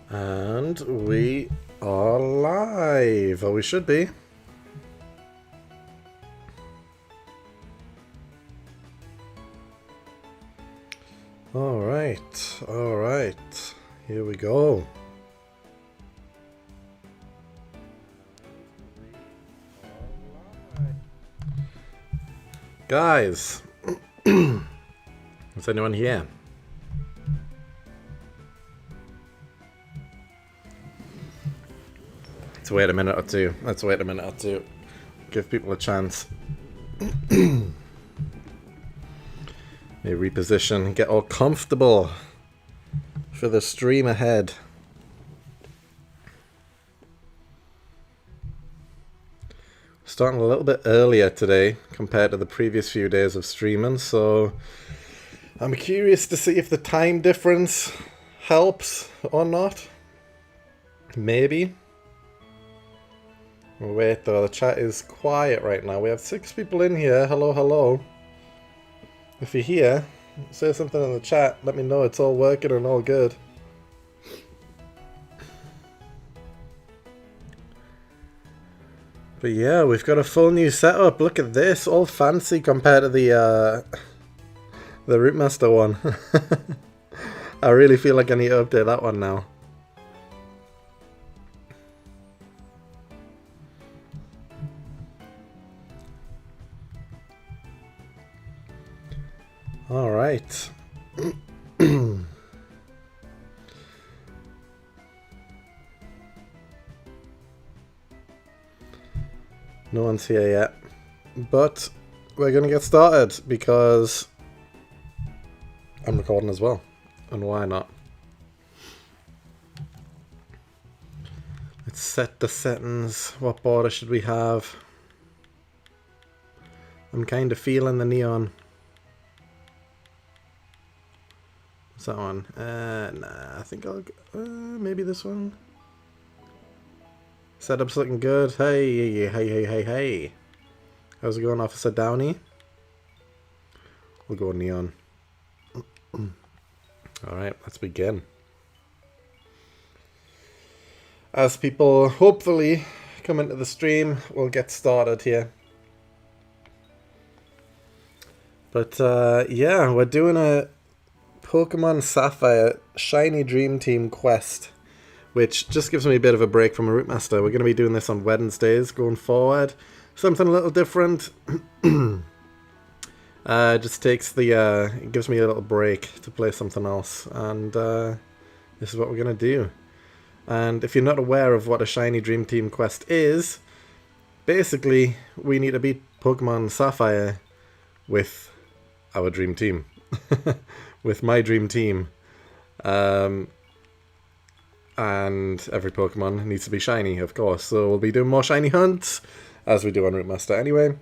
And we are live, or we should be. Alright, here we go. Guys, is anyone here? Let's wait a minute or two. Give people a chance. May reposition, get all comfortable for the stream ahead. Starting a little bit earlier today compared to the previous few days of streaming, so I'm curious to see if the time difference helps or not. Maybe. Wait though, the chat is quiet right now. We have 6 people in here. Hello, hello. If you're here, say something in the chat. Let me know it's all working and all good. But yeah, we've got a full new setup. Look at this, all fancy compared to the Rootmaster one. I really feel like I need to update that one now. All right. No one's here yet, but we're gonna get started because I'm recording as well, and why not? Let's set the settings. What border should we have? I'm kind of feeling the neon. What's that one? Nah, I think I'll maybe this one. Setup's looking good. Hey. How's it going, Officer Downey? We'll go neon. Alright, let's begin. As people hopefully come into the stream, we'll get started here. But yeah, we're doing a Pokemon Sapphire Shiny Dream Team quest, which just gives me a bit of a break from a Rootmaster. We're going to be doing this on Wednesdays going forward. Something a little different. Just takes the, it gives me a little break to play something else. And this is what we're going to do. And if you're not aware of what a Shiny Dream Team quest is, basically we need to beat Pokemon Sapphire with our Dream Team. With my Dream Team. And every Pokemon needs to be shiny, of course. So we'll be doing more shiny hunts, as we do on Rootmaster anyway.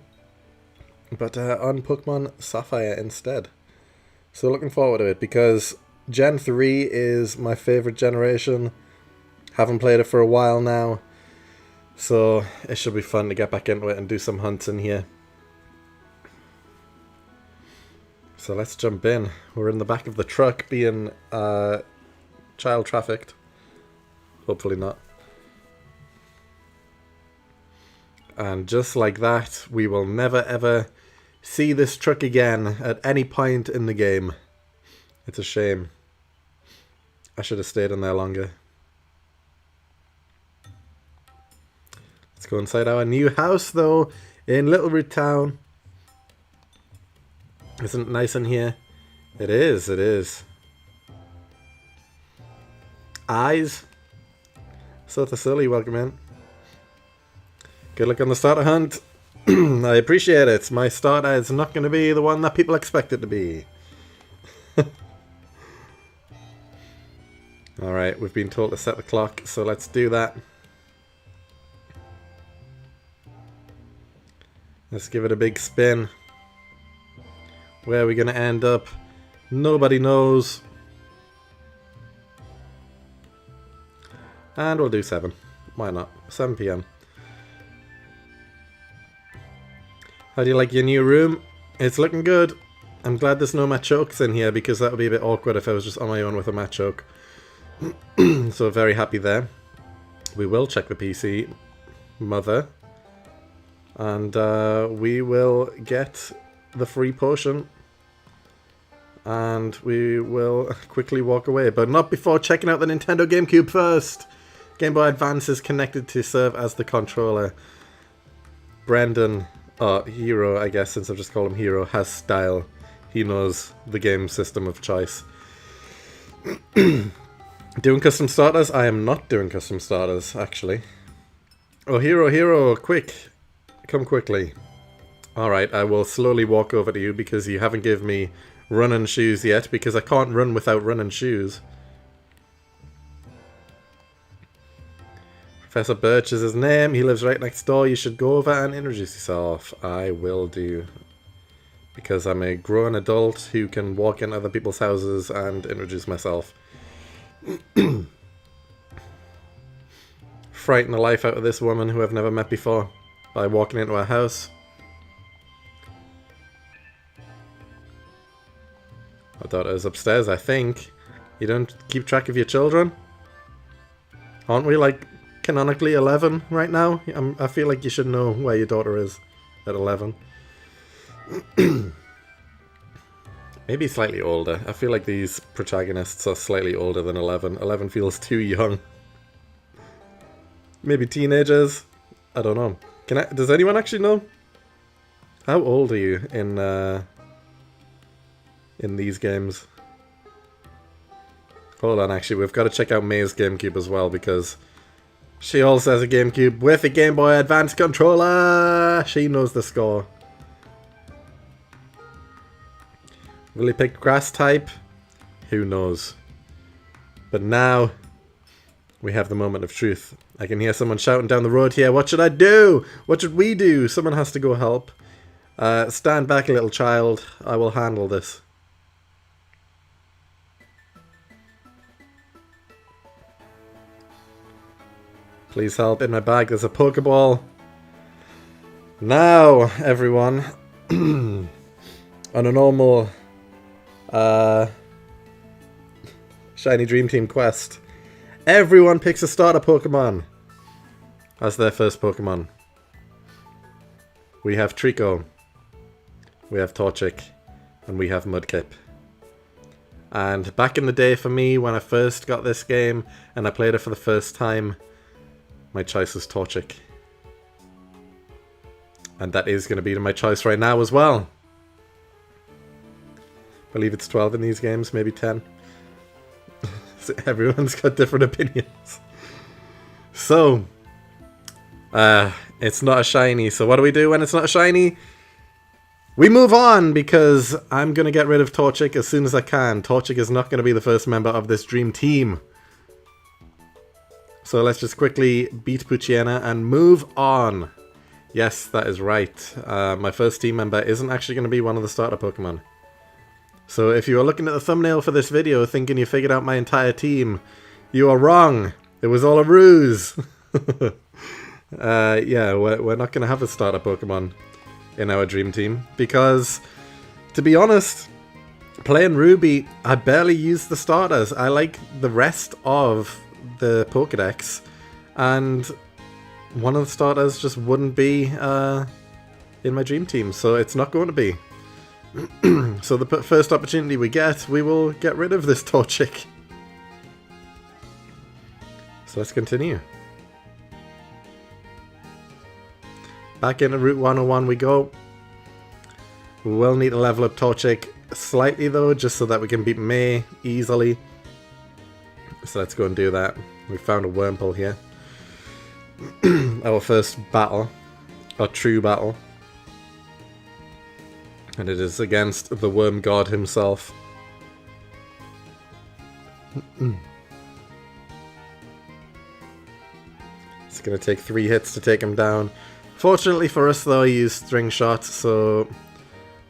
But on Pokemon Sapphire instead. So looking forward to it, because Gen 3 is my favourite generation. Haven't played it for a while now. So it should be fun to get back into it and do some hunts in here. So let's jump in. We're in the back of the truck being child trafficked. Hopefully not. And just like that, we will never ever see this truck again at any point in the game. It's a shame. I should have stayed in there longer. Let's go inside our new house though, in Little Root Town. Isn't it nice in here? It is, it is. Eyes. Sota Sully, welcome in. Good luck on the starter hunt. I appreciate it. My starter is not going to be the one that people expect it to be. Alright, we've been told to set the clock, so let's do that. Let's give it a big spin. Where are we going to end up? Nobody knows. And we'll do 7. Why not? 7 PM. How do you like your new room? It's looking good. I'm glad there's no Machokes in here, because that would be a bit awkward if I was just on my own with a Machoke. So very happy there. We will check the PC mother. And we will get the free potion. And we will quickly walk away. But not before checking out the Nintendo GameCube first. Game Boy Advance is connected to serve as the controller. Brendan, Hero, I guess, since I've just called him Hero, has style. He knows the game system of choice. Doing custom starters? I am not doing custom starters, actually. Oh, Hero, quick. Come quickly. Alright, I will slowly walk over to you because you haven't given me running shoes yet, because I can't run without running shoes. Professor Birch is his name. He lives right next door. You should go over and introduce yourself. I will do. Because I'm a grown adult who can walk in other people's houses and introduce myself. Frighten the life out of this woman who I've never met before by walking into her house. My daughter is upstairs, I think. You don't keep track of your children? Aren't we like canonically 11 right now? I feel like you should know where your daughter is at 11. Maybe slightly older. I feel like these protagonists are slightly older than 11. 11 feels too young. Maybe teenagers? I don't know. Does anyone actually know? How old are you in these games? Hold on, actually, we've got to check out May's GameCube as well, because she also has a GameCube with a Game Boy Advance controller! She knows the score. Will he pick grass type? Who knows? But now, we have the moment of truth. I can hear someone shouting down the road here. What should I do? What should we do? Someone has to go help. Stand back, little child. I will handle this. Please help. In my bag there's a Pokeball. Now, everyone. On a normal Shiny Dream Team quest, everyone picks a starter Pokemon as their first Pokemon. We have Trico, we have Torchic, and we have Mudkip. And back in the day for me, when I first got this game and I played it for the first time, my choice was Torchic. And that is going to be my choice right now as well. I believe it's 12 in these games, maybe 10. So everyone's got different opinions. So, it's not a shiny. So what do we do when it's not a shiny? We move on, because I'm going to get rid of Torchic as soon as I can. Torchic is not going to be the first member of this dream team. So let's just quickly beat Poochyena and move on. Yes, that is right. My first team member isn't actually going to be one of the starter Pokemon. So if you are looking at the thumbnail for this video thinking you figured out my entire team, you are wrong. It was all a ruse. Yeah, we're not going to have a starter Pokemon in our dream team, because, to be honest, playing Ruby, I barely use the starters. I like the rest of the Pokedex, and one of the starters just wouldn't be in my dream team, so it's not going to be. So the first opportunity we get, we will get rid of this Torchic. So let's continue. Back into Route 101 we go. We will need to level up Torchic slightly though, just so that we can beat May easily. So let's go and do that. We found a Wurmple here. Our first battle. Our true battle. And it is against the Worm God himself. It's going to take 3 hits to take him down. Fortunately for us though, he used String Shot, so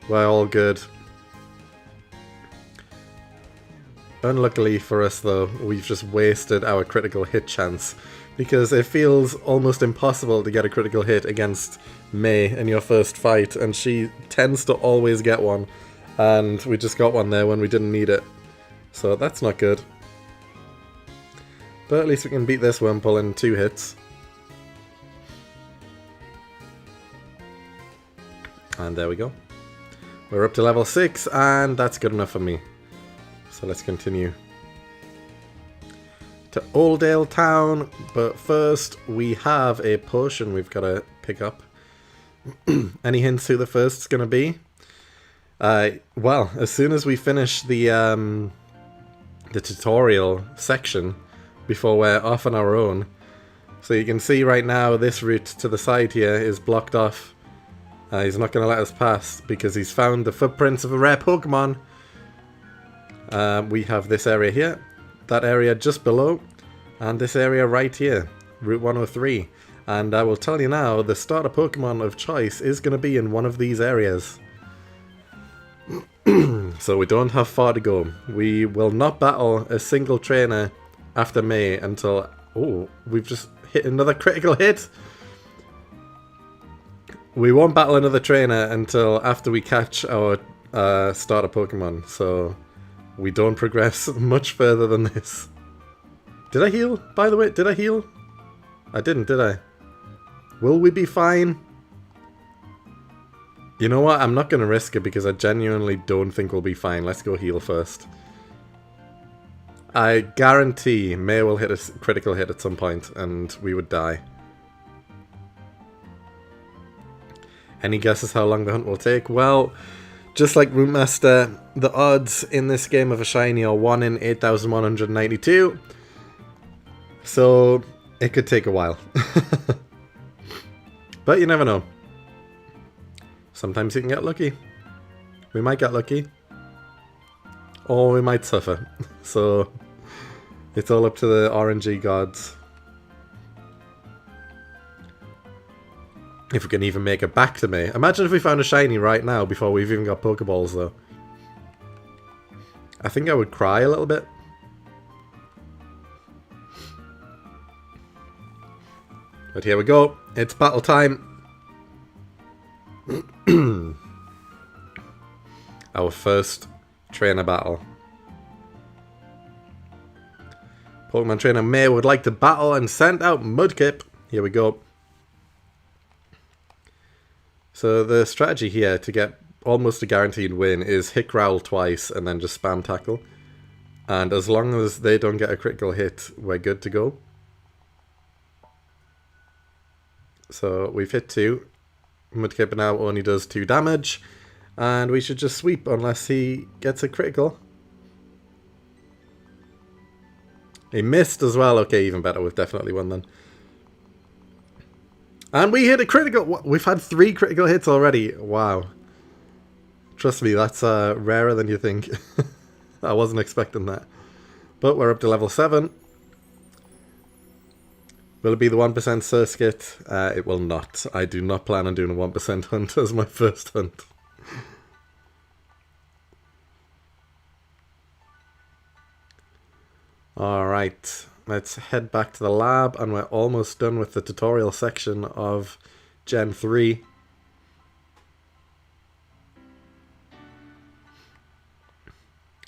we're all good. Unluckily for us though, we've just wasted our critical hit chance, because it feels almost impossible to get a critical hit against May in your first fight, and she tends to always get one, and we just got one there when we didn't need it. So that's not good. But at least we can beat this Wurmple in 2 hits. And there we go. We're up to level 6, and that's good enough for me. So let's continue to Oldale Town, but first we have a potion we've got to pick up. Any hints who the first's going to be? Well, as soon as we finish the tutorial section, before we're off on our own. So you can see right now this route to the side here is blocked off. He's not going to let us pass because he's found the footprints of a rare Pokemon. We have this area here, that area just below, and this area right here, Route 103. And I will tell you now, the starter Pokemon of choice is going to be in one of these areas. So we don't have far to go. We will not battle a single trainer after May until... Oh, we've just hit another critical hit! We won't battle another trainer until after we catch our starter Pokemon, so we don't progress much further than this. Did I heal? By the way, did I heal? I didn't, did I? Will we be fine? You know what? I'm not going to risk it because I genuinely don't think we'll be fine. Let's go heal first. I guarantee May will hit a critical hit at some point and we would die. Any guesses how long the hunt will take? Well, just like Route Master, the odds in this game of a shiny are 1 in 8,192. So it could take a while. But you never know. Sometimes you can get lucky. We might get lucky. Or we might suffer. So it's all up to the RNG gods. If we can even make it back to me. Imagine if we found a shiny right now before we've even got Pokeballs though. I think I would cry a little bit. But here we go. It's battle time. Our first trainer battle. Pokemon Trainer May would like to battle and send out Mudkip. Here we go. So the strategy here to get almost a guaranteed win is hit growl twice and then just spam tackle. And as long as they don't get a critical hit, we're good to go. So we've hit 2. Mudkip now only does 2 damage. And we should just sweep unless he gets a critical. He missed as well. Okay, even better. We've definitely won then. And we hit a critical. We've had 3 critical hits already. Wow. Trust me, that's rarer than you think. I wasn't expecting that. But we're up to level 7. Will it be the 1% Surskit? It will not. I do not plan on doing a 1% hunt as my first hunt. Alright, let's head back to the lab, and we're almost done with the tutorial section of Gen 3.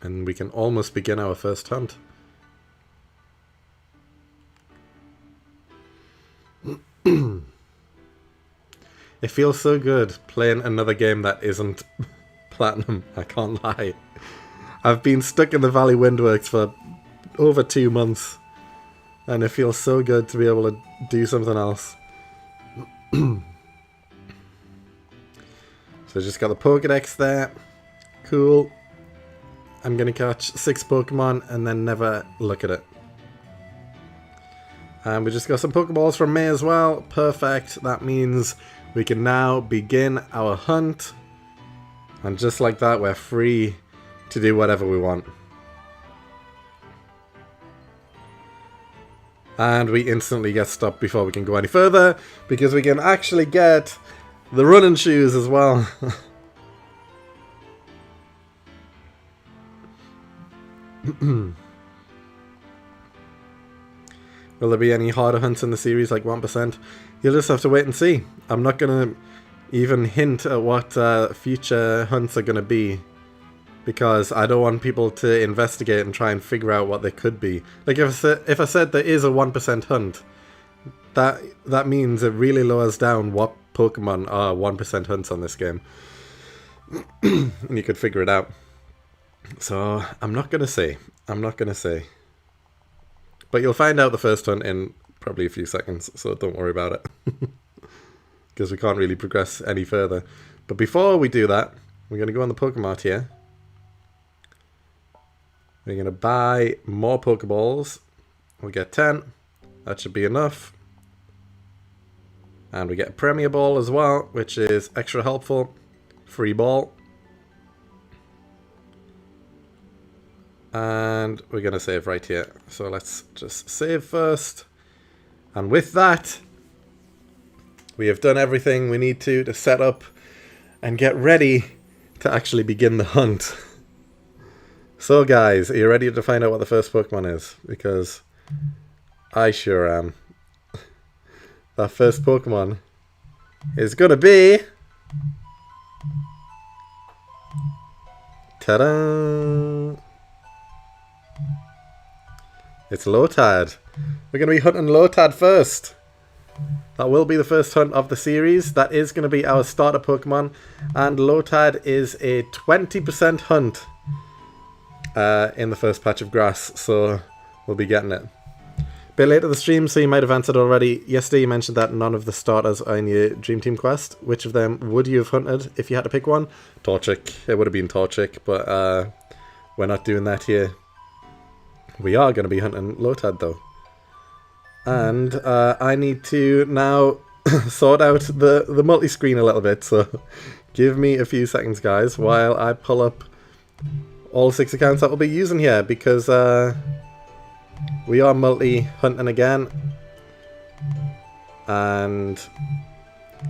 And we can almost begin our first hunt. It feels so good playing another game that isn't Platinum, I can't lie. I've been stuck in the Valley Windworks for over 2 months, and it feels so good to be able to do something else. So just got the Pokedex there. Cool. I'm gonna catch 6 Pokemon and then never look at it. And we just got some Pokeballs from May as well. Perfect. That means we can now begin our hunt. And just like that, we're free to do whatever we want. And we instantly get stopped before we can go any further, because we can actually get the running shoes as well. Will there be any harder hunts in the series like 1%? You'll just have to wait and see. I'm not going to even hint at what future hunts are going to be. because I don't want people to investigate and try and figure out what they could be. Like if I said there is a 1% hunt, that means it really lowers down what Pokemon are 1% hunts on this game. And you could figure it out. So I'm not going to say. But you'll find out the first hunt in probably a few seconds, so don't worry about it. Because we can't really progress any further. But before we do that, we're going to go on the Pokemart here. We're going to buy more Pokeballs. We get 10. That should be enough. And we get a Premier Ball as well, which is extra helpful. Free ball. And we're going to save right here. So let's just save first. And with that, we have done everything we need to set up and get ready to actually begin the hunt. So guys, are you ready to find out what the first Pokemon is? Because I sure am. That first Pokemon is going to be... ta-da! It's Lotad. We're going to be hunting Lotad first. That will be the first hunt of the series. That is going to be our starter Pokemon. And Lotad is a 20% hunt in the first patch of grass. So we'll be getting it. Bit late to the stream, so you might have answered already. Yesterday you mentioned that none of the starters are in your Dream Team quest. Which of them would you have hunted if you had to pick one? Torchic. It would have been Torchic, but we're not doing that here. We are going to be hunting Lotad though. And I need to now sort out the multi-screen a little bit, so give me a few seconds guys while I pull up all 6 accounts that we'll be using here, because we are multi-hunting again, and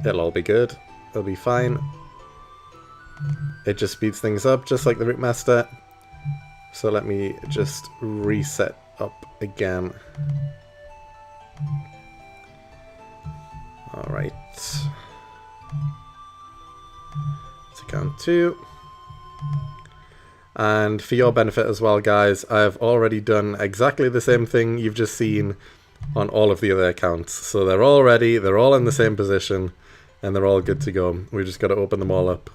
it'll all be good. It'll be fine. It just speeds things up, just like the Route Master. So let me just reset up again. Alright. It's account 2. And for your benefit as well, guys, I've already done exactly the same thing you've just seen on all of the other accounts. So they're all ready, they're all in the same position, and they're all good to go. We've just got to open them all up.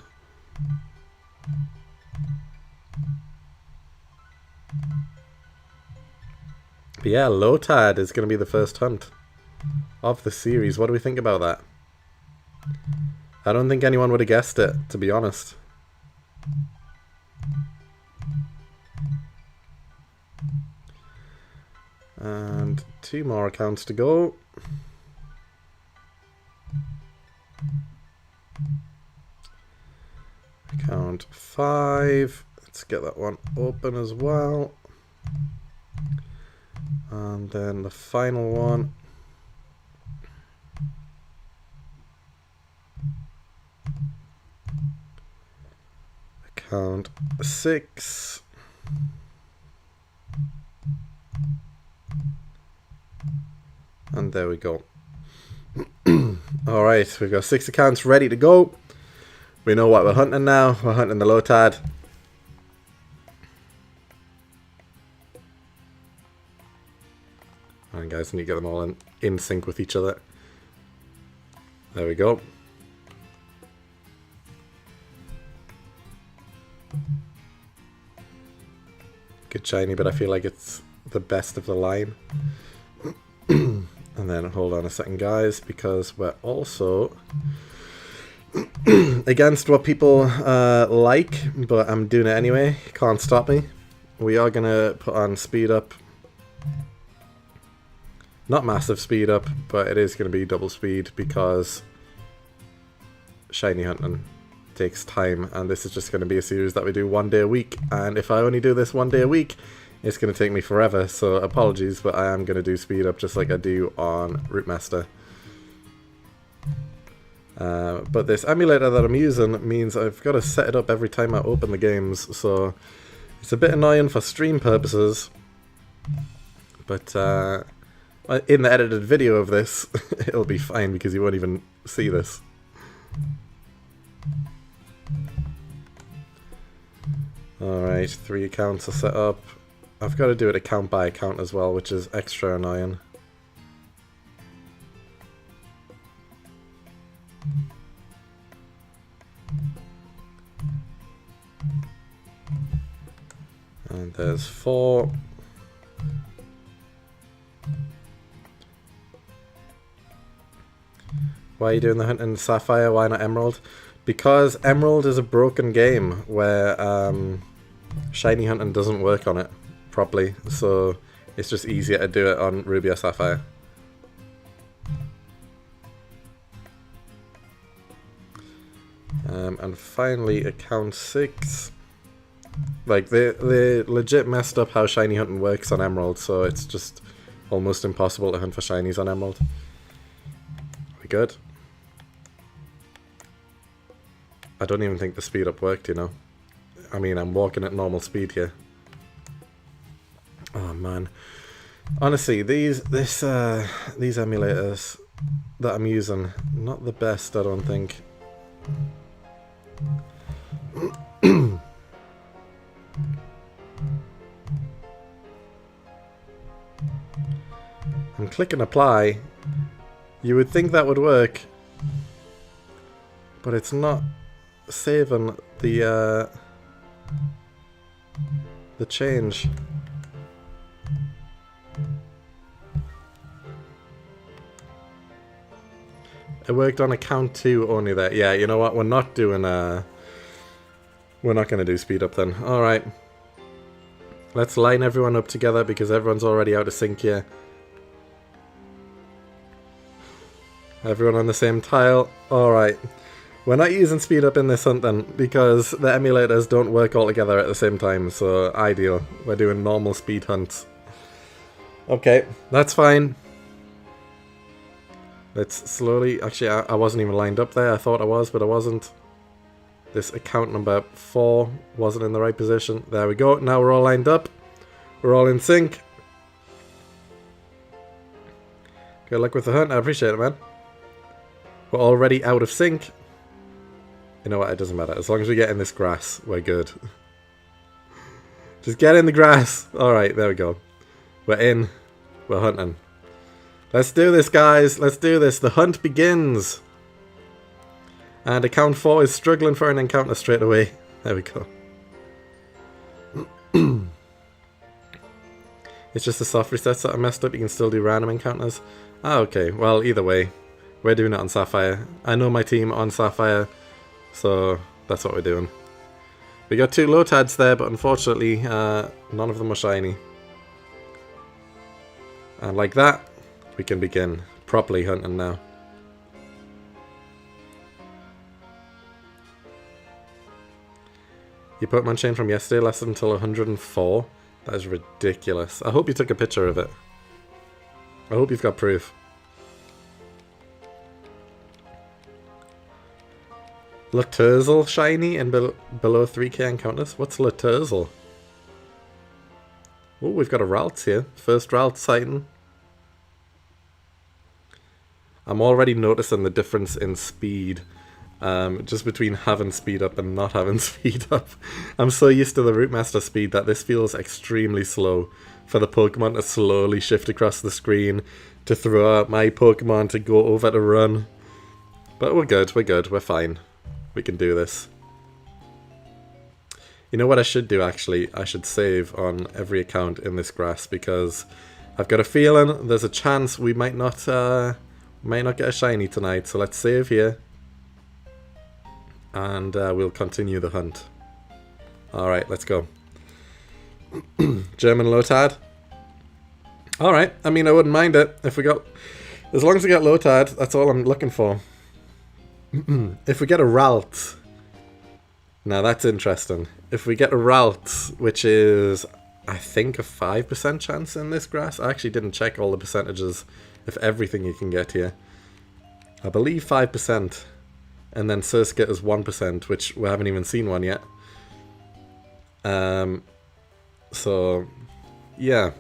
But yeah, Lotad is going to be the first hunt of the series. What do we think about that? I don't think anyone would have guessed it, to be honest. And 2 more accounts to go. Account 5. Let's get that one open as well. And then the final one. Account 6. And there we go. Alright, we've got 6 accounts ready to go. We know what we're hunting now. We're hunting the Lotad. Alright guys, I need to get them all in sync with each other. There we go. Good shiny, but I feel like it's the best of the line. And then hold on a second guys, because we're also against what people like, but I'm doing it anyway. Can't stop me. We are going to put on speed up. Not massive speed up, but it is going to be double speed, because shiny hunting takes time, and this is just going to be a series that we do 1 day a week, and if I only do this 1 day a week, it's going to take me forever, so apologies, but I am going to do speed up just like I do on Route Master. But this emulator that I'm using means I've got to set it up every time I open the games, so it's a bit annoying for stream purposes, but in the edited video of this, it'll be fine because you won't even see this. Alright, 3 accounts are set up. I've got to do it account by account as well, which is extra annoying. And there's 4. Why are you doing the hunt in Sapphire? Why not Emerald? Because Emerald is a broken game where shiny hunting doesn't work on it properly, so it's just easier to do it on Ruby or Sapphire. And finally, account 6. Like, they legit messed up how shiny hunting works on Emerald, so it's just almost impossible to hunt for shinies on Emerald. We good? I don't even think the speed up worked, you know. I mean, I'm walking at normal speed here. Oh man, honestly, these emulators that I'm using, not the best, I don't think. I'm clicking apply. You would think that would work, but it's not saving the change. It worked on account 2 only there. Yeah, you know what? We're not doing we're not going to do speed up then. Alright. Let's line everyone up together because everyone's already out of sync here. Everyone on the same tile. Alright. We're not using speed up in this hunt then because the emulators don't work all together at the same time, so ideal. We're doing normal speed hunts. Okay, that's fine. Let's slowly... Actually, I wasn't even lined up there. I thought I was, but I wasn't. This account number 4 wasn't in the right position. There we go. Now we're all lined up. We're all in sync. Good luck with the hunt. I appreciate it, man. We're already out of sync. You know what? It doesn't matter. As long as we get in this grass, we're good. Just get in the grass. Alright, there we go. We're in. We're hunting. Let's do this, guys. Let's do this. The hunt begins. And account 4 is struggling for an encounter straight away. There we go. It's just the soft resets that are messed up. You can still do random encounters. Ah, okay. Well, either way. We're doing it on Sapphire. I know my team on Sapphire, so that's what we're doing. We got 2 Lotads there, but unfortunately, none of them are shiny. And like that, we can begin properly hunting now. Your Pokemon chain from yesterday lasted until 104? That is ridiculous. I hope you took a picture of it. I hope you've got proof. Lurturzel shiny and below 3k encounters? What's Lurturzel? Oh, we've got a Ralts here. First Ralts sighting. I'm already noticing the difference in speed. Just between having speed up and not having speed up. I'm so used to the Route Master speed that this feels extremely slow for the Pokemon to slowly shift across the screen, to throw out my Pokemon, to go over to run. But we're good, we're fine. We can do this. You know what I should do actually? I should save on every account in this grass because I've got a feeling there's a chance we might not get a shiny tonight. So let's save here. And we'll continue the hunt. Alright, let's go. German Lotad. Alright, I mean I wouldn't mind it if we got... As long as we got Lotad, that's all I'm looking for. If we get a Ralt... Now that's interesting. If we get a Ralt, which is, I think, a 5% chance in this grass. I actually didn't check all the percentages of everything you can get here. I believe 5%. And then Surskit is 1%, which we haven't even seen one yet. So, yeah.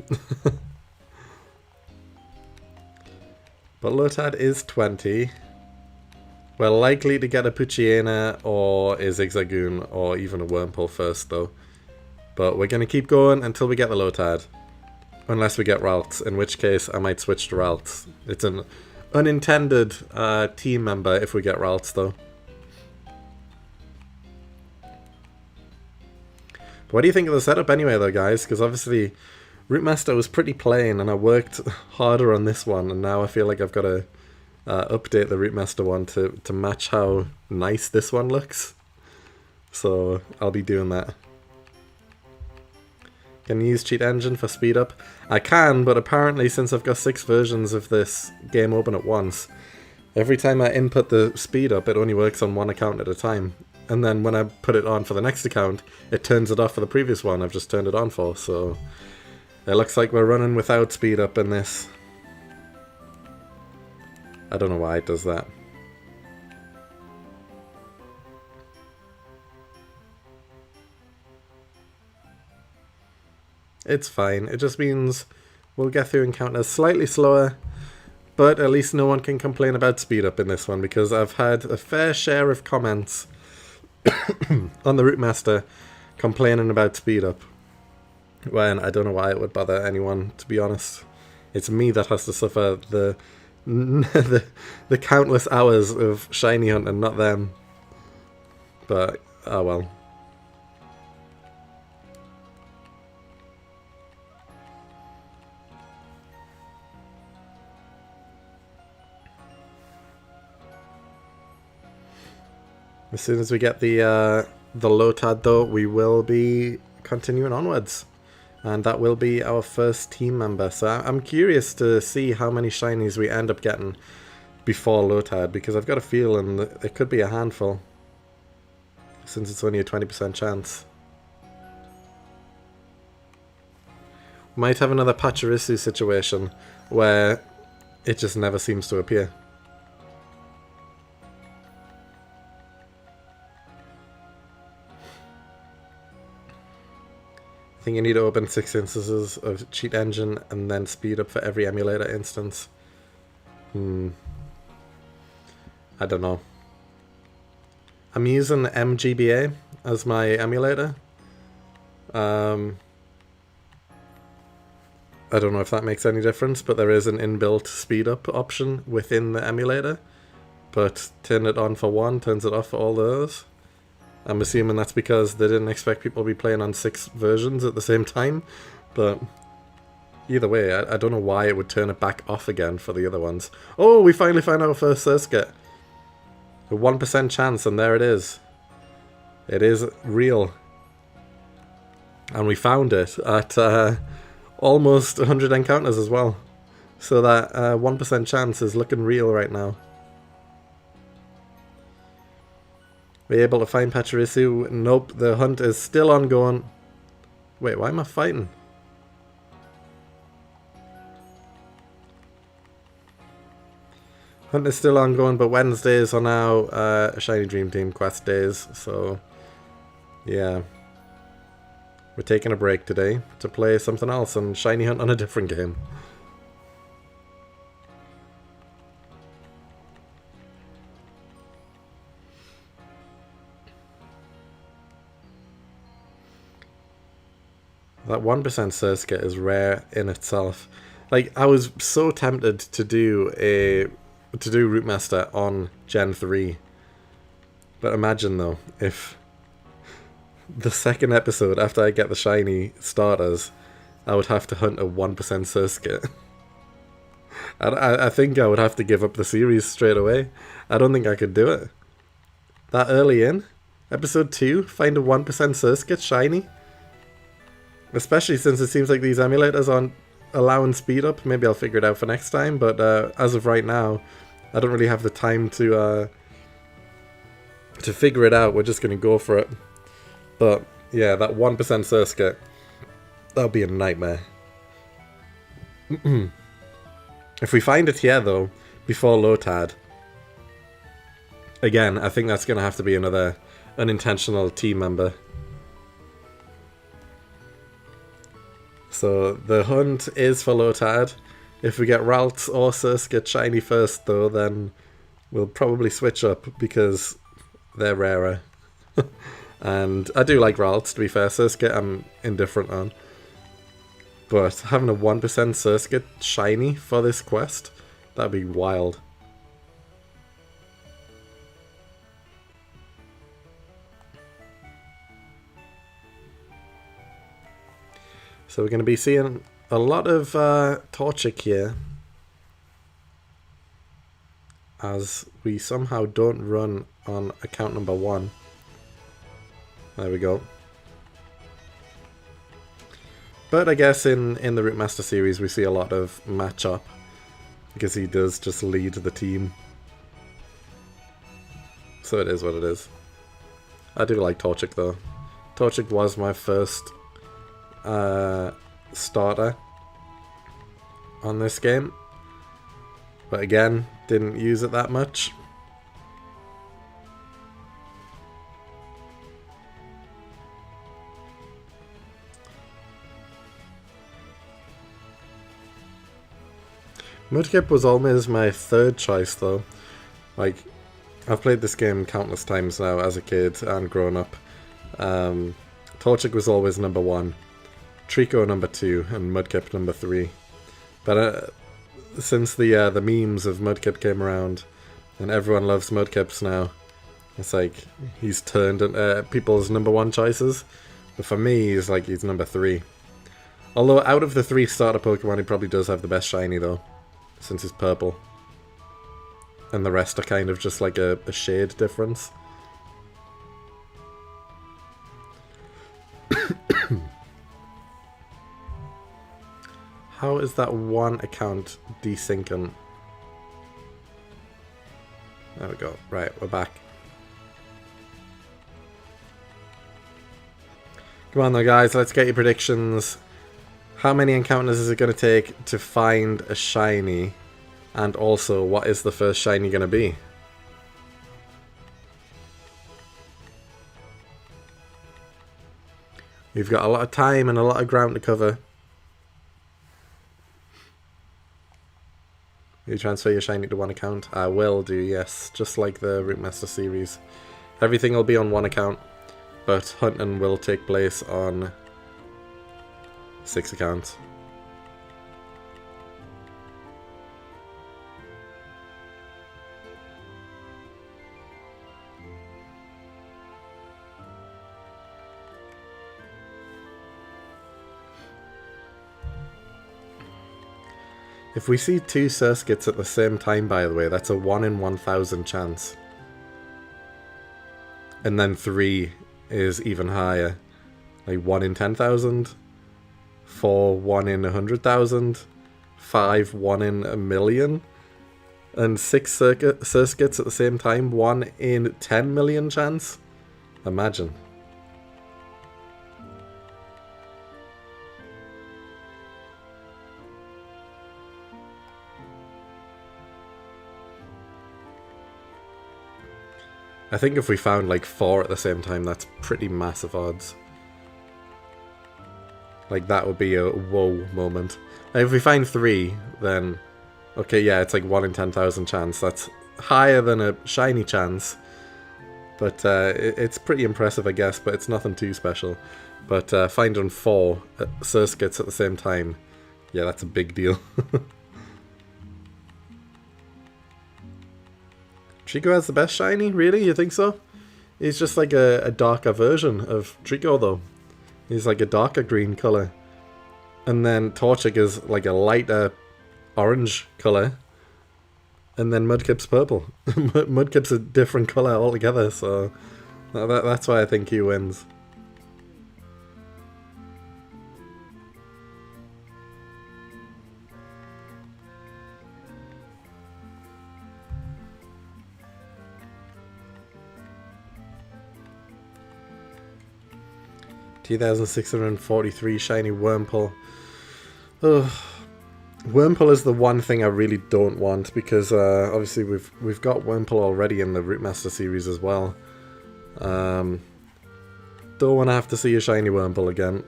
But Lotad is 20. We're likely to get a Poochyena or a Zigzagoon or even a Wurmple first, though. But we're going to keep going until we get the Lotad. Unless we get Ralts, in which case I might switch to Ralts. It's an unintended team member if we get Ralts though. But what do you think of the setup anyway though, guys? Because obviously Route Master was pretty plain and I worked harder on this one, and now I feel like I've got to update the Route Master one to match how nice this one looks. So I'll be doing that. Can you use cheat engine for speed up? I can, but apparently since I've got 6 versions of this game open at once, every time I input the speed up it only works on one account at a time. And then when I put it on for the next account, it turns it off for the previous one I've just turned it on for, so it looks like we're running without speed up in this. I don't know why it does that. It's fine. It just means we'll get through encounters slightly slower, but at least no one can complain about speed up in this one, because I've had a fair share of comments on the Route Master complaining about speed up, when I don't know why it would bother anyone, to be honest. It's me that has to suffer the countless hours of shiny hunting, not them. But, oh well. As soon as we get the Lotad though, we will be continuing onwards. And that will be our first team member. So I'm curious to see how many shinies we end up getting before Lotad, because I've got a feeling that it could be a handful, since it's only a 20% chance. Might have another Pachirisu situation where it just never seems to appear. I think you need to open 6 instances of cheat engine and then speed up for every emulator instance. I don't know. I'm using MGBA as my emulator. I don't know if that makes any difference, but there is an inbuilt speed up option within the emulator. But turn it on for one, turns it off for all the others. I'm assuming that's because they didn't expect people to be playing on 6 versions at the same time, but either way, I don't know why it would turn it back off again for the other ones. Oh, we finally found our first Surskit. A 1% chance, and there it is. It is real. And we found it at almost 100 encounters as well. So that 1% chance is looking real right now. Are you able to find Pachirisu? Nope, the hunt is still ongoing. Wait, why am I fighting? Hunt is still ongoing, but Wednesdays are now Shiny Dream Team quest days, so yeah. We're taking a break today to play something else and Shiny Hunt on a different game. That 1% Surskit is rare in itself. Like, I was so tempted to do Route Master on Gen 3. But imagine though, if the second episode after I get the shiny starters, I would have to hunt a 1% Surskit. I think I would have to give up the series straight away. I don't think I could do it. That early in? Episode 2? Find a 1% Surskit shiny? Especially since it seems like these emulators aren't allowing speed up. Maybe I'll figure it out for next time, but as of right now, I don't really have the time to figure it out. We're just going to go for it. But yeah, that 1% Surskit, that'll be a nightmare. If we find it here though, before Lotad, again, I think that's going to have to be another unintentional team member. So the hunt is for Lotad. If we get Ralts or Surskit shiny first though, then we'll probably switch up because they're rarer. And I do like Ralts, to be fair. Surskit I'm indifferent on. But having a 1% Surskit shiny for this quest, that'd be wild. So we're going to be seeing a lot of Torchic here, as we somehow don't run on account number 1. There we go. But I guess in the Route Master series we see a lot of matchup, because he does just lead the team. So it is what it is. I do like Torchic though. Torchic was my first starter on this game, but again, didn't use it that much. Mudkip was always my third choice though. Like, I've played this game countless times now as a kid and grown up. Torchic was always number 1. Trico number 2 and Mudkip number 3. But since the memes of Mudkip came around and everyone loves Mudkips now, it's like he's turned into people's number 1 choices. But for me, he's number 3. Although out of the 3 starter Pokemon, he probably does have the best shiny though, since he's purple. And the rest are kind of just like a shade difference. How is that one account desyncing? There we go. Right, we're back. Come on though guys, let's get your predictions. How many encounters is it going to take to find a shiny? And also, what is the first shiny going to be? We've got a lot of time and a lot of ground to cover. You transfer your shiny to one account? I will do, yes. Just like the Route Master series. Everything will be on one account, but hunting will take place on 6 accounts. If we see 2 Surskits at the same time, by the way, that's a 1 in 1,000 chance. And then 3 is even higher. Like 1 in 10,000. 4, 1 in 100,000. 5, 1 in a million. And 6 Surskits at the same time, 1 in 10 million chance. Imagine. I think if we found like 4 at the same time, that's pretty massive odds. Like that would be a whoa moment. And if we find 3, then okay, yeah, it's like 1 in 10,000 chance. That's higher than a shiny chance. But it's pretty impressive, I guess, but it's nothing too special. But finding 4 Surskits at the same time, yeah, that's a big deal. Trico has the best shiny? Really? You think so? He's just like a darker version of Trico though. He's like a darker green colour. And then Torchic is like a lighter orange colour. And then Mudkip's purple. Mudkip's a different colour altogether, so that's why I think he wins. $2,643 shiny Wurmple. Ugh. Wurmple is the one thing I really don't want, because obviously we've got Wurmple already in the Route Master series as well. Don't want to have to see a shiny Wurmple again.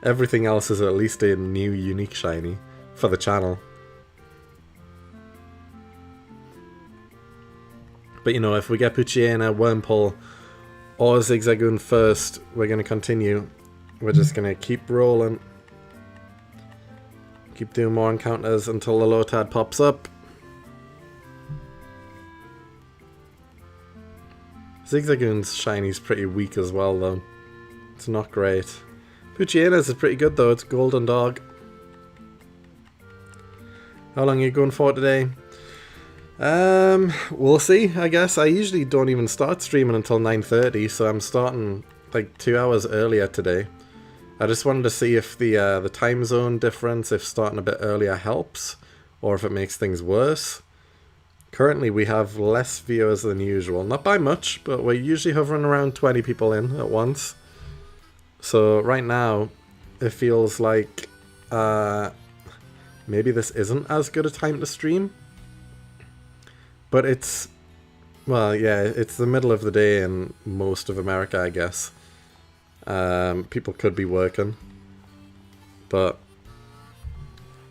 Everything else is at least a new unique shiny for the channel. But you know, if we get Poochyena, Wurmple, or Zigzagoon first. We're going to continue. We're just going to keep rolling. Keep doing more encounters until the Lotad pops up. Zigzagoon's shiny's pretty weak as well though. It's not great. Puchiena's is pretty good though, it's Golden Dog. How long are you going for today? We'll see, I guess. I usually don't even start streaming until 9:30, so I'm starting like 2 hours earlier today. I just wanted to see if the time zone difference, if starting a bit earlier helps, or if it makes things worse. Currently we have less viewers than usual, not by much, but we're usually hovering around 20 people in at once. So right now, it feels like maybe this isn't as good a time to stream. But it's, well, yeah, it's the middle of the day in most of America, I guess. People could be working. But,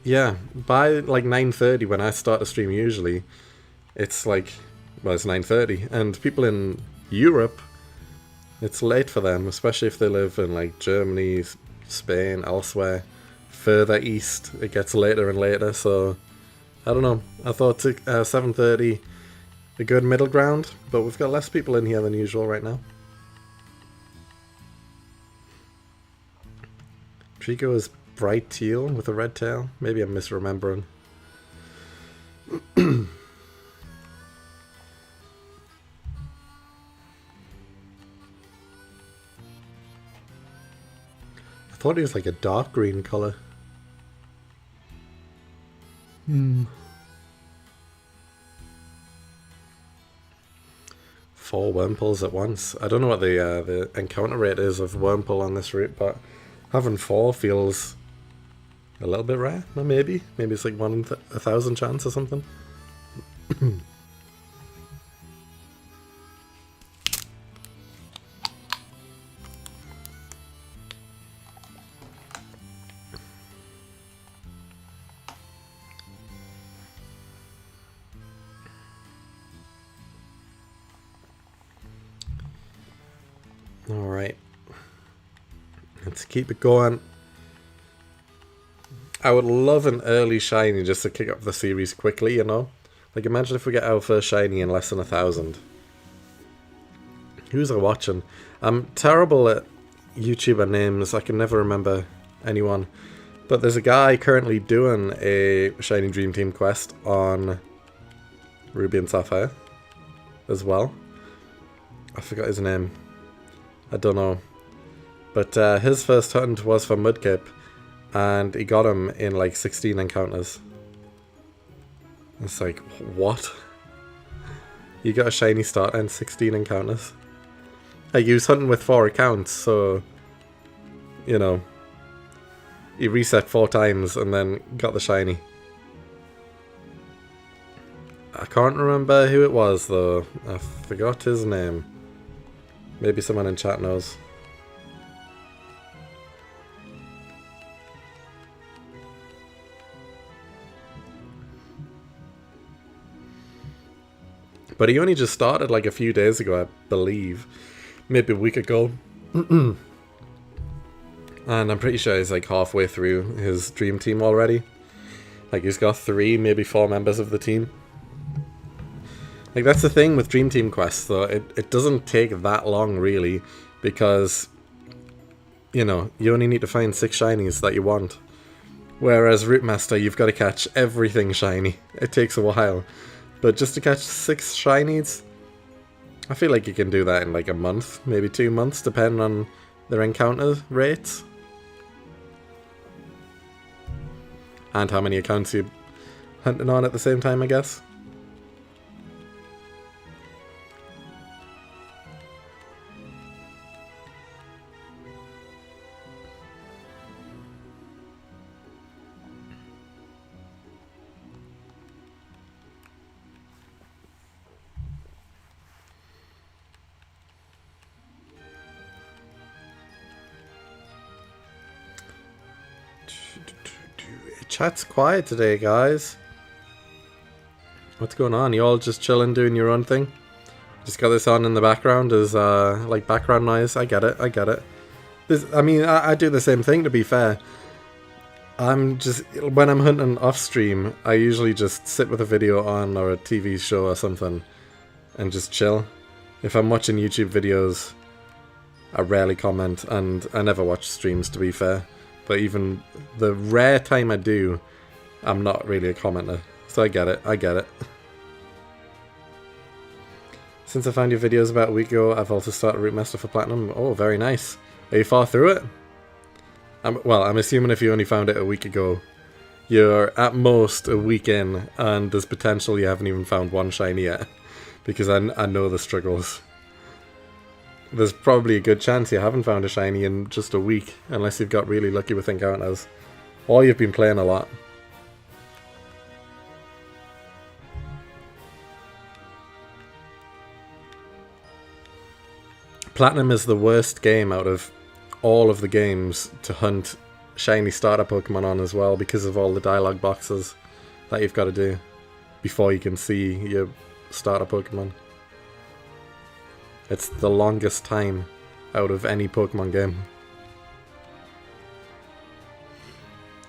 yeah, by like 9:30 when I start to stream usually, it's like, well, it's 9:30. And people in Europe, it's late for them, especially if they live in like Germany, Spain, elsewhere. Further east, it gets later and later, so I don't know. I thought 7:30 a good middle ground, but we've got less people in here than usual right now. Trico is bright teal with a red tail. Maybe I'm misremembering. I thought he was like a dark green color. 4 Wurmples at once. I don't know what the encounter rate is of Wurmple on this route, but having 4 feels a little bit rare. Maybe it's like 1 in 1,000 chance or something. Alright. Let's keep it going. I would love an early shiny just to kick up the series quickly, you know? Like, imagine if we get our first shiny in less than 1,000. Who's watching? I'm terrible at YouTuber names. I can never remember anyone. But there's a guy currently doing a Shiny Dream Team quest on Ruby and Sapphire as well. I forgot his name. I don't know. But his first hunt was for Mudkip, and he got him in like 16 encounters. It's like, what? You got a shiny start and 16 encounters? Like, he was hunting with 4 accounts, so, you know, he reset 4 times and then got the shiny. I can't remember who it was though. I forgot his name. Maybe someone in chat knows. But he only just started like a few days ago, I believe. Maybe a week ago. And I'm pretty sure he's like halfway through his dream team already. Like, he's got 3, maybe 4 members of the team. Like, that's the thing with Dream Team quests, though. It doesn't take that long, really, because, you know, you only need to find 6 shinies that you want. Whereas Route Master, you've got to catch everything shiny. It takes a while. But just to catch 6 shinies, I feel like you can do that in like a month, maybe 2 months, depending on their encounter rates. And how many accounts you're hunting on at the same time, I guess. Chat's quiet today, guys. What's going on? You all just chilling, doing your own thing? Just got this on in the background as like background noise. I get it. I get it. I mean, I do the same thing, to be fair. I'm just, when I'm hunting off stream, I usually just sit with a video on or a TV show or something and just chill. If I'm watching YouTube videos, I rarely comment, and I never watch streams, to be fair. But even the rare time I do, I'm not really a commenter. So I get it. I get it. Since I found your videos about a week ago, I've also started Route Master for Platinum. Oh, very nice. Are you far through it? Well, I'm assuming if you only found it a week ago, you're at most a week in, and there's potential you haven't even found one shiny yet. Because I know the struggles. There's probably a good chance you haven't found a shiny in just a week, unless you've got really lucky with encounters. Or you've been playing a lot. Platinum is the worst game out of all of the games to hunt shiny starter Pokemon on as well, because of all the dialogue boxes that you've got to do before you can see your starter Pokemon. It's the longest time out of any Pokemon game.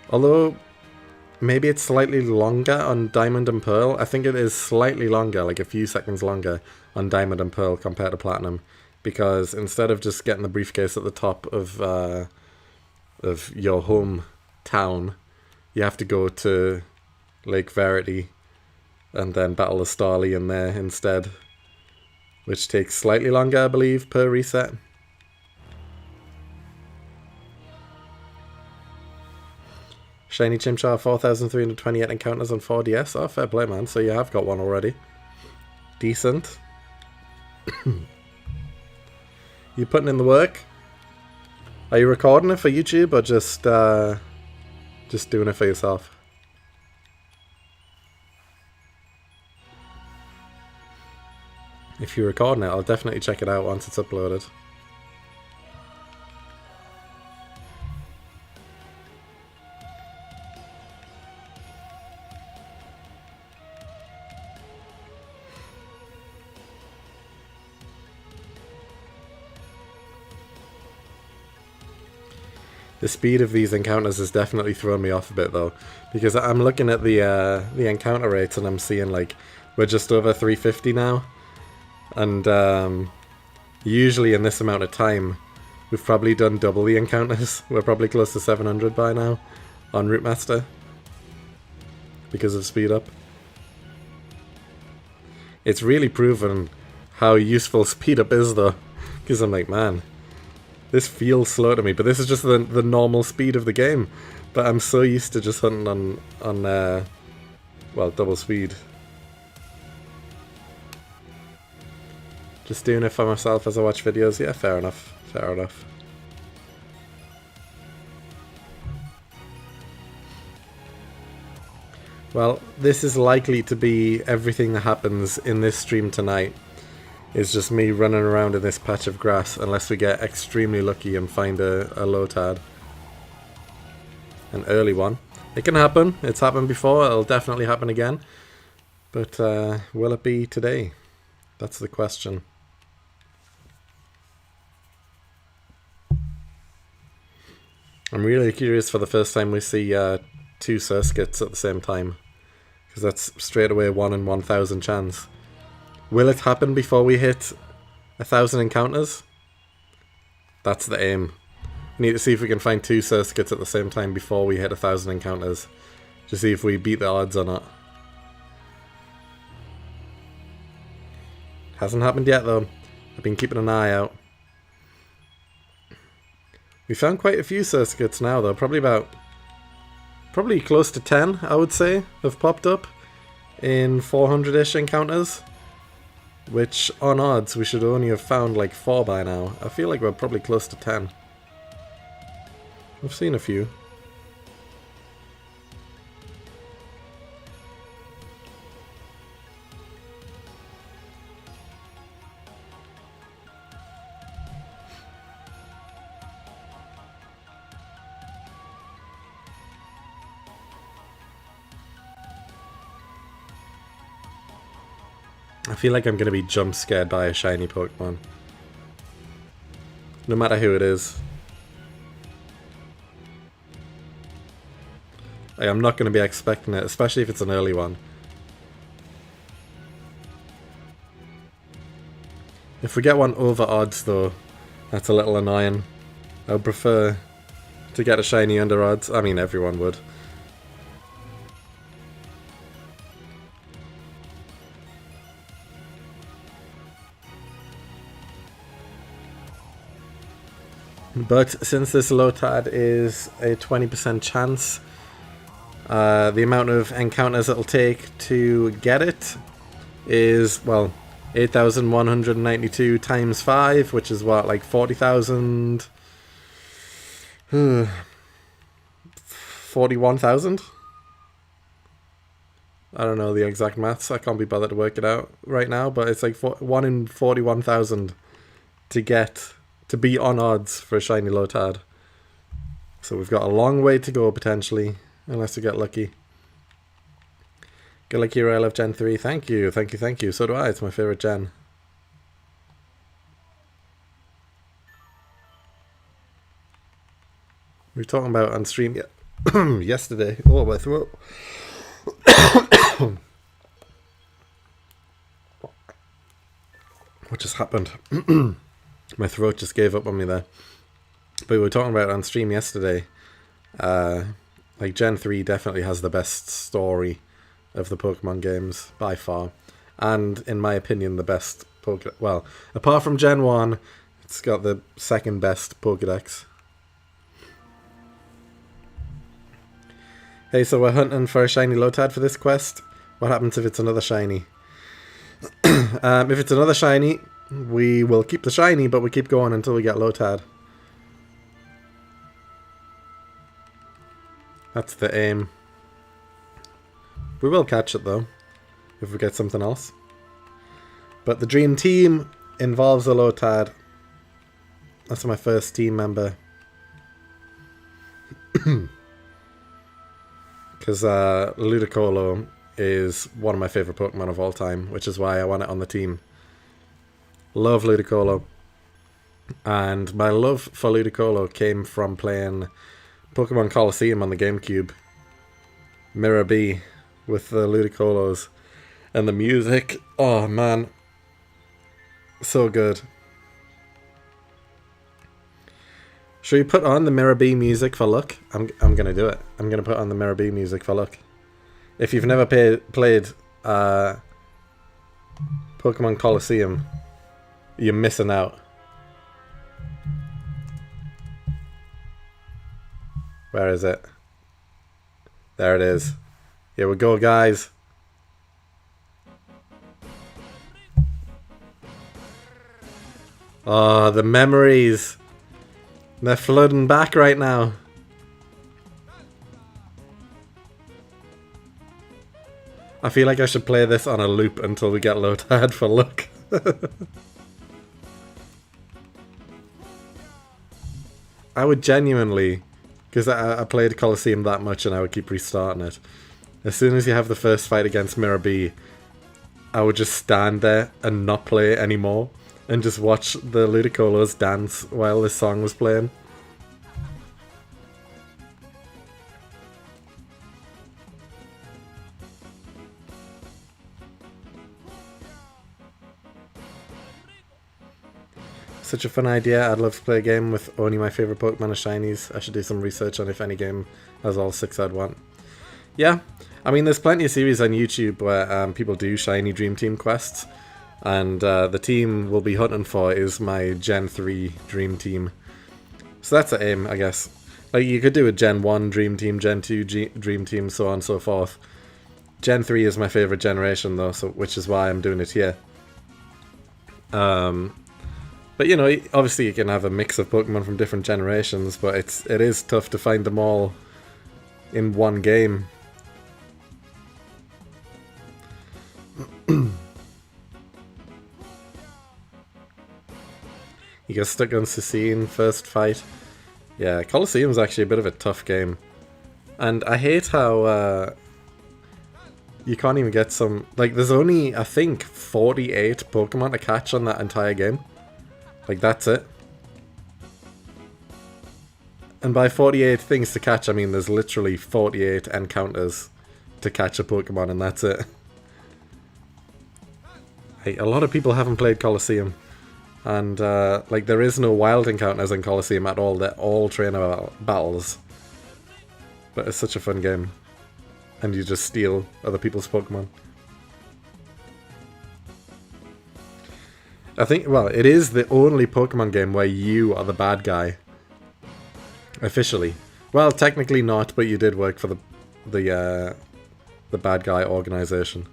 Although, maybe it's slightly longer on Diamond and Pearl. I think it is slightly longer, like a few seconds longer on Diamond and Pearl compared to Platinum. Because instead of just getting the briefcase at the top of your home town, you have to go to Lake Verity and then battle the Starly there instead, which takes slightly longer, I believe, per reset. Shiny Chimchar, 4,328 encounters on 4DS. Oh, fair play, man. So you have got one already. Decent. You putting in the work? Are you recording it for YouTube or just doing it for yourself? If you're recording it, I'll definitely check it out once it's uploaded. The speed of these encounters has definitely thrown me off a bit though, because I'm looking at the encounter rates and I'm seeing like we're just over 350 now, and usually in this amount of time we've probably done double the encounters. We're probably close to 700 by now on Route Master because of speed up. It's really proven how useful speed up is though, because I'm like, man, this feels slow to me, but this is just the normal speed of the game. But I'm so used to just hunting on well, double speed. Just doing it for myself as I watch videos. Yeah, fair enough. Fair enough. Well, this is likely to be everything that happens in this stream tonight. Is just me running around in this patch of grass, unless we get extremely lucky and find a Lotad. An early one. It can happen. It's happened before. It'll definitely happen again. But will it be today? That's the question. I'm really curious for the first time we see two Surskits at the same time. Because that's straight away 1 in 1,000 chance. Will it happen before we hit 1,000 encounters? That's the aim. We need to see if we can find two Surskits at the same time before we hit 1,000 encounters. To see if we beat the odds or not. Hasn't happened yet though. I've been keeping an eye out. We found quite a few Surskits now though. Probably close to 10, I would say, have popped up in 400-ish encounters. Which, on odds, we should only have found like 4 by now. I feel like we're probably close to 10. I've seen a few. I feel like I'm going to be jump scared by a shiny Pokemon. No matter who it is. Like, I'm not going to be expecting it, especially if it's an early one. If we get one over odds though, that's a little annoying. I would prefer to get a shiny under odds. I mean, everyone would. But since this Lotad is a 20% chance, the amount of encounters it'll take to get it is, well, 8,192 times 5, which is what, like 40,000? 41,000? I don't know the exact maths, I can't be bothered to work it out right now, but it's like 1 in 41,000 to be on odds for a shiny Lotad. So we've got a long way to go potentially, unless we get lucky. Good luck, Hero. I love Gen 3. Thank you, thank you, thank you. So do I. It's my favourite gen. We were talking about on stream yesterday. Oh, my throat. What just happened? My throat just gave up on me there. But we were talking about it on stream yesterday. Like, Gen 3 definitely has the best story of the Pokemon games, by far. And, in my opinion, the best Pokédex. Well, apart from Gen 1, it's got the second best Pokédex. Hey, so we're hunting for a shiny Lotad for this quest. What happens if it's another shiny? If it's another shiny, we will keep the shiny, but we keep going until we get Lotad. That's the aim. We will catch it though, if we get something else. But the dream team involves a Lotad. That's my first team member. Because Ludicolo is one of my favourite Pokemon of all time, which is why I want it on the team. Love Ludicolo. And my love for Ludicolo came from playing Pokemon Colosseum on the GameCube. Mirror B with the Ludicolos. And the music, oh man, so good. Should we put on the Mirror B music for luck? I'm gonna do it. I'm gonna put on the Mirror B music for luck. If you've never played Pokemon Colosseum, you're missing out. Where is it? There it is. Here we go, guys. Oh, the memories. They're flooding back right now. I feel like I should play this on a loop until we get Lotad for luck. I would genuinely, because I played Colosseum that much and I would keep restarting it. As soon as you have the first fight against Mirror B, I would just stand there and not play it anymore and just watch the Ludicolos dance while this song was playing. Such a fun idea. I'd love to play a game with only my favourite Pokemon as shinies. I should do some research on if any game has all 6 I'd want. Yeah, I mean, there's plenty of series on YouTube where people do shiny Dream Team quests. And the team we'll be hunting for is my Gen 3 Dream Team. So that's the aim, I guess. Like, you could do a Gen 1 Dream Team, Gen 2 Dream Team, so on and so forth. Gen 3 is my favourite generation though, so which is why I'm doing it here. But you know, obviously you can have a mix of Pokemon from different generations, but it is tough to find them all in one game. You get stuck on Cecine first fight. Yeah, Colosseum's actually a bit of a tough game. And I hate how You can't even get some... Like, there's only, I think, 48 Pokemon to catch on that entire game. Like, that's it. And by 48 things to catch, I mean there's literally 48 encounters to catch a Pokemon, and that's it. Hey, a lot of people haven't played Colosseum. And, like, there is no wild encounters in Colosseum at all. They're all trainer battles. But it's such a fun game. And you just steal other people's Pokemon. I think, well, it is the only Pokemon game where you are the bad guy. Officially. Well, technically not, but you did work for the bad guy organization.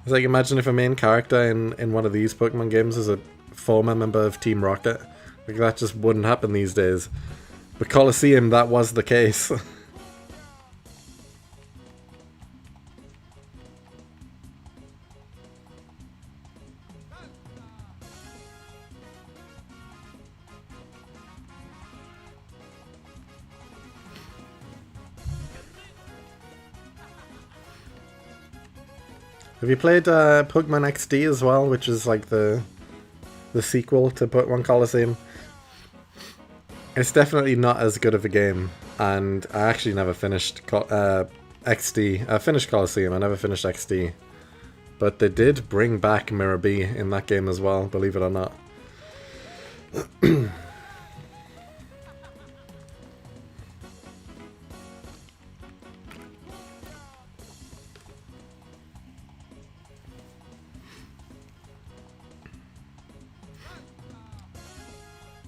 It's like, imagine if a main character in one of these Pokemon games is a former member of Team Rocket. Like, that just wouldn't happen these days. But Colosseum, that was the case. Have you played Pokemon XD as well, which is like the sequel to Pokemon Colosseum? It's definitely not as good of a game, and I actually never finished XD. I finished Colosseum, I never finished XD. But they did bring back Mirror B in that game as well, believe it or not.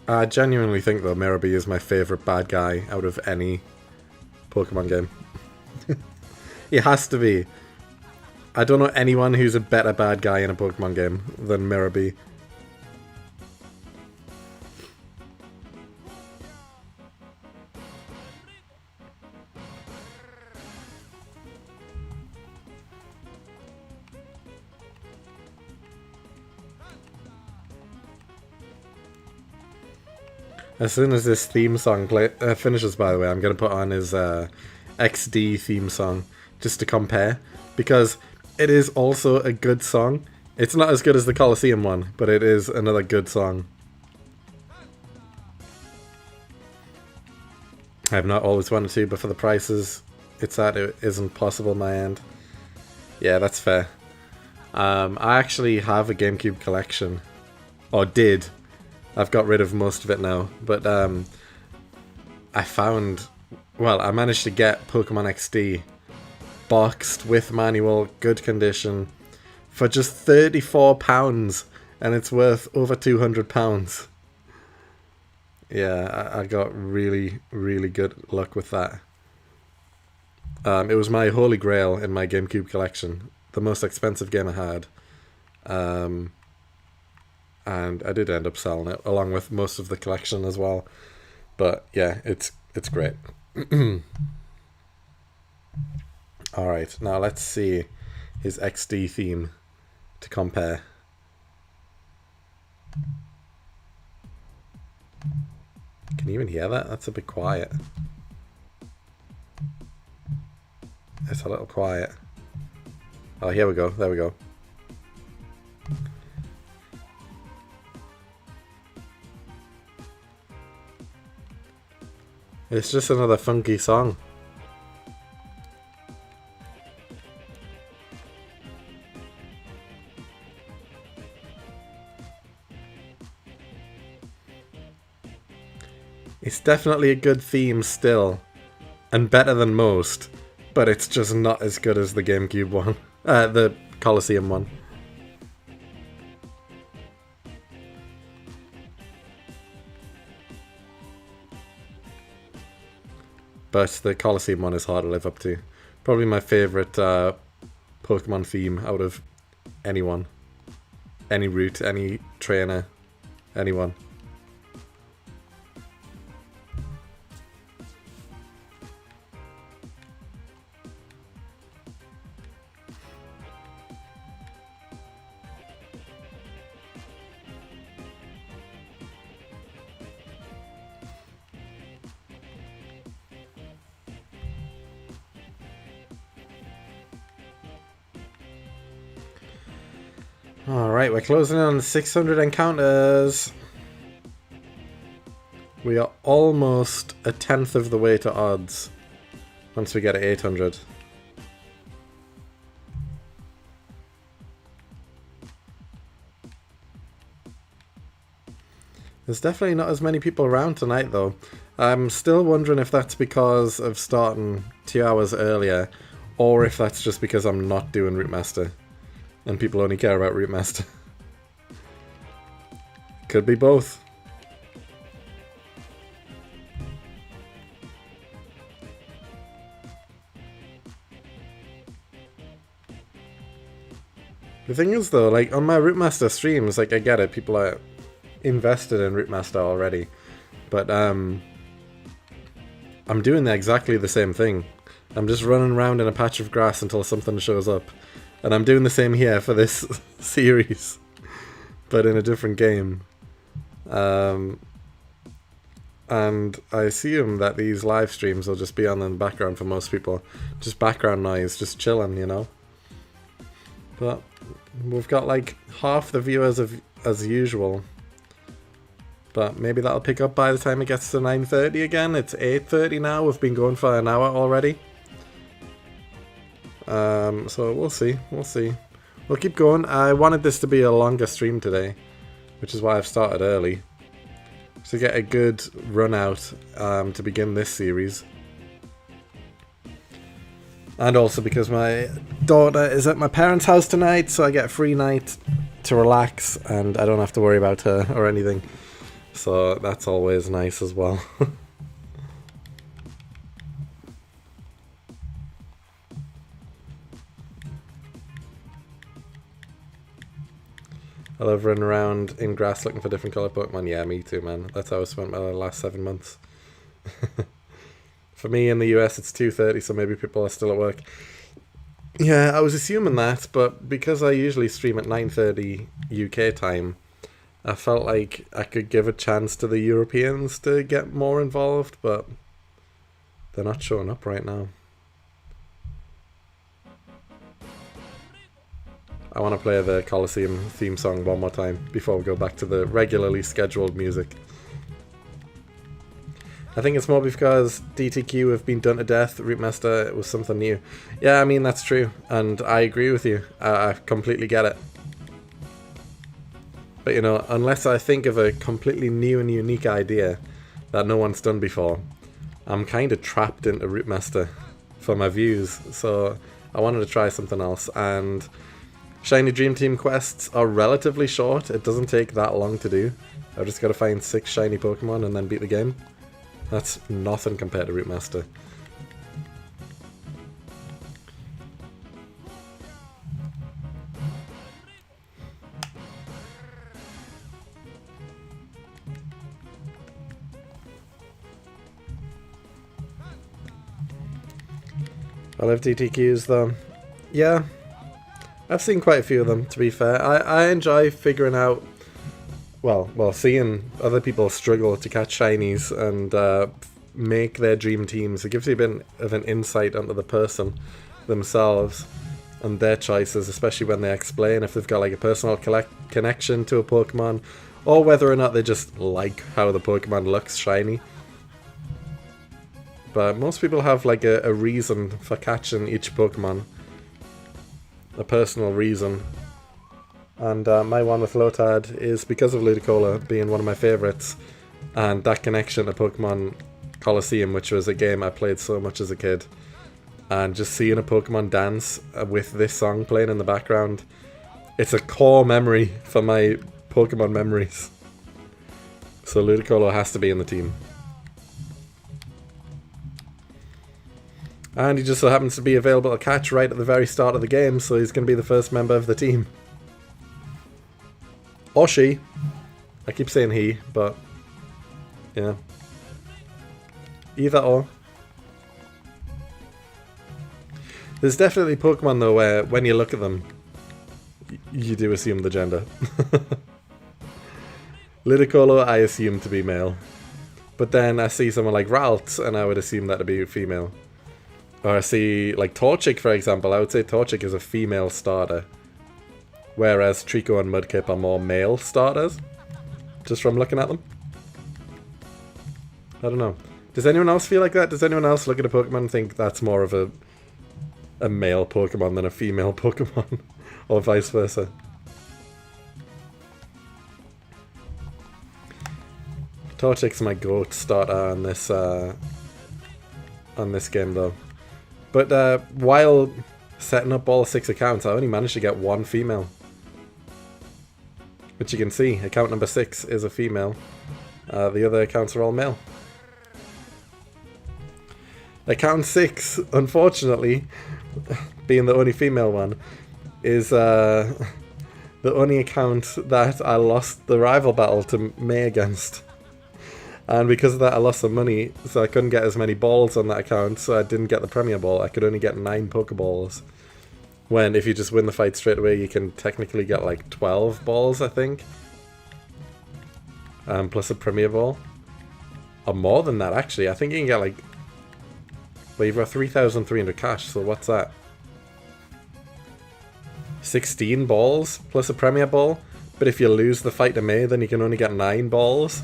I genuinely think, though, Mirror B is my favourite bad guy out of any Pokemon game. He has to be. I don't know anyone who's a better bad guy in a Pokemon game than Mirror B. As soon as this theme song finishes, by the way, I'm going to put on his XD theme song just to compare, because it is also a good song. It's not as good as the Colosseum one, but it is another good song. I have not always wanted to, but for the prices it's at, it isn't possible on my end. Yeah, that's fair. I actually have a GameCube collection. Or did. I've got rid of most of it now, but I found, well, I managed to get Pokemon XD boxed with manual, good condition, for just £34, and it's worth over £200. Yeah, I got really, really good luck with that. It was my holy grail in my GameCube collection, the most expensive game I had. And I did end up selling it along with most of the collection as well. But yeah, it's great. Alright, now let's see his XD theme to compare. Can you even hear that? That's a bit quiet. It's a little quiet. Oh, here we go. There we go. It's just another funky song. It's definitely a good theme still, and better than most, but it's just not as good as the GameCube one, the Colosseum one. But the Colosseum one is hard to live up to. Probably my favourite Pokemon theme out of anyone. Any route, any trainer, anyone. Alright, we're closing in on 600 encounters. We are almost a tenth of the way to odds once we get to 800. There's definitely not as many people around tonight though. I'm still wondering if that's because of starting 2 hours earlier, or if that's just because I'm not doing Route Master and people only care about Route Master. Could be both. The thing is though, like on my Route Master streams, like I get it, people are invested in Route Master already, but I'm doing exactly the same thing. I'm just running around in a patch of grass until something shows up, and I'm doing the same here for this series, but in a different game. And I assume that these live streams will just be on in the background for most people, just background noise, just chilling, you know. But we've got like half the viewers as usual. But maybe that'll pick up by the time it gets to 9:30 again. It's 8:30 now. We've been going for an hour already. So we'll see. We'll see. We'll keep going. I wanted this to be a longer stream today, which is why I've started early, to get a good run out to begin this series. And also because my daughter is at my parents' house tonight, so I get a free night to relax and I don't have to worry about her or anything. So that's always nice as well. I love running around in grass looking for different colour Pokemon. Yeah, me too, man. That's how I spent my last 7 months. For me in the US it's 2:30, so maybe people are still at work. Yeah, I was assuming that, but because I usually stream at 9:30 UK time, I felt like I could give a chance to the Europeans to get more involved, but they're not showing up right now. I want to play the Coliseum theme song one more time before we go back to the regularly scheduled music. I think it's more because DTQ have been done to death. Route Master was something new. Yeah, I mean, that's true. And I agree with you. I completely get it. But, you know, unless I think of a completely new and unique idea that no one's done before, I'm kind of trapped into Route Master for my views. So I wanted to try something else. And Shiny Dream Team quests are relatively short. It doesn't take that long to do. I've just got to find 6 shiny Pokemon and then beat the game. That's nothing compared to Route Master. I love DTQs though. Yeah, I've seen quite a few of them, to be fair. I enjoy figuring out, well, seeing other people struggle to catch shinies and make their dream teams. It gives you a bit of an insight onto the person themselves and their choices, especially when they explain if they've got like a personal connection to a Pokemon, or whether or not they just like how the Pokemon looks shiny. But most people have like a reason for catching each Pokemon. A personal reason. And my one with Lotad is because of Ludicolo being one of my favourites, and that connection to Pokemon Coliseum, which was a game I played so much as a kid, and just seeing a Pokemon dance with this song playing in the background, it's a core memory for my Pokemon memories. So Ludicolo has to be in the team. And he just so happens to be available to catch right at the very start of the game, so he's going to be the first member of the team. Or she. I keep saying he, but yeah. Either or. There's definitely Pokemon though where when you look at them, you do assume the gender. Ludicolo I assume to be male. But then I see someone like Ralts and I would assume that to be female. Or I see like Torchic, for example. I would say Torchic is a female starter. whereas Trico and Mudkip are more male starters, just from looking at them. I don't know. Does anyone else feel like that? Does anyone else look at a Pokemon and think that's more of a male Pokemon than a female Pokemon? Or vice versa? Torchic's my GOAT starter on this game though. But while setting up all 6 accounts, I only managed to get 1 female. Which you can see, account number 6 is a female. The other accounts are all male. Account 6, unfortunately, being the only female one, is the only account that I lost the rival battle to May against. And because of that I lost some money, so I couldn't get as many balls on that account, so I didn't get the Premier Ball. I could only get 9 Pokeballs. When if you just win the fight straight away, you can technically get like 12 balls, I think. Plus a Premier Ball. Or more than that, actually. I think you can get like... Well, you've got 3,300 cash, so what's that? 16 balls plus a Premier Ball. But if you lose the fight to May, then you can only get 9 balls.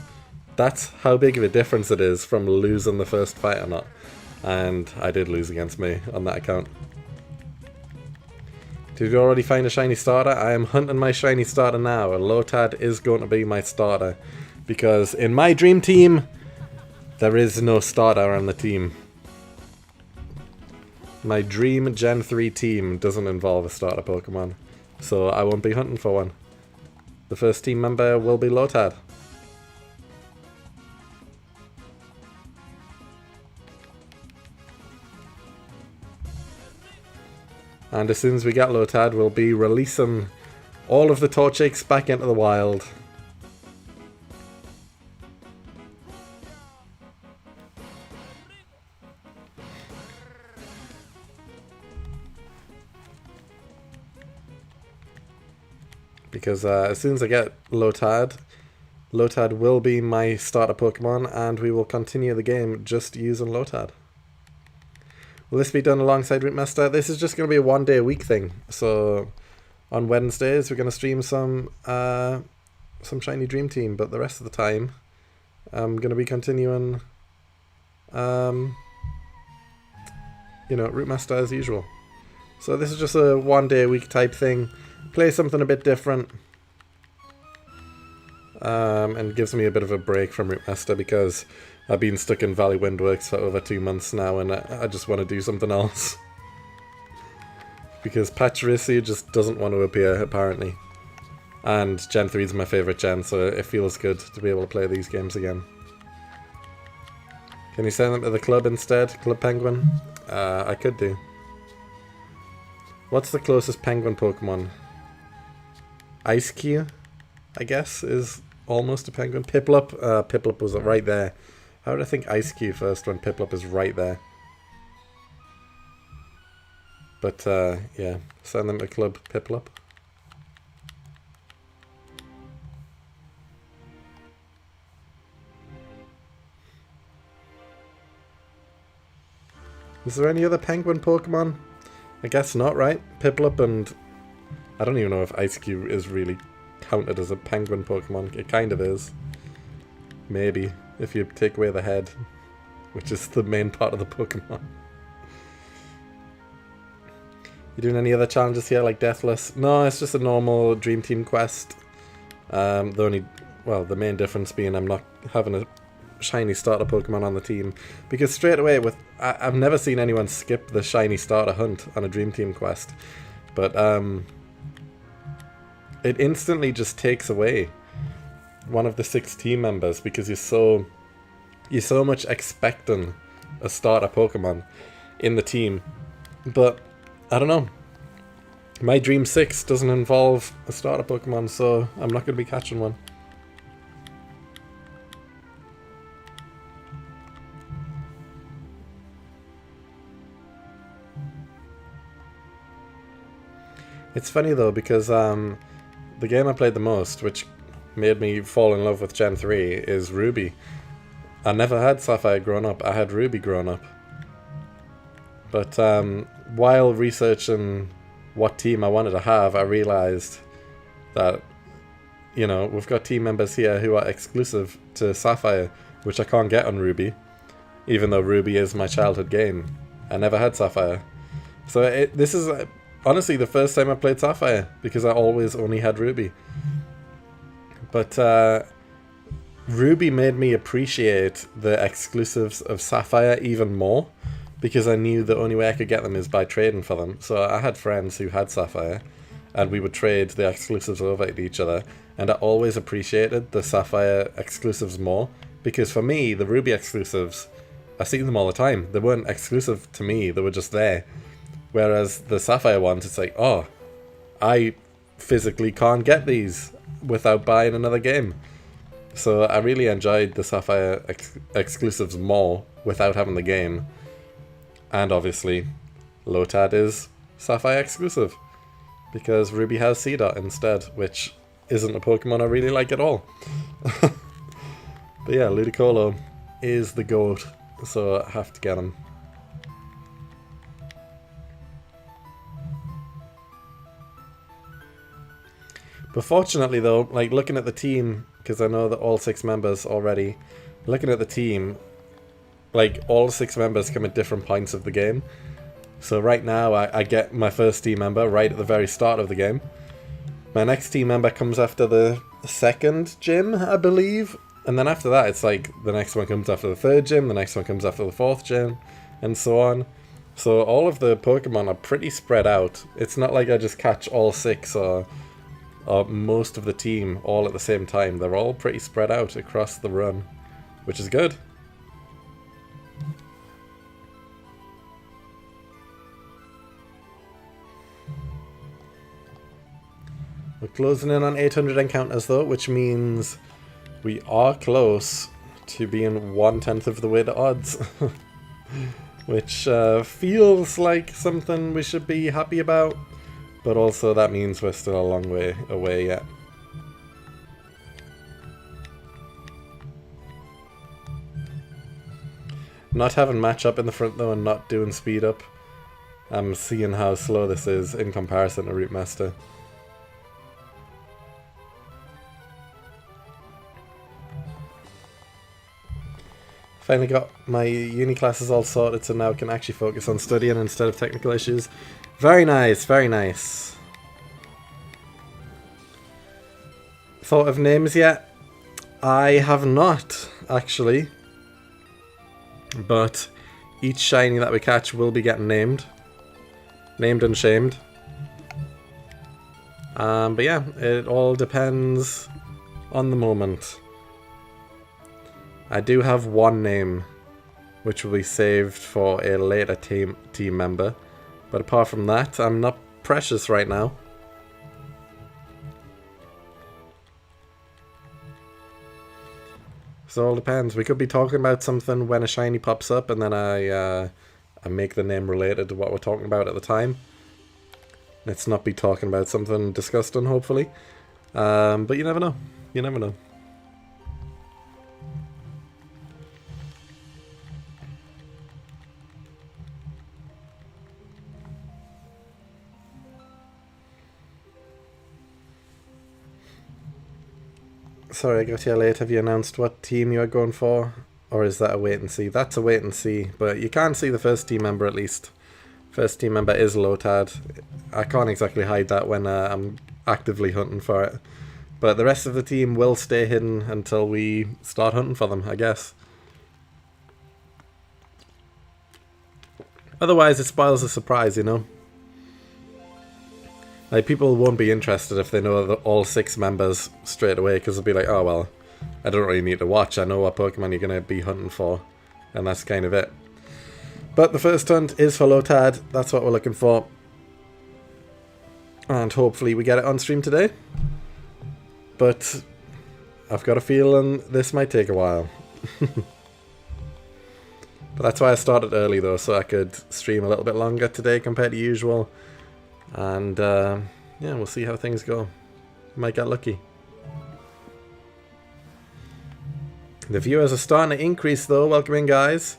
That's how big of a difference it is from losing the first fight or not. And I did lose against May on that account. Did you already find a shiny starter? I am hunting my shiny starter now. A Lotad is going to be my starter. Because in my dream team, there is no starter on the team. My dream Gen 3 team doesn't involve a starter Pokemon. So I won't be hunting for one. The first team member will be Lotad. And as soon as we get Lotad, we'll be releasing all of the Torchics back into the wild. Because as soon as I get Lotad, Lotad will be my starter Pokemon, and we will continue the game just using Lotad. Will this be done alongside Route Master? This is just going to be a 1 day a week thing. So on Wednesdays we're going to stream some Shiny Dream Team, but the rest of the time I'm going to be continuing Route Master as usual. So this is just a 1 day a week type thing. Play something a bit different. And gives me a bit of a break from Route Master because I've been stuck in Valley Windworks for over 2 months now, and I just want to do something else. Because Pachirisu just doesn't want to appear, apparently. And Gen 3 is my favourite gen, so it feels good to be able to play these games again. Can you send them to the club instead? Club Penguin? I could do. What's the closest penguin Pokemon? Ice-Q, I guess, is almost a penguin. Piplup? Piplup was right there. How would I think Ice-Q first when Piplup is right there? But, yeah. Send them to Club Piplup. Is there any other penguin Pokemon? I guess not, right? Piplup and... I don't even know if Ice-Q is really counted as a penguin Pokemon. It kind of is. Maybe. If you take away the head. Which is the main part of the Pokemon. You doing any other challenges here, like Deathless? No, it's just a normal Dream Team quest. The main difference being I'm not having a shiny starter Pokemon on the team. Because straight away, I've never seen anyone skip the shiny starter hunt on a Dream Team quest. But, it instantly just takes away one of the 6 team members because you're so much expecting a starter Pokemon in the team. But I don't know. My Dream 6 doesn't involve a starter Pokemon, so I'm not going to be catching one. It's funny though because the game I played the most, which made me fall in love with Gen 3, is Ruby. I never had Sapphire growing up, I had Ruby growing up. But while researching what team I wanted to have, I realised that, you know, we've got team members here who are exclusive to Sapphire, which I can't get on Ruby, even though Ruby is my childhood game. I never had Sapphire. So this is honestly the first time I played Sapphire, because I always only had Ruby. But Ruby made me appreciate the exclusives of Sapphire even more, because I knew the only way I could get them is by trading for them. So I had friends who had Sapphire, and we would trade the exclusives over to each other, and I always appreciated the Sapphire exclusives more, because for me, the Ruby exclusives, I see them all the time. They weren't exclusive to me, they were just there. Whereas the Sapphire ones, it's like, oh, I physically can't get these without buying another game. So I really enjoyed the Sapphire exclusives more without having the game. And obviously, Lotad is Sapphire exclusive, because Ruby has Seedot instead, which isn't a Pokemon I really like at all. But yeah, Ludicolo is the GOAT, so I have to get him. But fortunately though, like looking at the team, because I know that all 6 members already, looking at the team, like all 6 members come at different points of the game. So right now I get my first team member right at the very start of the game. My next team member comes after the 2nd gym, I believe. And then after that it's like the next one comes after the 3rd gym, the next one comes after the 4th gym, and so on. So all of the Pokemon are pretty spread out. It's not like I just catch all 6 or most of the team all at the same time. They're all pretty spread out across the run, which is good. We're closing in on 800 encounters though, which means we are close to being 1/10 of the way to odds. Which feels like something we should be happy about. But also that means we're still a long way away yet. Not having match up in the front though and not doing speed up, I'm seeing how slow this is in comparison to Route Master. Finally got my uni classes all sorted, so now I can actually focus on studying instead of technical issues. Very nice, very nice. Thought of names yet? I have not, actually. But each shiny that we catch will be getting named. Named and shamed. But yeah, it all depends on the moment. I do have one name, which will be saved for a later team member. But apart from that, I'm not precious right now. So it all depends. We could be talking about something when a shiny pops up, and then I make the name related to what we're talking about at the time. Let's not be talking about something disgusting, hopefully. But you never know. You never know. Sorry I got here late. Have you announced what team you are going for? Or is that a wait and see? That's a wait and see. But you can see the first team member at least. First team member is Lotad. I can't exactly hide that when I'm actively hunting for it. But the rest of the team will stay hidden until we start hunting for them, I guess. Otherwise it spoils the surprise, you know? Like, people won't be interested if they know all 6 members straight away, because they'll be like, oh well, I don't really need to watch, I know what Pokemon you're going to be hunting for, and that's kind of it. But the first hunt is for Lotad, that's what we're looking for. And hopefully we get it on stream today. But I've got a feeling this might take a while. But that's why I started early though, so I could stream a little bit longer today compared to usual. And yeah, we'll see how things go. Might get lucky. The viewers are starting to increase though. Welcome in, guys.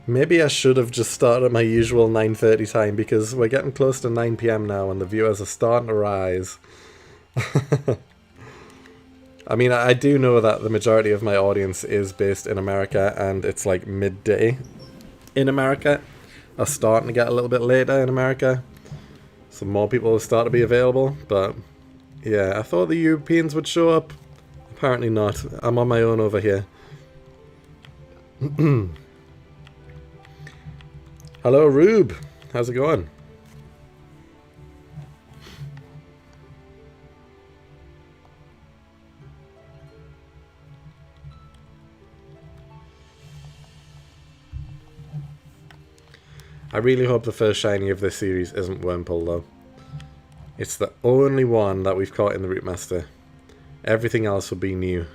Maybe I should have just started at my usual 9:30 time, because we're getting close to 9 PM now and the viewers are starting to rise. I mean, I do know that the majority of my audience is based in America, and it's like midday in America. Are starting to get a little bit later in America, so more people will start to be available. But yeah, I thought the Europeans would show up. Apparently not. I'm on my own over here. Hello, Rube. How's it going? I really hope the first shiny of this series isn't Wurmple, though. It's the only one that we've caught in the Route Master. Everything else will be new.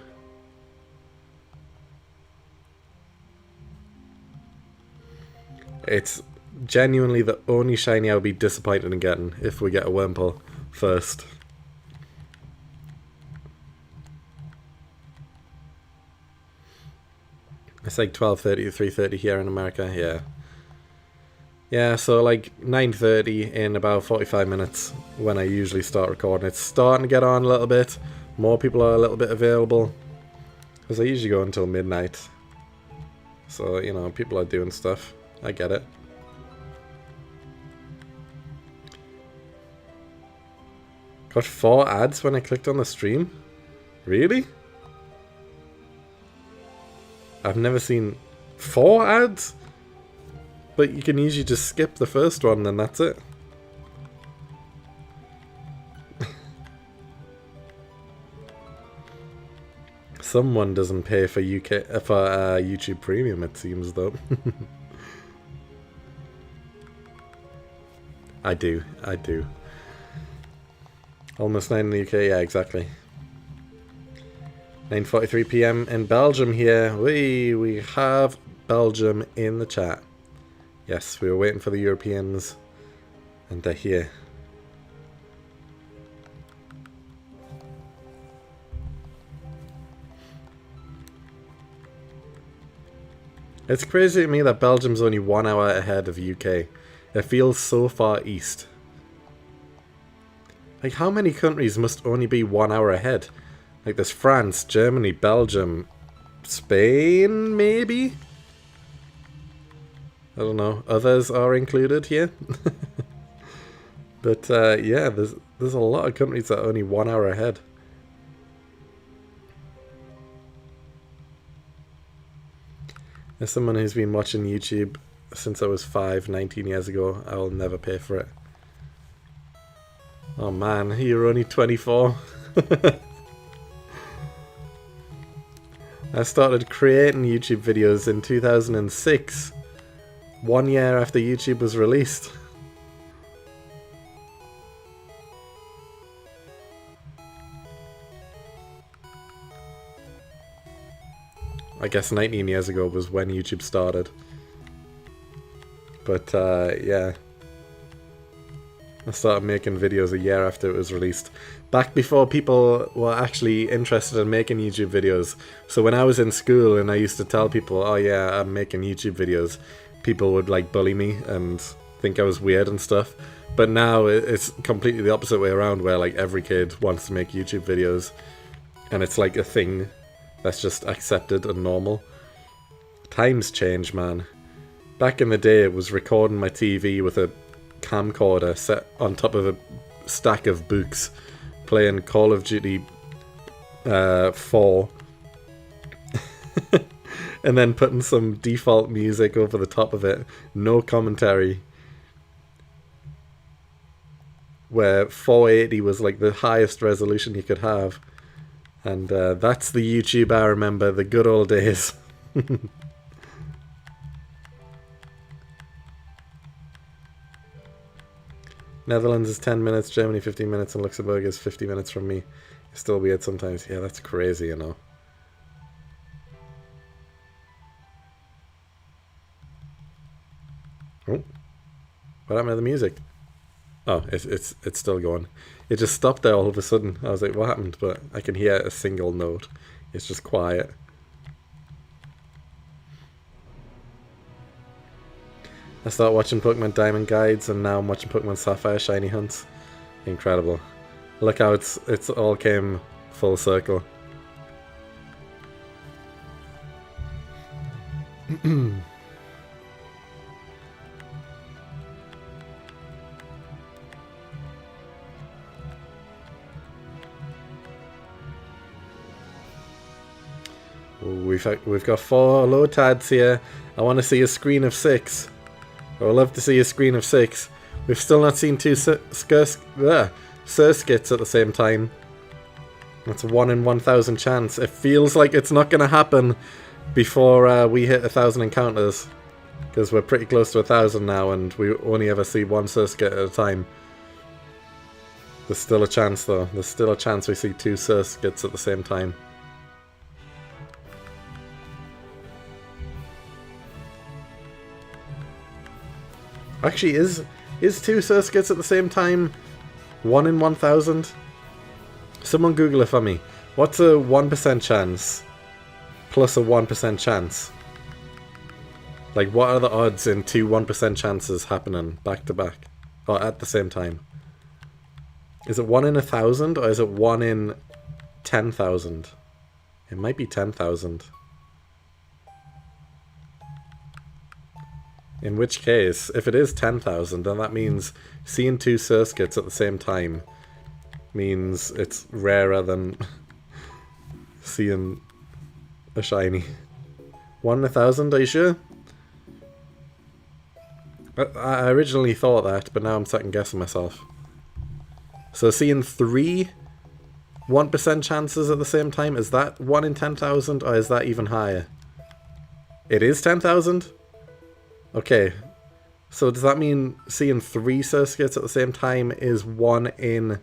It's genuinely the only shiny I'll be disappointed in getting if we get a Wurmple first. It's like 12:30 to 3:30 here in America, yeah. Yeah, so like 9:30 in about 45 minutes when I usually start recording. It's starting to get on a little bit. More people are a little bit available. Because I usually go until midnight. So, you know, people are doing stuff. I get it. Got 4 ads when I clicked on the stream? Really? I've never seen 4 ads? But you can usually just skip the first one and that's it. Someone doesn't pay for YouTube Premium, it seems, though. I do. Almost 9 in the UK, yeah, exactly. 9:43 PM in Belgium here. We have Belgium in the chat. Yes, we were waiting for the Europeans, and they're here. It's crazy to me that Belgium's only 1 hour ahead of UK. It feels so far east. Like, how many countries must only be 1 hour ahead? Like, there's France, Germany, Belgium, Spain, maybe? I don't know. Others are included here. But, yeah, there's a lot of countries that are only 1 hour ahead. As someone who's been watching YouTube since I was 19 years ago, I will never pay for it. Oh man, you're only 24. I started creating YouTube videos in 2006, 1 year after YouTube was released. I guess 19 years ago was when YouTube started. But yeah, I started making videos a year after it was released. Back before people were actually interested in making YouTube videos. So when I was in school and I used to tell people, oh yeah, I'm making YouTube videos, people would like bully me and think I was weird and stuff. But now it's completely the opposite way around, where like every kid wants to make YouTube videos. And it's like a thing that's just accepted and normal. Times change, man. Back in the day, it was recording my TV with a camcorder set on top of a stack of books, playing Call of Duty 4, and then putting some default music over the top of it, no commentary, where 480 was like the highest resolution you could have. And that's the YouTube I remember, the good old days. Netherlands is 10 minutes, Germany 15 minutes, and Luxembourg is 50 minutes from me. It's still weird sometimes. Yeah, that's crazy, you know. Oh, what happened to the music? Oh, it's still going. It just stopped there all of a sudden. I was like, what happened? But I can hear a single note. It's just quiet. I started watching Pokemon Diamond guides, and now I'm watching Pokemon Sapphire shiny hunts. Incredible. Look how it's all came full circle. We've got 4 low tads here. I want to see a screen of 6. I would love to see a screen of 6. We've still not seen 2 Surskits at the same time. That's a 1 in 1,000 chance. It feels like it's not going to happen before we hit 1,000 encounters. Because we're pretty close to 1,000 now and we only ever see 1 Surskit at a time. There's still a chance though. There's still a chance we see 2 Surskits at the same time. Actually, is 2 Surskits at the same time 1 in 1,000? Someone Google it for me. What's a 1% chance plus a 1% chance? Like, what are the odds in 2 1% chances happening back to back? Or at the same time? Is it 1 in 1,000 or is it 1 in 10,000? It might be 10,000. In which case, if it is 10,000, then that means seeing 2 Surskits at the same time means it's rarer than seeing a shiny. 1 in 1,000, are you sure? I originally thought that, but now I'm second guessing myself. So seeing 3 1% chances at the same time, is that 1 in 10,000 or is that even higher? It is 10,000? Okay, so does that mean seeing 3 Surskits at the same time is 1 in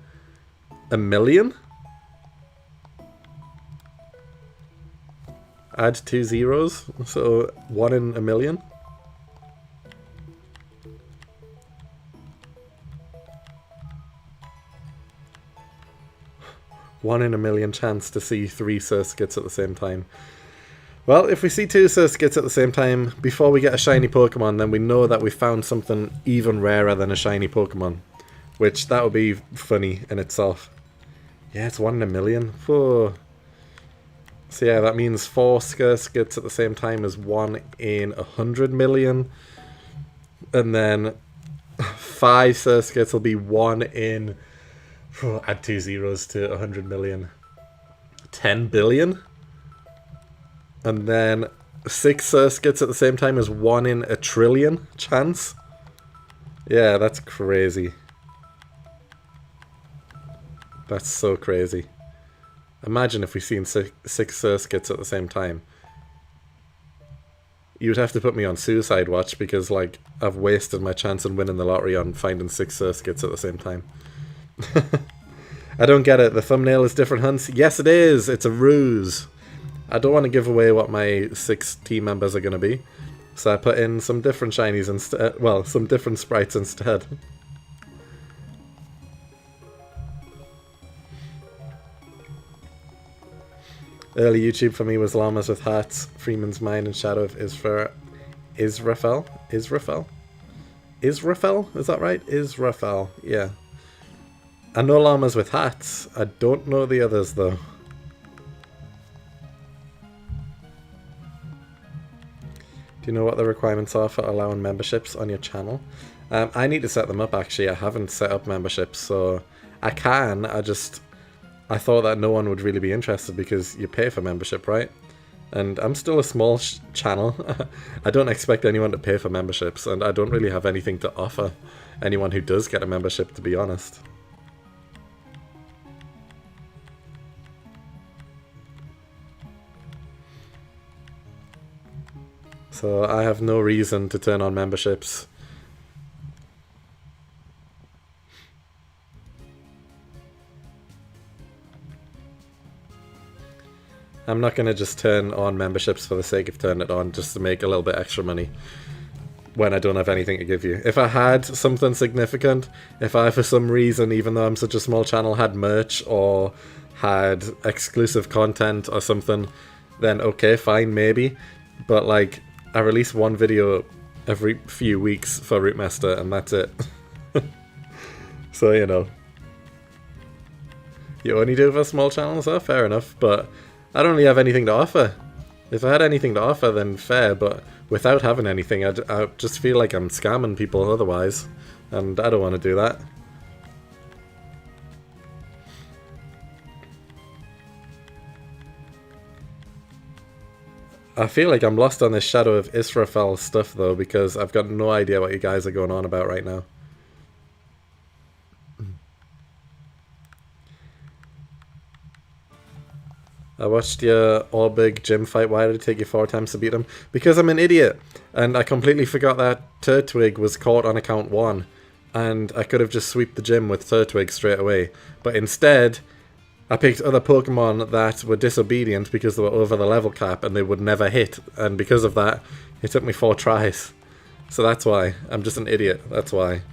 a million? Add 2 zeros, so 1 in a million? One in a million chance to see 3 Surskits at the same time. Well, if we see 2 Surskits at the same time before we get a shiny Pokemon, then we know that we found something even rarer than a shiny Pokemon. Which, that would be funny in itself. Yeah, it's 1 in a million. Whoa. So yeah, that means 4 Surskits at the same time is 1 in 100 million. And then 5 Surskits will be 1 in... add 2 zeros to 100 million. 10 billion? And then 6 Surskits at the same time is 1 in a trillion chance? Yeah, that's crazy. That's so crazy. Imagine if we seen 6 Surskits at the same time. You'd have to put me on suicide watch because, like, I've wasted my chance in winning the lottery on finding 6 Surskits at the same time. I don't get it. The thumbnail is different hunts. Yes, it is. It's a ruse. I don't want to give away what my 6 team members are going to be. So I put in some different shinies instead. Well, some different sprites instead. Early YouTube for me was Llamas with Hats, Freeman's Mine, and Shadow of Israfel? Is that right? Israfel, yeah. I know Llamas with Hats. I don't know the others, though. Do you know what the requirements are for allowing memberships on your channel? I need to set them up, actually. I haven't set up memberships, so I can. I thought that no one would really be interested because you pay for membership, right? And I'm still a small channel. I don't expect anyone to pay for memberships, and I don't really have anything to offer anyone who does get a membership, to be honest. So I have no reason to turn on memberships. I'm not going to just turn on memberships for the sake of turning it on just to make a little bit extra money when I don't have anything to give you. If I had something significant, if I for some reason, even though I'm such a small channel, had merch or had exclusive content or something, then okay, fine, maybe. But like, I release one video every few weeks for Rootmaster and that's it. So, you know. You only do it for small channels? Oh, fair enough, but I don't really have anything to offer. If I had anything to offer, then fair, but without having anything, I just feel like I'm scamming people otherwise, and I don't want to do that. I feel like I'm lost on this Shadow of Israfel stuff, though, because I've got no idea what you guys are going on about right now. I watched your all-big gym fight. Why did it take you 4 times to beat him? Because I'm an idiot, and I completely forgot that Turtwig was caught on account 1, and I could have just sweeped the gym with Turtwig straight away. But instead, I picked other Pokemon that were disobedient because they were over the level cap and they would never hit, and because of that, it took me 4 tries. So that's why. I'm just an idiot, that's why.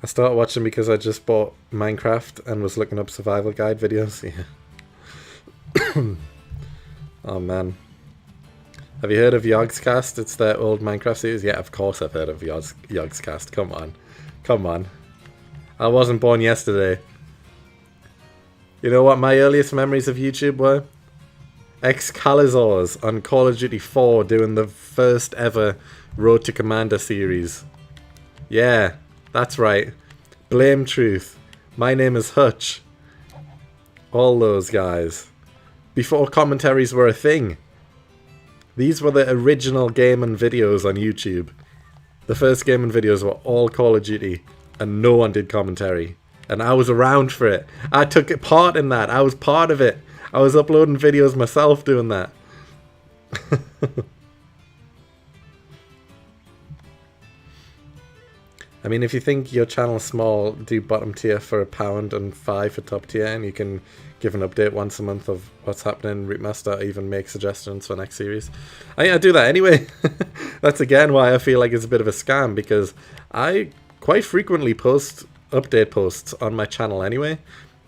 I started watching because I just bought Minecraft and was looking up survival guide videos. Yeah. Oh man. Have you heard of Yogscast? It's their old Minecraft series. Yeah, of course I've heard of Yogscast. Come on. Come on. I wasn't born yesterday. You know what my earliest memories of YouTube were? Excalizors on Call of Duty 4 doing the first ever Road to Commander series. Yeah. That's right. Blame Truth. My name is Hutch. All those guys. Before commentaries were a thing. These were the original gaming videos on YouTube. The first gaming videos were all Call of Duty, and no one did commentary. And I was around for it. I took part in that. I was part of it. I was uploading videos myself doing that. I mean, if you think your channel's small, do bottom tier for £1 and £5 for top tier, and you can give an update once a month of what's happening in Rootmaster, or even make suggestions for next series. I do that anyway. That's again why I feel like it's a bit of a scam, because I quite frequently post update posts on my channel anyway,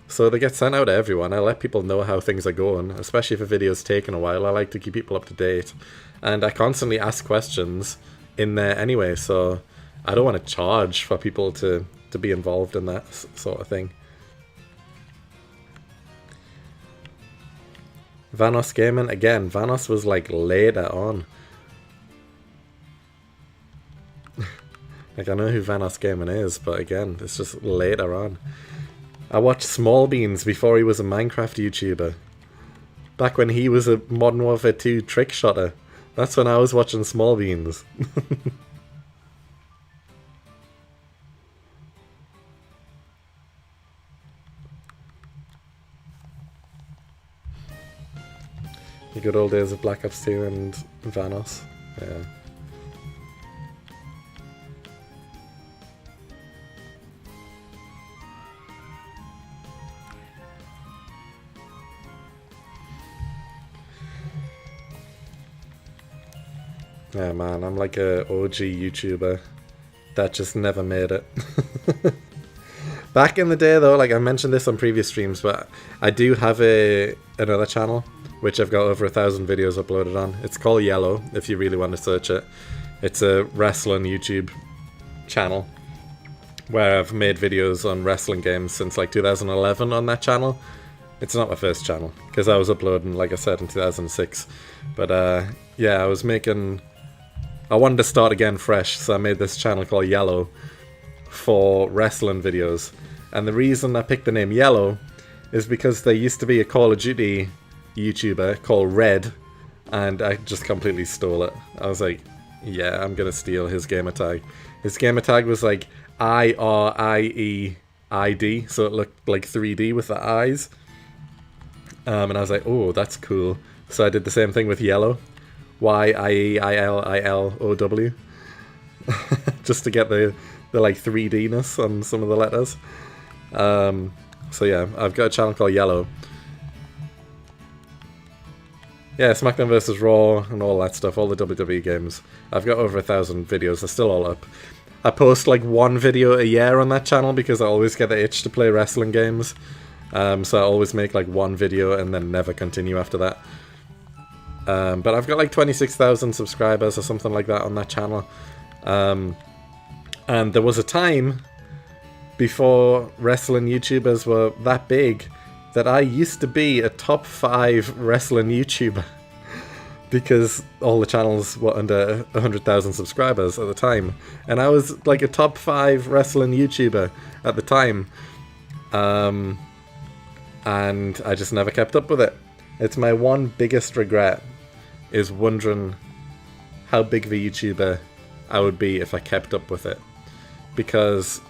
so they get sent out to everyone. I let people know how things are going, especially if a video's taken a while. I like to keep people up to date, and I constantly ask questions in there anyway, so I don't want to charge for people to be involved in that sort of thing. Vanos Gaming, again, Vanos was like later on. Like, I know who Vanos Gaming is, but again, it's just later on. I watched Small Beans before he was a Minecraft YouTuber. Back when he was a Modern Warfare 2 trick shotter. That's when I was watching Small Beans. The good old days of Black Ops 2 and Vanos. Yeah. Yeah, man, I'm like a OG YouTuber that just never made it. Back in the day, though, like I mentioned this on previous streams, but I do have another channel which I've got over 1,000 videos uploaded on. It's called Yellow, if you really want to search it. It's a wrestling YouTube channel where I've made videos on wrestling games since like 2011 on that channel. It's not my first channel, because I was uploading, like I said, in 2006. But yeah, I wanted to start again fresh, so I made this channel called Yellow for wrestling videos. And the reason I picked the name Yellow is because there used to be a Call of Duty YouTuber called Red, and I just completely stole it. I was like, yeah, I'm gonna steal his gamer tag. His gamer tag was like IRIEID, so it looked like 3D with the eyes. And I was like, oh, that's cool. So I did the same thing with Yellow. YIEILILOW. Just to get the like 3D-ness on some of the letters. So yeah, I've got a channel called Yellow. Yeah, SmackDown vs. Raw and all that stuff, all the WWE games. I've got over 1,000 videos, they're still all up. I post like one video a year on that channel because I always get the itch to play wrestling games. So I always make like one video and then never continue after that. But I've got like 26,000 subscribers or something like that on that channel. And there was a time before wrestling YouTubers were that big that I used to be a top 5 wrestling YouTuber because all the channels were under 100,000 subscribers at the time, and I was like a top 5 wrestling YouTuber at the time, and I just never kept up with it. It's my one biggest regret, is wondering how big of a YouTuber I would be if I kept up with it, because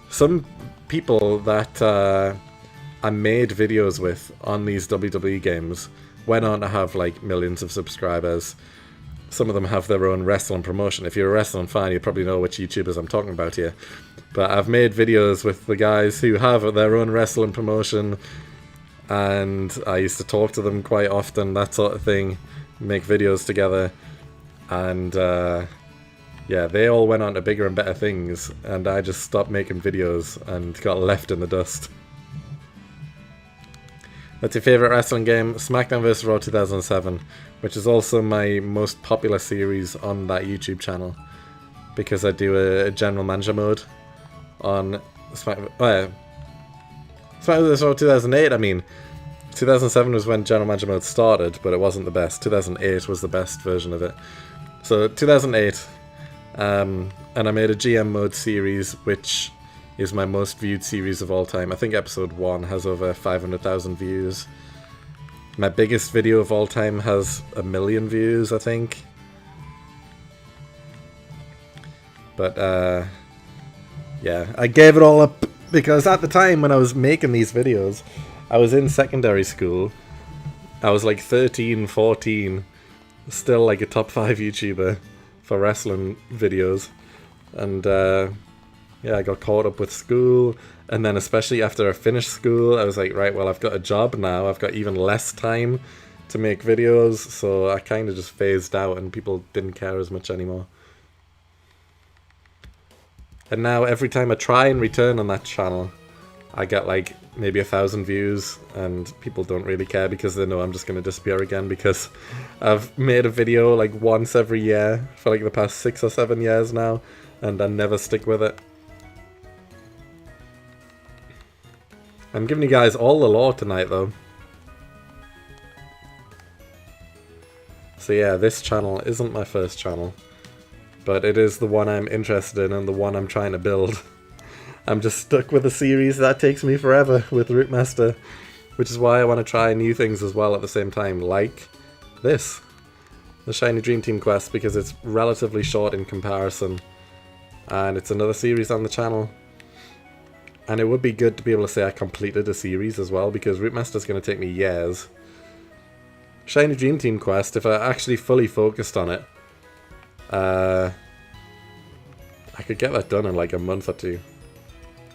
some people that I made videos with on these WWE games went on to have like millions of subscribers. Some of them have their own wrestling promotion. If you're a wrestling fan, you probably know which YouTubers I'm talking about here. But I've made videos with the guys who have their own wrestling promotion, and I used to talk to them quite often, that sort of thing, make videos together, and yeah, they all went on to bigger and better things, and I just stopped making videos and got left in the dust. What's your favourite wrestling game? SmackDown vs. Raw 2007, which is also my most popular series on that YouTube channel, because I do a general manager mode on SmackDown vs. Raw 2008, I mean. 2007 was when general manager mode started, but it wasn't the best. 2008 was the best version of it. So 2008, and I made a GM mode series, which is my most viewed series of all time. I think episode 1 has over 500,000 views. My biggest video of all time has 1 million views, I think. But yeah, I gave it all up because at the time when I was making these videos, I was in secondary school. I was like 13, 14, still like a top 5 YouTuber for wrestling videos. And yeah, I got caught up with school, and then especially after I finished school, I was like, right, well, I've got a job now, I've got even less time to make videos, so I kind of just phased out and people didn't care as much anymore. And now every time I try and return on that channel, I get like maybe 1,000 views, and people don't really care because they know I'm just going to disappear again, because I've made a video like once every year for like the past 6 or 7 years now, and I never stick with it. I'm giving you guys all the lore tonight though. So yeah, this channel isn't my first channel, but it is the one I'm interested in and the one I'm trying to build. I'm just stuck with a series that takes me forever with Rootmaster, which is why I want to try new things as well at the same time, like this, the Shiny Dream Team quest, because it's relatively short in comparison, and it's another series on the channel. And it would be good to be able to say I completed a series as well, because Rootmaster's going to take me years. Shiny Dream Team quest, if I actually fully focused on it, I could get that done in like a month or 2.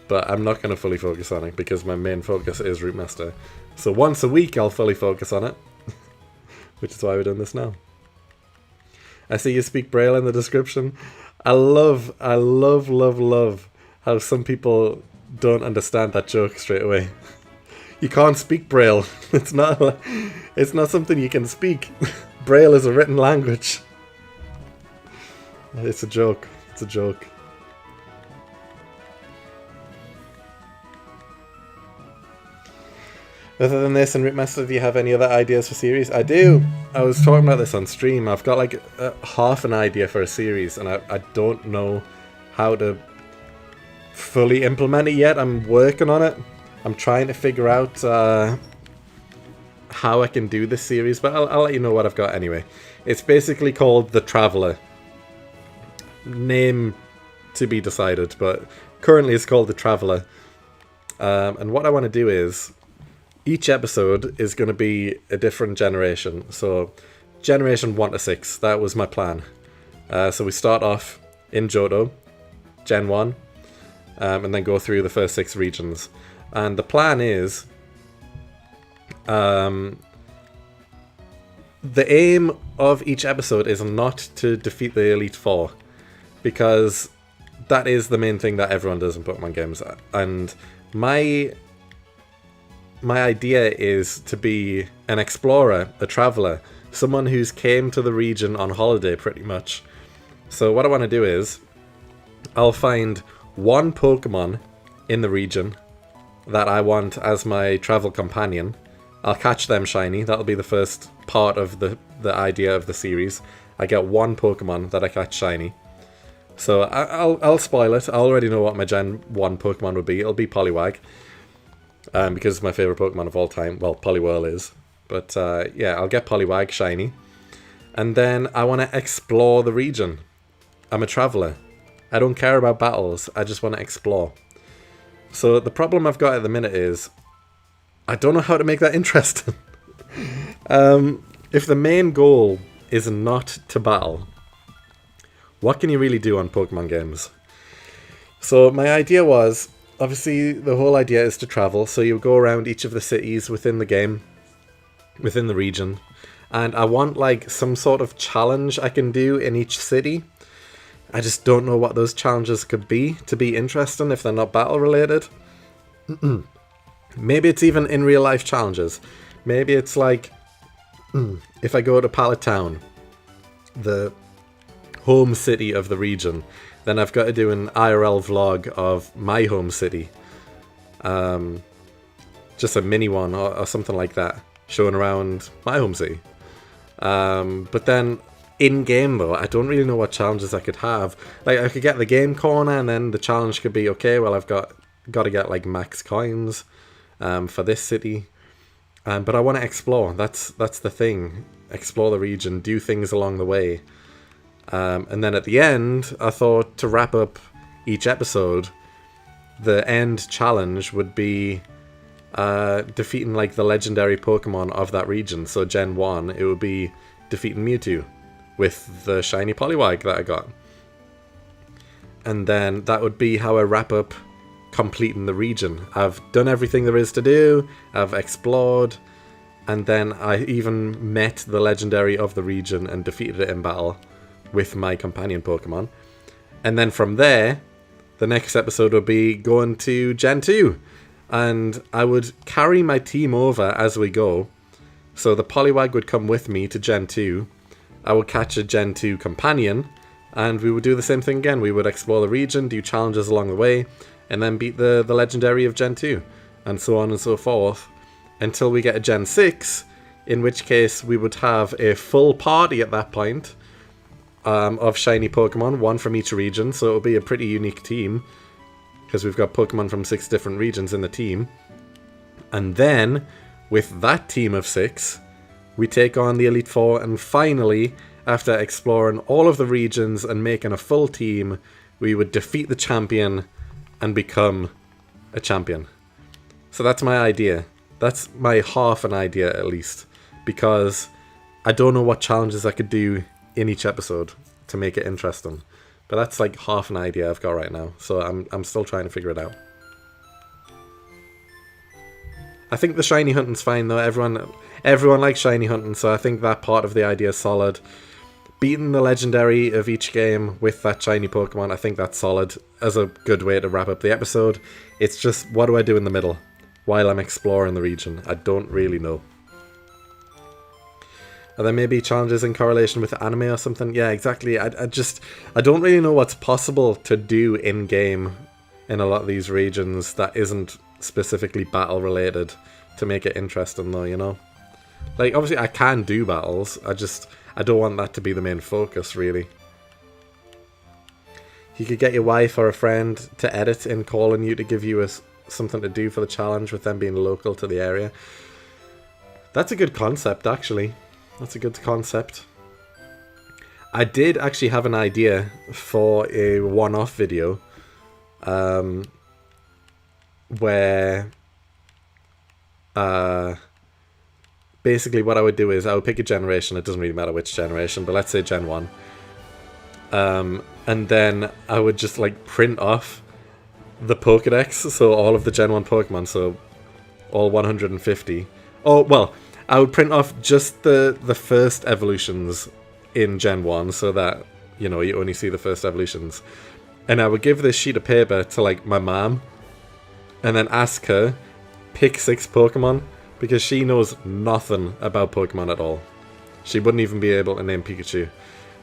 But I'm not going to fully focus on it because my main focus is Rootmaster. So once a week I'll fully focus on it, which is why we're doing this now. I see you speak Braille in the description. I love how some people don't understand that joke straight away. You can't speak Braille. It's not something you can speak. Braille is a written language. It's a joke. It's a joke. Other than this and Rootmaster, do you have any other ideas for series? I do. I was talking about this on stream. I've got like half an idea for a series, and I don't know how to fully implement it yet. I'm working on it. I'm trying to figure out how I can do this series, but I'll let you know what I've got anyway. It's basically called The Traveller. Name to be decided, but currently it's called The Traveller. And what I want to do is, each episode is going to be a different generation. So, generation 1 to 6, that was my plan. So we start off in Johto, Gen 1, and then go through the first 6 regions. And the plan is, the aim of each episode is not to defeat the Elite Four, because that is the main thing that everyone does in Pokemon games. And my my idea is to be an explorer, a traveler, someone who's came to the region on holiday pretty much. So what I want to do is, I'll find one Pokemon in the region that I want as my travel companion. I'll catch them shiny. That'll be the first part of the idea of the series. I get one Pokemon that I catch shiny. So I'll spoil it. I already know what my Gen 1 Pokemon would be. It'll be Poliwag. Because it's my favourite Pokemon of all time. Well, Poliwhirl is. But yeah, I'll get Poliwag shiny. And then I want to explore the region. I'm a traveller. I don't care about battles. I just want to explore. So the problem I've got at the minute is I don't know how to make that interesting. If the main goal is not to battle, what can you really do on Pokemon games? So my idea was, obviously the whole idea is to travel, so you go around each of the cities within the game, within the region, and I want like some sort of challenge I can do in each city. I just don't know what those challenges could be to be interesting if they're not battle related. Maybe it's even in real life challenges. Maybe it's like, if I go to Pallet Town, the home city of the region, then I've got to do an IRL vlog of my home city. Just a mini one or something like that, showing around my home city. But then in-game though, I don't really know what challenges I could have. Like, I could get the game corner and then the challenge could be, okay, well I've got to get like max coins for this city. But I want to explore. That's the thing. Explore the region, do things along the way. And then at the end, I thought to wrap up each episode, the end challenge would be defeating like the legendary Pokemon of that region. So Gen 1, it would be defeating Mewtwo with the shiny Poliwag that I got. And then that would be how I wrap up completing the region. I've done everything there is to do, I've explored, and then I even met the legendary of the region and defeated it in battle with my companion Pokemon. And then from there, the next episode would be going to Gen 2. And I would carry my team over as we go. So the Poliwag would come with me to Gen 2. I would catch a Gen 2 companion, and we would do the same thing again. We would explore the region, do challenges along the way, and then beat the legendary of Gen 2. And so on and so forth. Until we get a Gen 6, in which case we would have a full party at that point. Of shiny Pokemon, one from each region, so it'll be a pretty unique team because we've got Pokemon from 6 different regions in the team. And then with that team of 6, we take on the Elite Four, and finally, after exploring all of the regions and making a full team, we would defeat the champion and become a champion. So that's my idea. That's my half an idea at least, because I don't know what challenges I could do in each episode to make it interesting. But that's like half an idea I've got right now, so I'm still trying to figure it out. I think the shiny hunting's fine though. Everyone likes shiny hunting, so I think that part of the idea is solid. Beating the legendary of each game with that shiny Pokemon, I think that's solid as a good way to wrap up the episode. It's just, what do I do in the middle while I'm exploring the region? I don't really know. Are there maybe challenges in correlation with anime or something? Yeah, exactly. I don't really know what's possible to do in-game in a lot of these regions that isn't specifically battle related to make it interesting though, you know? Like, obviously I can do battles, I don't want that to be the main focus, really. You could get your wife or a friend to edit in calling you to give you something to do for the challenge with them being local to the area. That's a good concept, actually. That's a good concept. I did actually have an idea for a one-off video where basically what I would do is I would pick a generation. It doesn't really matter which generation, but let's say Gen 1. And then I would just like print off the Pokedex, so all of the Gen 1 Pokemon, so all 150. Oh, well, I would print off just the first evolutions in Gen 1 so that, you know, you only see the first evolutions. And I would give this sheet of paper to like my mom and then ask her, pick 6 Pokemon, because she knows nothing about Pokemon at all. She wouldn't even be able to name Pikachu.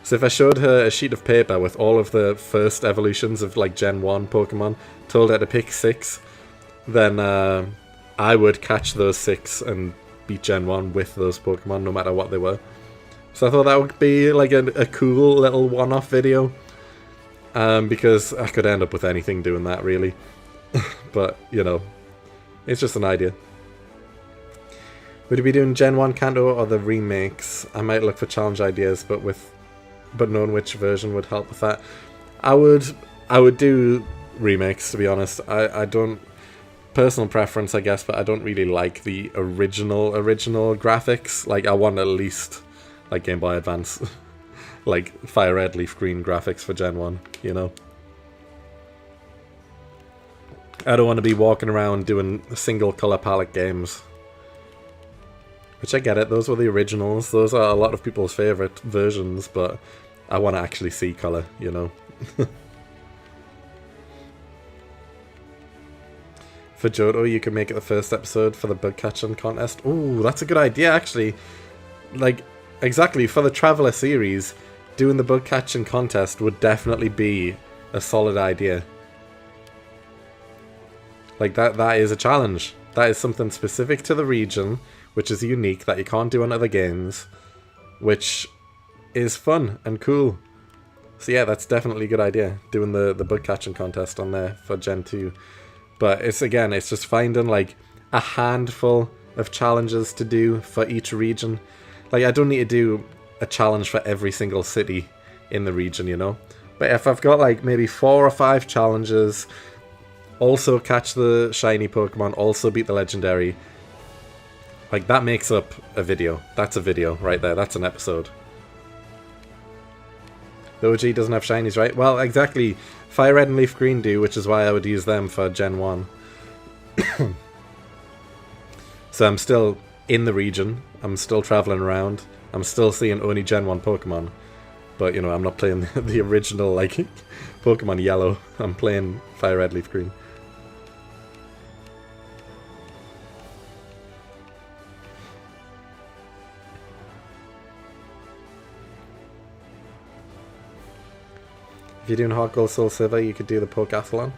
So if I showed her a sheet of paper with all of the first evolutions of like Gen 1 Pokemon, told her to pick 6, then I would catch those 6 and beat Gen 1 with those Pokemon, no matter what they were. So I thought that would be like a cool little one-off video. Because I could end up with anything doing that, really. But, you know, it's just an idea. Would you be doing Gen 1 Kanto or the remakes? I might look for challenge ideas, but knowing which version would help with that. I would do remakes, to be honest. I don't... Personal preference, I guess, but I don't really like the original graphics. Like, I want at least, like, Game Boy Advance. Like, Fire Red, Leaf Green graphics for Gen 1, you know? I don't want to be walking around doing single color palette games. Which I get it, those were the originals. Those are a lot of people's favourite versions, but I want to actually see colour, you know? For Johto, you can make it the first episode for the bug catching contest. Ooh, that's a good idea, actually. Like, exactly, for the Traveller series, doing the bug catching contest would definitely be a solid idea. Like, that is a challenge. That is something specific to the region, which is unique, that you can't do on other games, which is fun and cool. So yeah, that's definitely a good idea, doing the bug catching contest on there for Gen 2. But it's just finding like a handful of challenges to do for each region. Like, I don't need to do a challenge for every single city in the region, you know? But if I've got like maybe 4 or 5 challenges, also catch the shiny Pokemon, also beat the legendary, like, that makes up a video. That's a video right there. That's an episode. The OG doesn't have shinies, right? Well, exactly. Fire Red and Leaf Green do, which is why I would use them for Gen 1. So I'm still in the region. I'm still traveling around. I'm still seeing only Gen 1 Pokemon. But, you know, I'm not playing the original, like, Pokemon Yellow. I'm playing Fire Red, Leaf Green. If you're doing Hard Gold Soul Silver, you could do the Pokeathlon.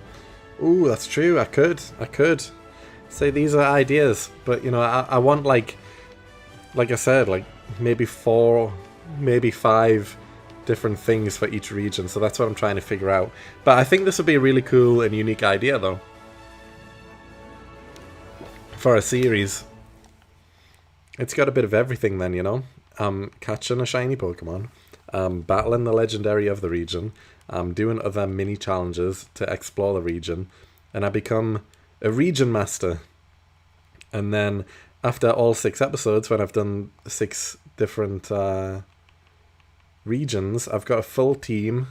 Ooh, that's true. I could. So these are ideas, but you know, I want like I said, like maybe 4, maybe 5 different things for each region. So that's what I'm trying to figure out. But I think this would be a really cool and unique idea, though, for a series. It's got a bit of everything, then, you know. Catching a shiny Pokemon, battling the legendary of the region, doing other mini challenges to explore the region, and I become a region master. And then after all 6 episodes, when I've done 6 different regions, I've got a full team.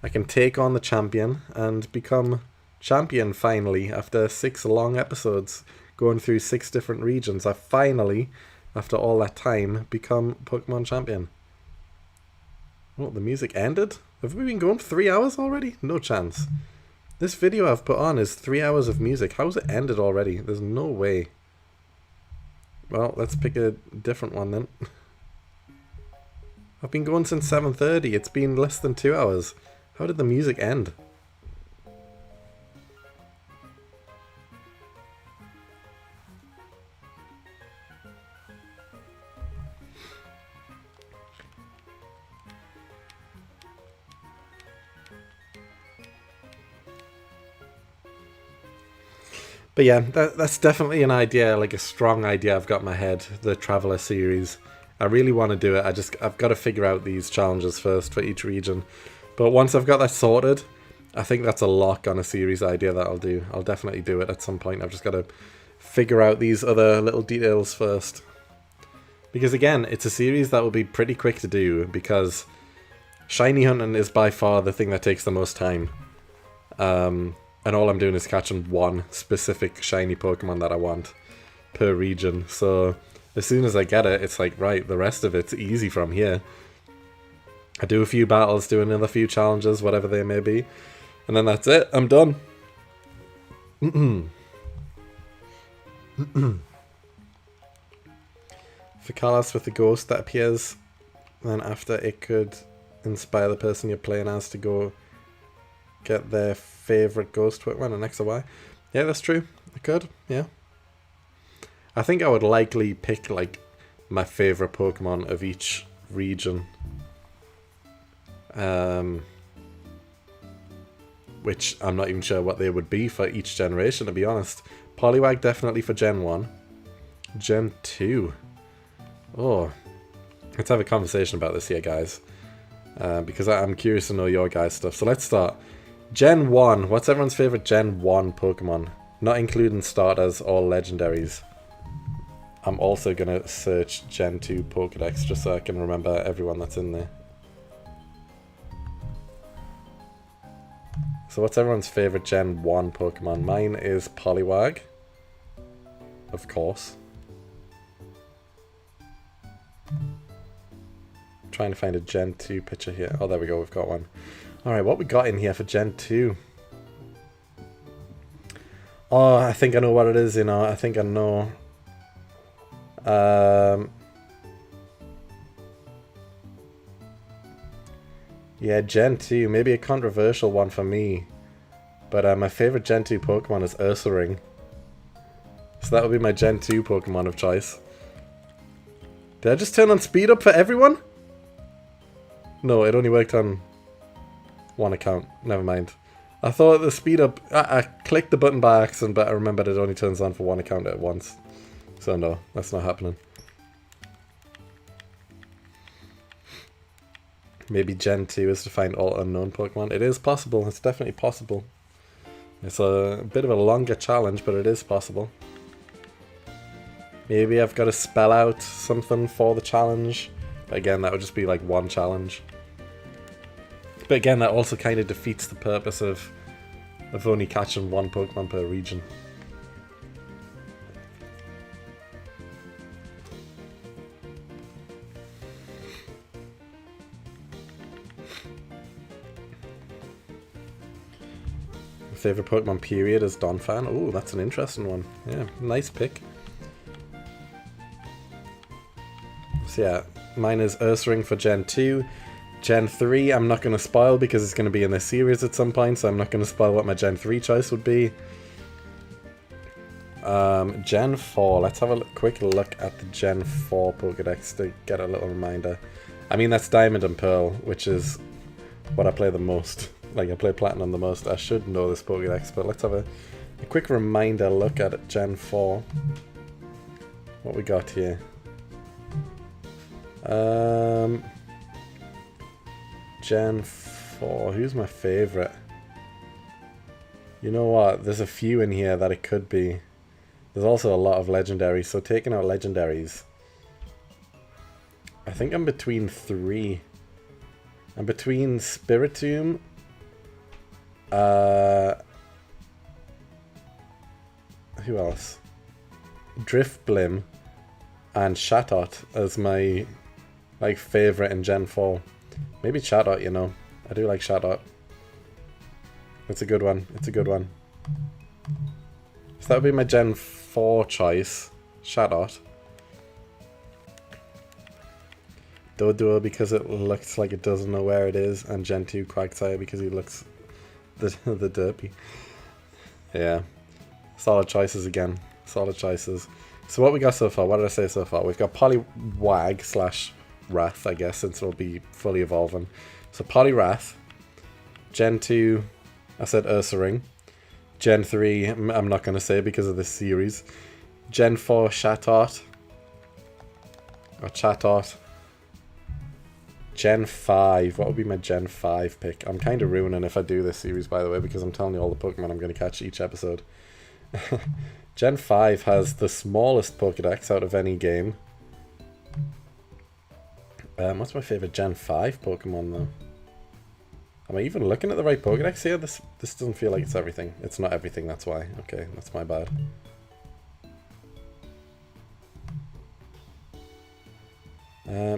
I can take on the champion and become champion finally after 6 long episodes going through 6 different regions. I finally, after all that time, become Pokemon champion. Oh, the music ended? Have we been going for 3 hours already? No chance. This video I've put on is 3 hours of music. How's it ended already? There's no way. Well, let's pick a different one then. I've been going since 7:30. It's been less than 2 hours. How did the music end? But yeah, that's definitely an idea, like a strong idea I've got in my head, the Traveller series. I really want to do it. I've got to figure out these challenges first for each region. But once I've got that sorted, I think that's a lock on a series idea that I'll do. I'll definitely do it at some point. I've just got to figure out these other little details first. Because again, it's a series that will be pretty quick to do, because shiny hunting is by far the thing that takes the most time. And all I'm doing is catching one specific shiny Pokemon that I want per region. So as soon as I get it, it's like, right, the rest of it's easy from here. I do a few battles, do another few challenges, whatever they may be. And then that's it. I'm done. For Kalos with the ghost that appears, then after it could inspire the person you're playing as to go get their favourite ghost Pokemon an X or Y. Yeah, that's true. It could, yeah. I think I would likely pick like my favourite Pokemon of each region. Which I'm not even sure what they would be for each generation, to be honest. Poliwag definitely for Gen 1. Gen 2. Oh. Let's have a conversation about this here, guys. Because I'm curious to know your guys' stuff. So let's start. Gen 1. What's everyone's favourite Gen 1 Pokemon? Not including starters or legendaries. I'm also going to search Gen 2 Pokedex just so I can remember everyone that's in there. So what's everyone's favourite Gen 1 Pokemon? Mine is Poliwag. Of course. Trying to find a Gen 2 picture here. Oh, there we go, we've got one. Alright, what we got in here for Gen 2? Oh, I think I know what it is, you know. I think I know. Yeah, Gen 2. Maybe a controversial one for me. But my favourite Gen 2 Pokemon is Ursaring. So that would be my Gen 2 Pokemon of choice. Did I just turn on speed up for everyone? No, it only worked on one account. Never mind. I thought the speed up... I clicked the button by accident, but I remembered it only turns on for one account at once. So no, that's not happening. Maybe Gen 2 is to find all unknown Pokemon. It is possible. It's definitely possible. It's a bit of a longer challenge, but it is possible. Maybe I've got to spell out something for the challenge. But again, that would just be like one challenge. But again, that also kind of defeats the purpose of only catching one Pokemon per region. My favourite Pokemon period is Donphan. Oh, that's an interesting one. Yeah, nice pick. So yeah, mine is Ursaring for Gen 2. Gen 3, I'm not going to spoil because it's going to be in this series at some point, so I'm not going to spoil what my Gen 3 choice would be. Gen 4, let's have a quick look at the Gen 4 Pokedex to get a little reminder. I mean, that's Diamond and Pearl, which is what I play the most. Like, I play Platinum the most. I should know this Pokedex, but let's have a quick reminder look at it. Gen 4. What we got here? Gen 4, who's my favourite? You know what, there's a few in here that it could be. There's also a lot of legendaries, so taking out legendaries. I think I'm between 3. I'm between Spiritomb, who else? Drifblim and Chatot as my favourite in Gen 4. Maybe Chatot, you know. I do like Chatot. It's a good one. It's a good one. So that would be my Gen 4 choice. Chatot. Doduo because it looks like it doesn't know where it is. And Gen 2 Quagsire because he looks the derpy. Yeah. Solid choices again. Solid choices. So what we got so far? What did I say so far? We've got Poliwag / Wrath, I guess, since it'll be fully evolving. So Poliwrath. Gen 2, I said Ursaring. Gen 3, I'm not going to say because of this series. Gen 4, Chatot. Or Chatot. Gen 5, what would be my Gen 5 pick? I'm kind of ruining if I do this series, by the way, because I'm telling you all the Pokemon I'm going to catch each episode. Gen 5 has the smallest Pokedex out of any game. What's my favourite Gen 5 Pokemon, though? Am I even looking at the right Pokedex here? This doesn't feel like it's everything. It's not everything, that's why. Okay, that's my bad.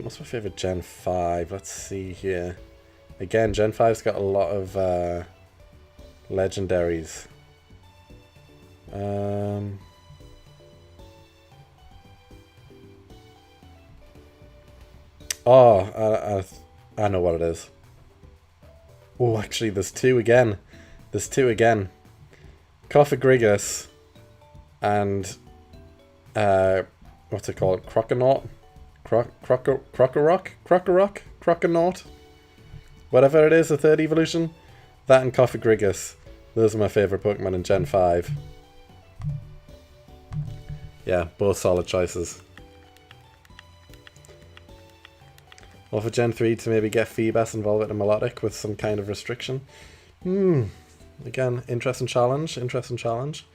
What's my favourite Gen 5? Let's see here. Again, Gen 5's got a lot of legendaries. Oh, I know what it is. Oh, actually, there's two again. There's two again. Cophagrigus and what's it called? Croconaut? Croconaut? Whatever it is, the third evolution. That and Cophagrigus. Those are my favourite Pokemon in Gen 5. Yeah, both solid choices. Or for Gen 3 to maybe get Feebas involved in Melodic with some kind of restriction. Again, interesting challenge.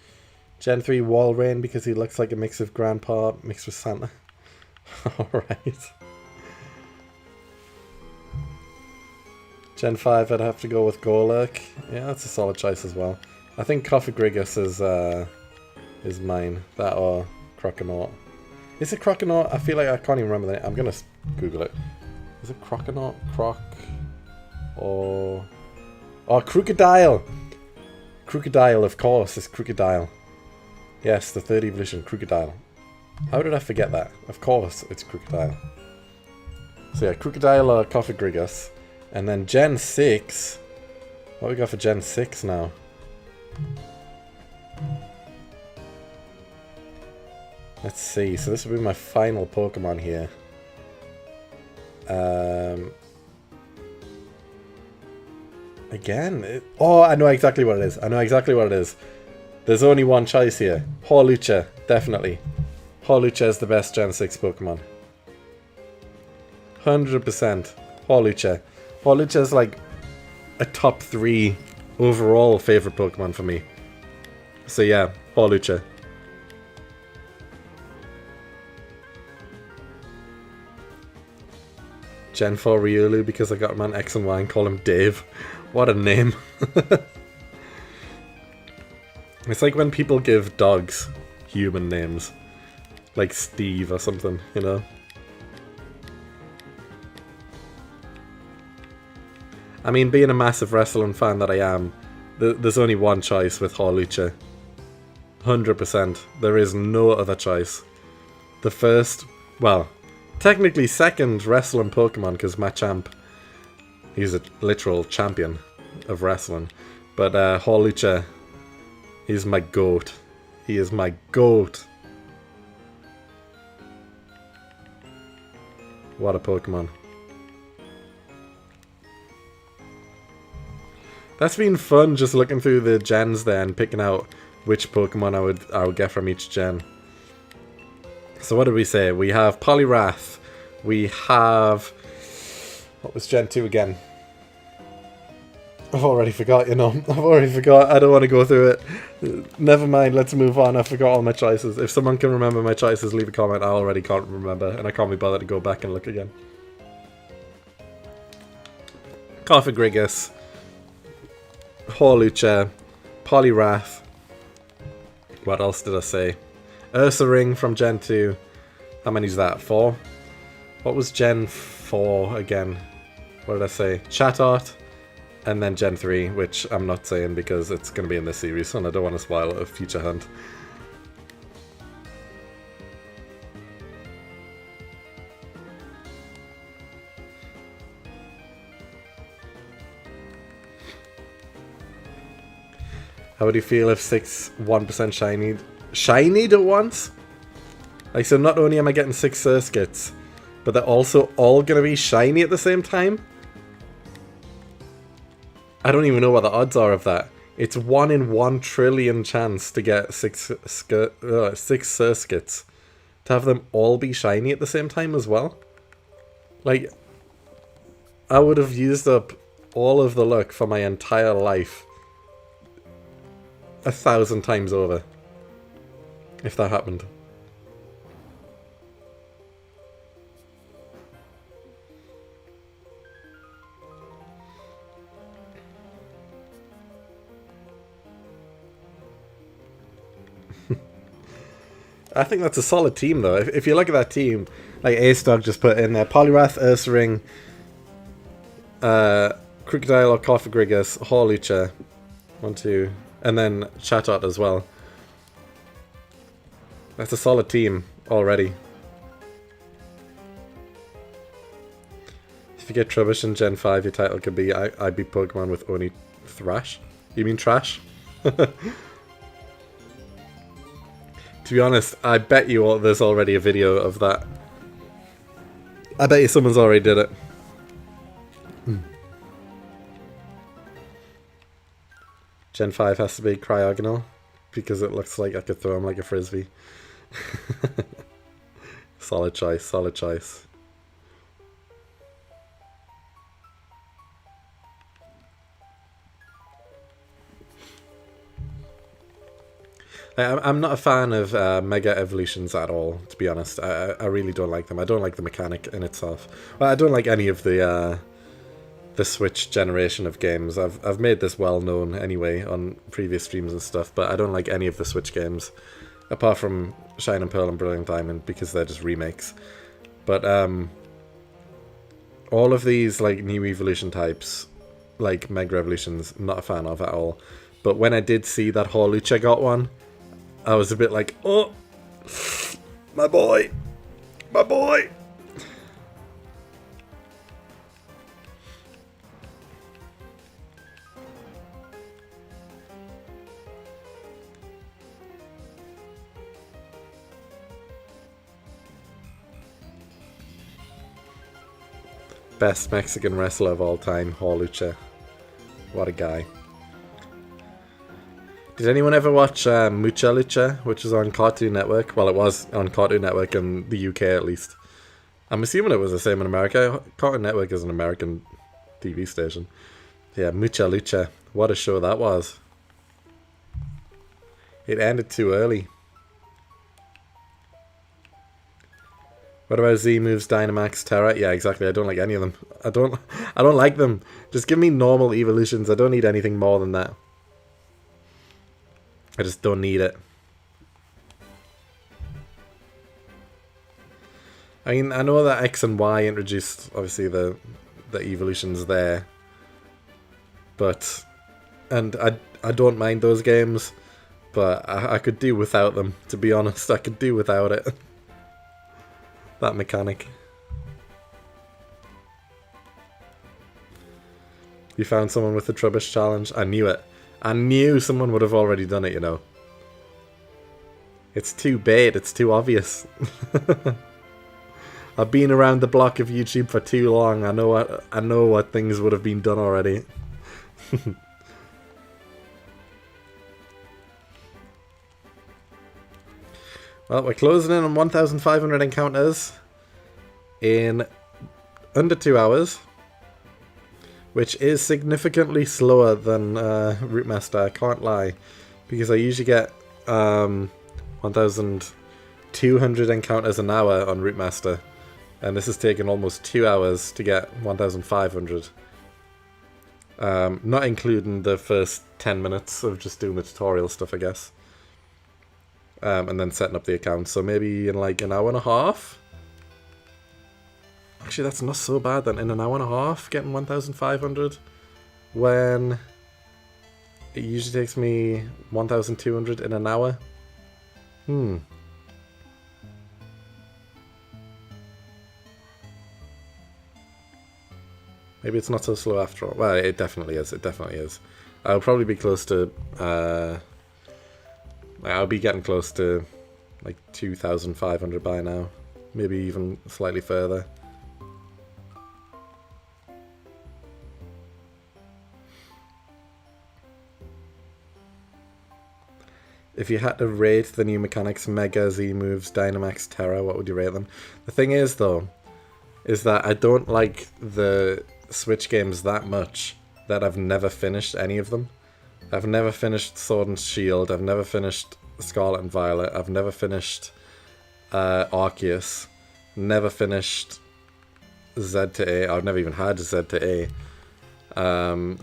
Gen 3 Walrein because he looks like a mix of Grandpa mixed with Santa. Alright. Gen 5 I'd have to go with Golurk. Yeah, that's a solid choice as well. I think Cophagrigus is mine. That or Croconaut. Is it Croconaut? I feel like I can't even remember the name. I'm gonna Google it. Is it Croconaut? Or Crocodile! Crocodile, of course, it's Crocodile. Yes, the third evolution, Crocodile. How did I forget that? Of course, it's Crocodile. So yeah, Crocodile or Cophagrigus. And then Gen 6. What we got for Gen 6 now? Let's see, so this will be my final Pokemon here. Again, oh, I know exactly what it is. There's only one choice here. Hawlucha, definitely. Hawlucha is the best Gen 6 Pokemon. 100%. Hawlucha. Hawlucha is like a top 3 overall favorite Pokemon for me. So yeah, Hawlucha. Gen 4 Riolu because I got him on X and Y and call him Dave. What a name. It's like when people give dogs human names. Like Steve or something, you know? I mean, being a massive wrestling fan that I am, there's only one choice with Hawlucha. 100%. There is no other choice. The first, well, technically second wrestling Pokemon because Machamp, he's a literal champion of wrestling. But Hawlucha, he's my GOAT. He is my GOAT. What a Pokemon. That's been fun just looking through the gens there and picking out which Pokemon I would get from each gen. So what did we say? We have Poliwrath. We have... What was Gen 2 again? I've already forgot, you know. I've already forgot. I don't want to go through it. Never mind, let's move on. I forgot all my choices. If someone can remember my choices, leave a comment. I already can't remember, and I can't be bothered to go back and look again. Cophagrigus. Hawlucha. Poliwrath. What else did I say? Ursaring from Gen 2. How many is that? 4? What was Gen 4 again? What did I say? Chatot. And then Gen 3, which I'm not saying because it's going to be in this series and I don't want to spoil a future hunt. How would you feel if 6 1% shinied at once? Like, so not only am I getting 6 Surskits, but they're also all going to be shiny at the same time? I don't even know what the odds are of that. It's 1 in 1 trillion chance to get 6 Surskits. To have them all be shiny at the same time as well. Like, I would have used up all of the luck for my entire life 1,000 times over. If that happened. I think that's a solid team, though. If you look at that team, like Ace Dog just put in there, Poliwrath, Ursaring, Crocodile or Cophagrigus, Hawlucha, 1, 2, and then Chatot as well. That's a solid team already. If you get Trubbish in Gen 5, your title could be I beat Pokemon with only Thrash. You mean Trash? To be honest, I bet you there's already a video of that. I bet you someone's already did it. Gen 5 has to be Cryogonal, because it looks like I could throw him like a frisbee. Solid choice, solid choice. I'm not a fan of Mega Evolutions at all, to be honest. I really don't like them. I don't like the mechanic in itself. Well, I don't like any of the Switch generation of games. I've made this well known anyway on previous streams and stuff, but I don't like any of the Switch games, apart from Shine and Pearl and Brilliant Diamond, because they're just remakes. But all of these like new evolution types, like Mega Evolutions, I'm not a fan of at all. But when I did see that Hawlucha got one, I was a bit like, oh, my boy, my boy. Best Mexican wrestler of all time, Hawlucha. What a guy. Did anyone ever watch Mucha Lucha, which was on Cartoon Network? Well, it was on Cartoon Network in the UK at least. I'm assuming it was the same in America. Cartoon Network is an American TV station. Yeah, Mucha Lucha. What a show that was. It ended too early. What about Z moves, Dynamax, Terra? Yeah, exactly. I don't like any of them. I don't like them. Just give me normal evolutions. I don't need anything more than that. I just don't need it. I mean, I know that X and Y introduced, obviously, the evolutions there. But, and I don't mind those games, but I could do without them, to be honest. I could do without it. That mechanic. You found someone with the Trubbish challenge? I knew it. I knew someone would have already done it, you know. It's too bait, it's too obvious. I've been around the block of YouTube for too long. I know what things would have been done already. Well, we're closing in on 1,500 encounters in under 2 hours. Which is significantly slower than Route Master, I can't lie. Because I usually get 1,200 encounters an hour on Route Master. And this has taken almost 2 hours to get 1,500. Not including the first 10 minutes of just doing the tutorial stuff, I guess. And then setting up the account. So maybe in like an hour and a half? Actually, that's not so bad then. In an hour and a half, getting 1,500, when it usually takes me 1,200 in an hour. Maybe it's not so slow after all. Well, it definitely is. It definitely is. I'll probably be close to... I'll be getting close to like 2,500 by now. Maybe even slightly further. If you had to rate the new mechanics, Mega, Z moves, Dynamax, Terra, what would you rate them? The thing is, though, is that I don't like the Switch games that much that I've never finished any of them. I've never finished Sword and Shield, I've never finished Scarlet and Violet, I've never finished Arceus, never finished Z to A, I've never even had Z to A.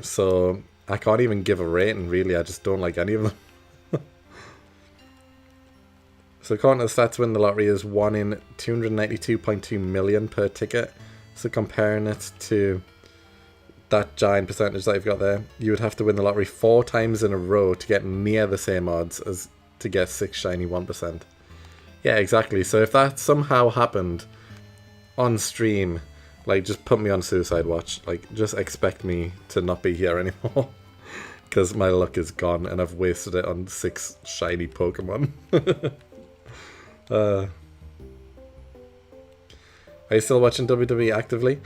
So I can't even give a rating, really. I just don't like any of them. So according to the stats, win the lottery is 1 in 292.2 million per ticket. So comparing it to that giant percentage that you've got there, you would have to win the lottery 4 times in a row to get near the same odds as to get 6 shiny 1%. Yeah, exactly. So if that somehow happened on stream, Like, just put me on suicide watch. Like, just expect me to not be here anymore. Because my luck is gone and I've wasted it on 6 shiny Pokemon. Are you still watching WWE actively?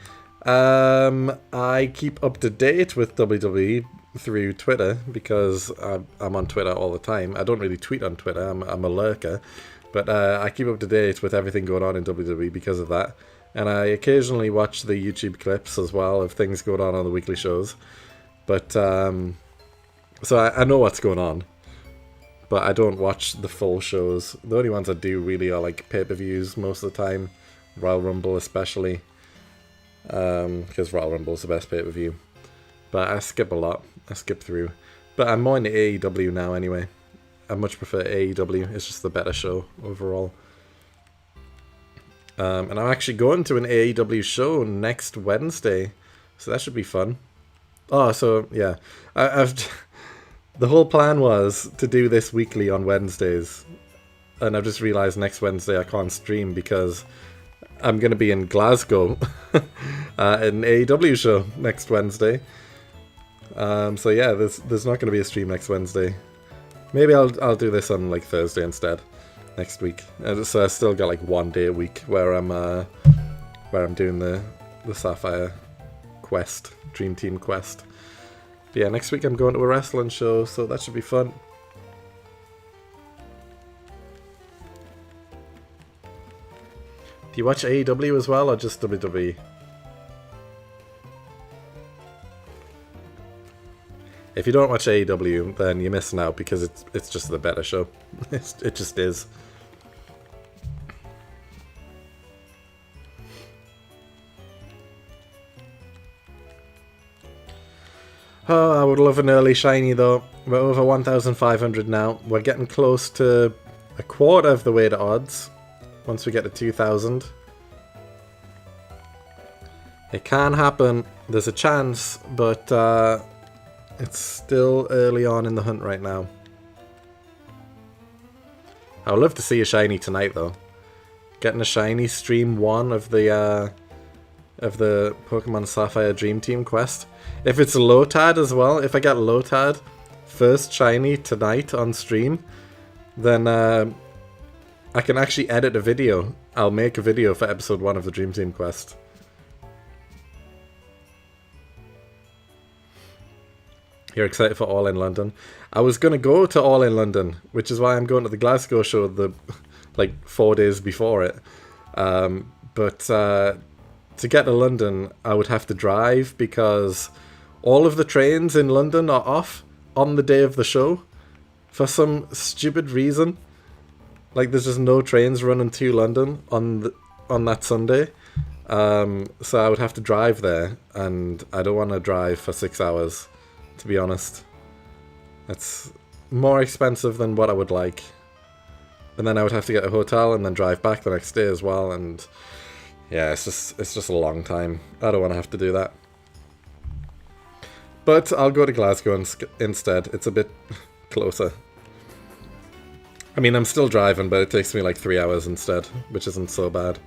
I keep up to date with WWE through Twitter because I'm on Twitter all the time. I don't really tweet on Twitter, I'm a lurker. But I keep up to date with everything going on in WWE because of that. And I occasionally watch the YouTube clips as well of things going on the weekly shows. But, so I know what's going on. But I don't watch the full shows. The only ones I do really are like pay-per-views most of the time. Royal Rumble especially. Because Royal Rumble is the best pay-per-view. But I skip a lot. I skip through. But I'm more into AEW now anyway. I much prefer AEW. It's just the better show overall. And I'm actually going to an AEW show next Wednesday. So that should be fun. Oh, so yeah. The whole plan was to do this weekly on Wednesdays. And I've just realised next Wednesday I can't stream because I'm going to be in Glasgow at an AEW show next Wednesday. So yeah, there's not going to be a stream next Wednesday. Maybe I'll do this on like Thursday instead next week. So I still got like 1 day a week where I'm doing the Sapphire quest, Dream Team quest. But yeah, next week I'm going to a wrestling show, so that should be fun. Do you watch AEW as well, or just WWE? If you don't watch AEW, then you're missing out because it's just the better show. It just is. Oh, I would love an early shiny though. We're over 1,500 now. We're getting close to a quarter of the way to odds. Once we get to 2,000. It can happen. There's a chance, but it's still early on in the hunt right now. I would love to see a shiny tonight though. Getting a shiny stream 1 of the Pokemon Sapphire Dream Team quest. If it's Lotad as well, if I get Lotad first shiny tonight on stream, then I can actually edit a video. I'll make a video for episode 1 of the Dream Team quest. You're excited for All in London? I was going to go to All in London, which is why I'm going to the Glasgow show like 4 days before it. But to get to London, I would have to drive because all of the trains in London are off on the day of the show for some stupid reason. Like, there's just no trains running to London on that Sunday. So I would have to drive there, and I don't want to drive for 6 hours, to be honest. It's more expensive than what I would like. And then I would have to get a hotel and then drive back the next day as well, and yeah, it's just a long time. I don't want to have to do that. But I'll go to Glasgow instead. It's a bit closer. I mean, I'm still driving, but it takes me like 3 hours instead, which isn't so bad.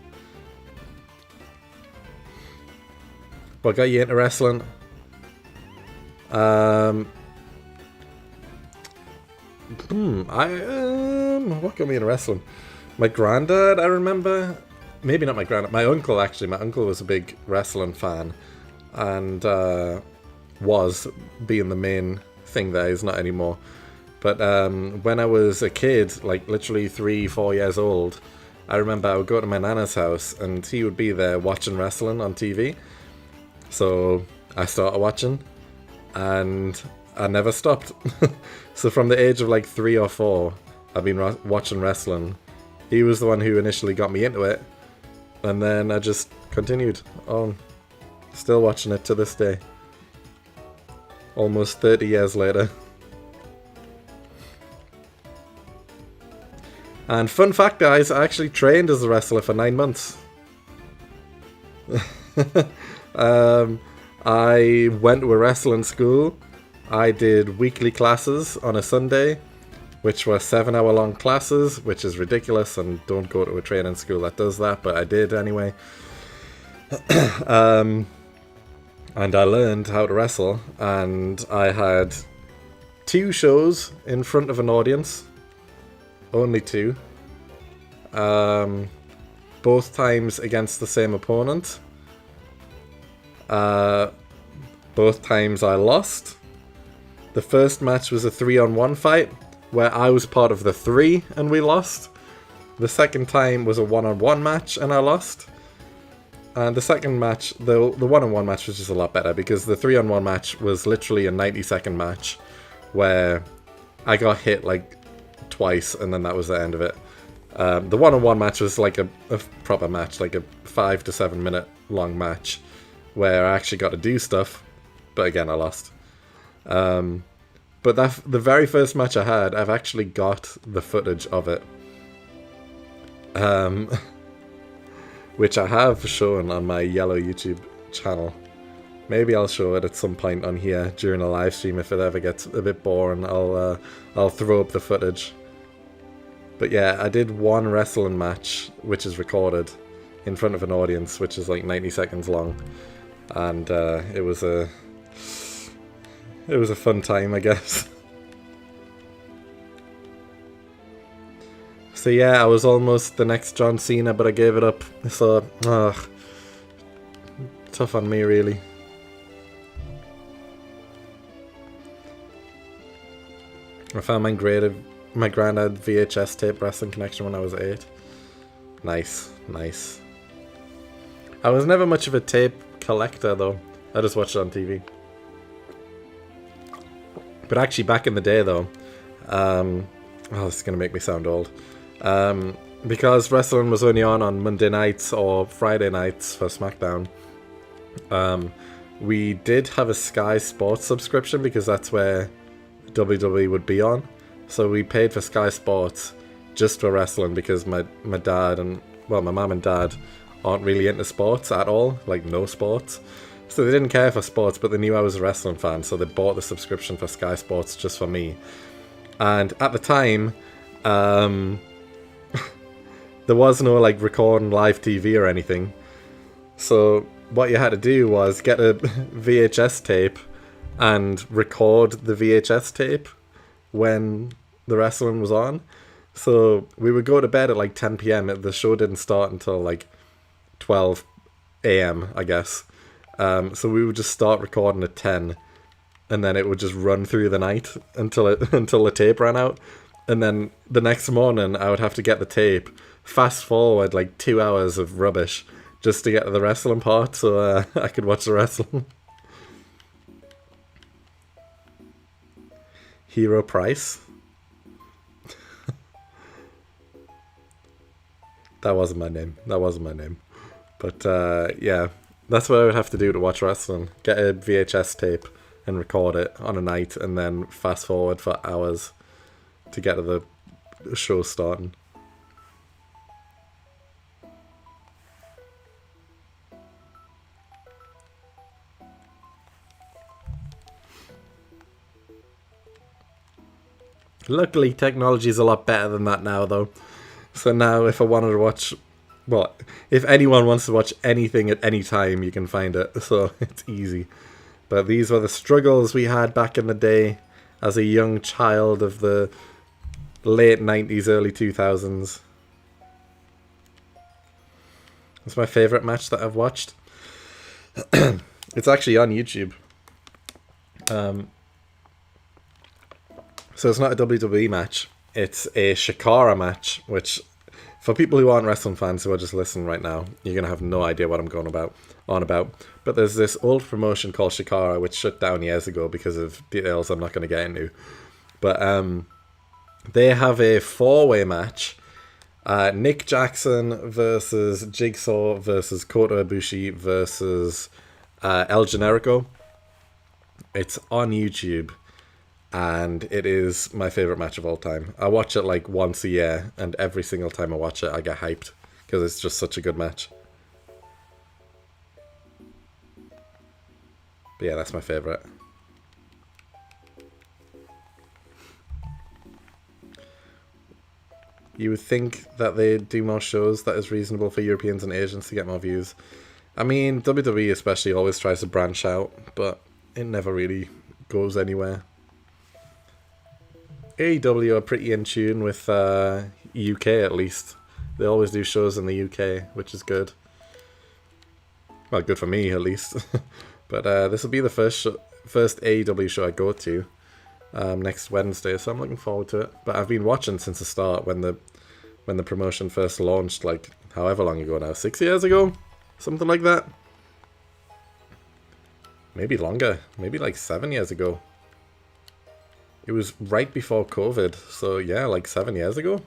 What got you into wrestling? What got me into wrestling? My granddad, I remember. Maybe not my granddad. My uncle, actually. My uncle was a big wrestling fan. And was being the main thing there. He's not anymore. But when I was a kid, like literally 3-4 years old, I remember I would go to my nana's house and he would be there watching wrestling on TV. So I started watching and I never stopped. So from the age of like 3 or 4, I've been watching wrestling. He was the one who initially got me into it. And then I just continued on. Still watching it to this day. Almost 30 years later. And fun fact, guys, I actually trained as a wrestler for 9 months. I went to a wrestling school. I did weekly classes on a Sunday, which were 7-hour-long classes, which is ridiculous, and don't go to a training school that does that, but I did anyway. And I learned how to wrestle, and I had 2 shows in front of an audience. Only 2. Both times against the same opponent. Both times I lost. The first match was a 3-on-1 fight, where I was part of the 3 and we lost. The second time was a 1-on-1 match and I lost. And the second match, the 1-on-1 match was just a lot better, because the 3-on-1 match was literally a 90-second match where I got hit like twice and then that was the end of it. The 1-on-1 match was like a proper match, like a 5 to 7 minute long match where I actually got to do stuff, but again I lost. But the very first match I had, I've actually got the footage of it. Which I have shown on my yellow YouTube channel. Maybe I'll show it at some point on here during a live stream if it ever gets a bit boring. I'll throw up the footage. But yeah, I did one wrestling match, which is recorded in front of an audience, which is like 90 seconds long, and it was a fun time, I guess. So yeah, I was almost the next John Cena, but I gave it up. So, tough on me, really. I found my granddad VHS tape wrestling connection when I was 8. Nice, nice. I was never much of a tape collector, though. I just watched it on TV. But actually, back in the day, though, this is going to make me sound old. Because wrestling was only on Monday nights or Friday nights for SmackDown, we did have a Sky Sports subscription because that's where WWE would be on. So we paid for Sky Sports just for wrestling because my dad and, well, my mum and dad aren't really into sports at all, like no sports. So they didn't care for sports, but they knew I was a wrestling fan, so they bought the subscription for Sky Sports just for me. And at the time, there was no like recording live TV or anything. So what you had to do was get a VHS tape and record the VHS tape when the wrestling was on. So we would go to bed at like 10 p.m. The show didn't start until like 12 a.m. I guess. So we would just start recording at 10, and then it would just run through the night until the tape ran out. And then the next morning I would have to get the tape, fast forward like 2 hours of rubbish just to get to the wrestling part so I could watch the wrestling. Hero Price. That wasn't my name. But yeah, that's what I would have to do to watch wrestling. Get a VHS tape and record it on a night and then fast forward for hours to get to the show starting. Luckily, technology is a lot better than that now, though. So now, if I wanted to watch, well, if anyone wants to watch anything at any time, you can find it. So it's easy. But these were the struggles we had back in the day as a young child of the late 90s, early 2000s. It's my favourite match that I've watched. It's actually on YouTube. So it's not a WWE match. It's a Shikara match, which, for people who aren't wrestling fans who are just listening right now, you're going to have no idea what I'm going on about. But there's this old promotion called Shikara, which shut down years ago because of details I'm not going to get into. But they have a 4-way match. Nick Jackson versus Jigsaw versus Kota Ibushi versus El Generico. It's on YouTube. And it is my favourite match of all time. I watch it like once a year, and every single time I watch it, I get hyped, because it's just such a good match. But yeah, that's my favourite. You would think that they do more shows that is reasonable for Europeans and Asians to get more views. I mean, WWE especially always tries to branch out, but it never really goes anywhere. AEW are pretty in tune with UK at least. They always do shows in the UK, which is good. Well, good for me at least. But this will be the first AEW show I go to next Wednesday, so I'm looking forward to it. But I've been watching since the start when the promotion first launched, like however long ago now, 6 years ago, something like that. Maybe longer, maybe like 7 years ago. It was right before COVID, so yeah, like 7 years ago?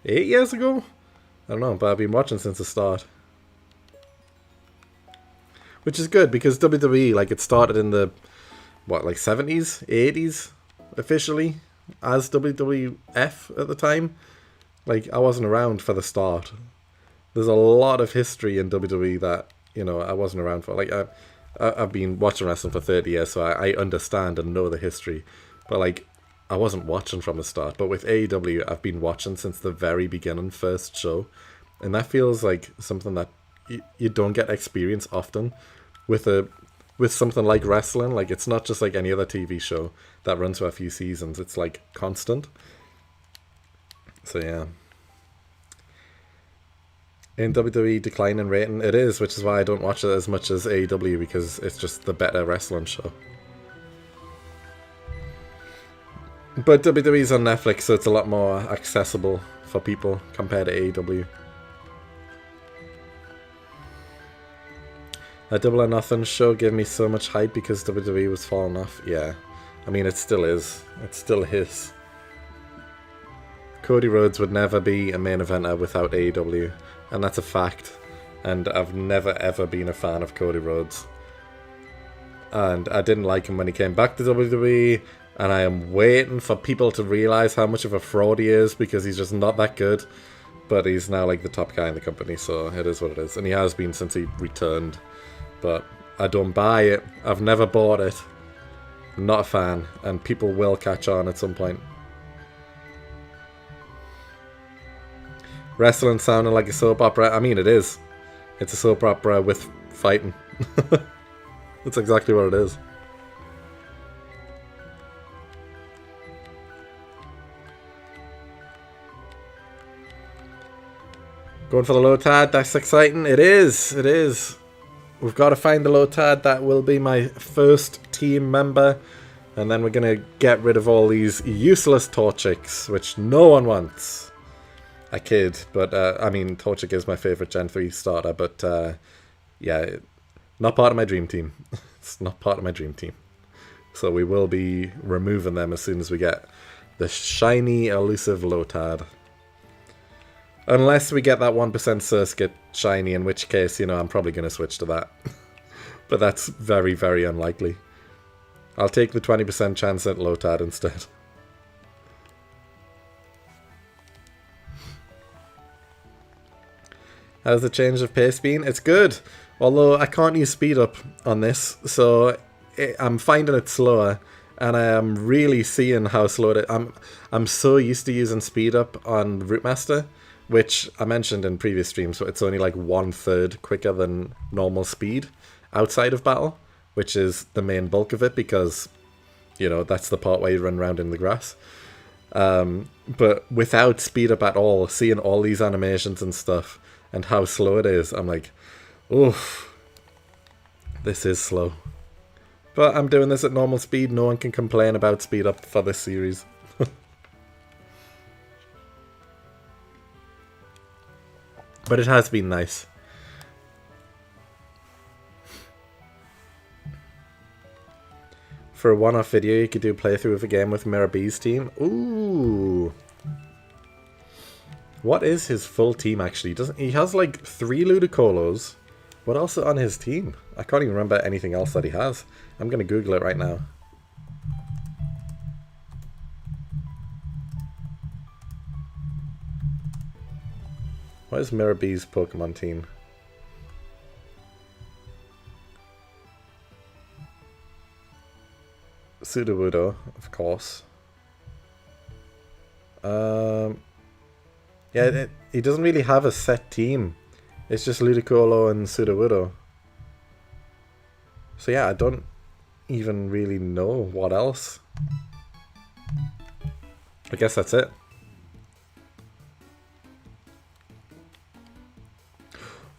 8 years ago? I don't know, but I've been watching since the start. Which is good, because WWE, like, it started in the, what, like 70s? 80s? Officially? As WWF at the time? Like, I wasn't around for the start. There's a lot of history in WWE that, you know, I wasn't around for. Like, I've been watching wrestling for 30 years, so I understand and know the history. But, like, I wasn't watching from the start. But with AEW, I've been watching since the very beginning, first show. And that feels like something that you don't get experience often with something like wrestling. Like, it's not just like any other TV show that runs for a few seasons. It's, like, constant. So, yeah. In WWE decline in rating, it is, which is why I don't watch it as much as AEW, because it's just the better wrestling show. But WWE's on Netflix, so it's a lot more accessible for people compared to AEW. A Double or Nothing show gave me so much hype because WWE was falling off. Yeah, I mean, it still is. It still is. Cody Rhodes would never be a main eventer without AEW. And that's a fact. And I've never ever been a fan of Cody Rhodes. And I didn't like him when he came back to WWE. And I am waiting for people to realise how much of a fraud he is, because he's just not that good. But he's now like the top guy in the company, so it is what it is. And he has been since he returned. But I don't buy it. I've never bought it. I'm not a fan. And people will catch on at some point. Wrestling sounding like a soap opera. I mean, it is. It's a soap opera with fighting. That's exactly what it is. Going for the low tad. That's exciting. It is. It is. We've got to find the low tad. That will be my first team member. And then we're going to get rid of all these useless Torchics, which no one wants. I kid, but I mean, Torchic is my favourite Gen 3 starter, but yeah, not part of my dream team. It's not part of my dream team. So we will be removing them as soon as we get the shiny, elusive Lotad. Unless we get that 1% Surskit shiny, in which case, you know, I'm probably going to switch to that. But that's very, very unlikely. I'll take the 20% chance at Lotad instead. How's the change of pace been? It's good, although I can't use speed up on this, so I'm finding it slower, and I am really seeing how slow it is. I'm so used to using speed up on Route Master, which I mentioned in previous streams, but it's only like 1/3 quicker than normal speed outside of battle, which is the main bulk of it, because, you know, that's the part where you run around in the grass. But without speed up at all, seeing all these animations and stuff, and how slow it is, I'm like, oof, this is slow. But I'm doing this at normal speed. No one can complain about speed up for this series. But it has been nice. For a one-off video, you could do a playthrough of a game with Mirror B's team. Ooh. What is his full team, actually? He has like 3 Ludicolos. What else is on his team? I can't even remember anything else that he has. I'm going to Google it right now. What is Mirror B's Pokemon team? Sudowoodo, of course. Yeah, he doesn't really have a set team. It's just Ludicolo and Sudowoodo. So yeah, I don't even really know what else. I guess that's it.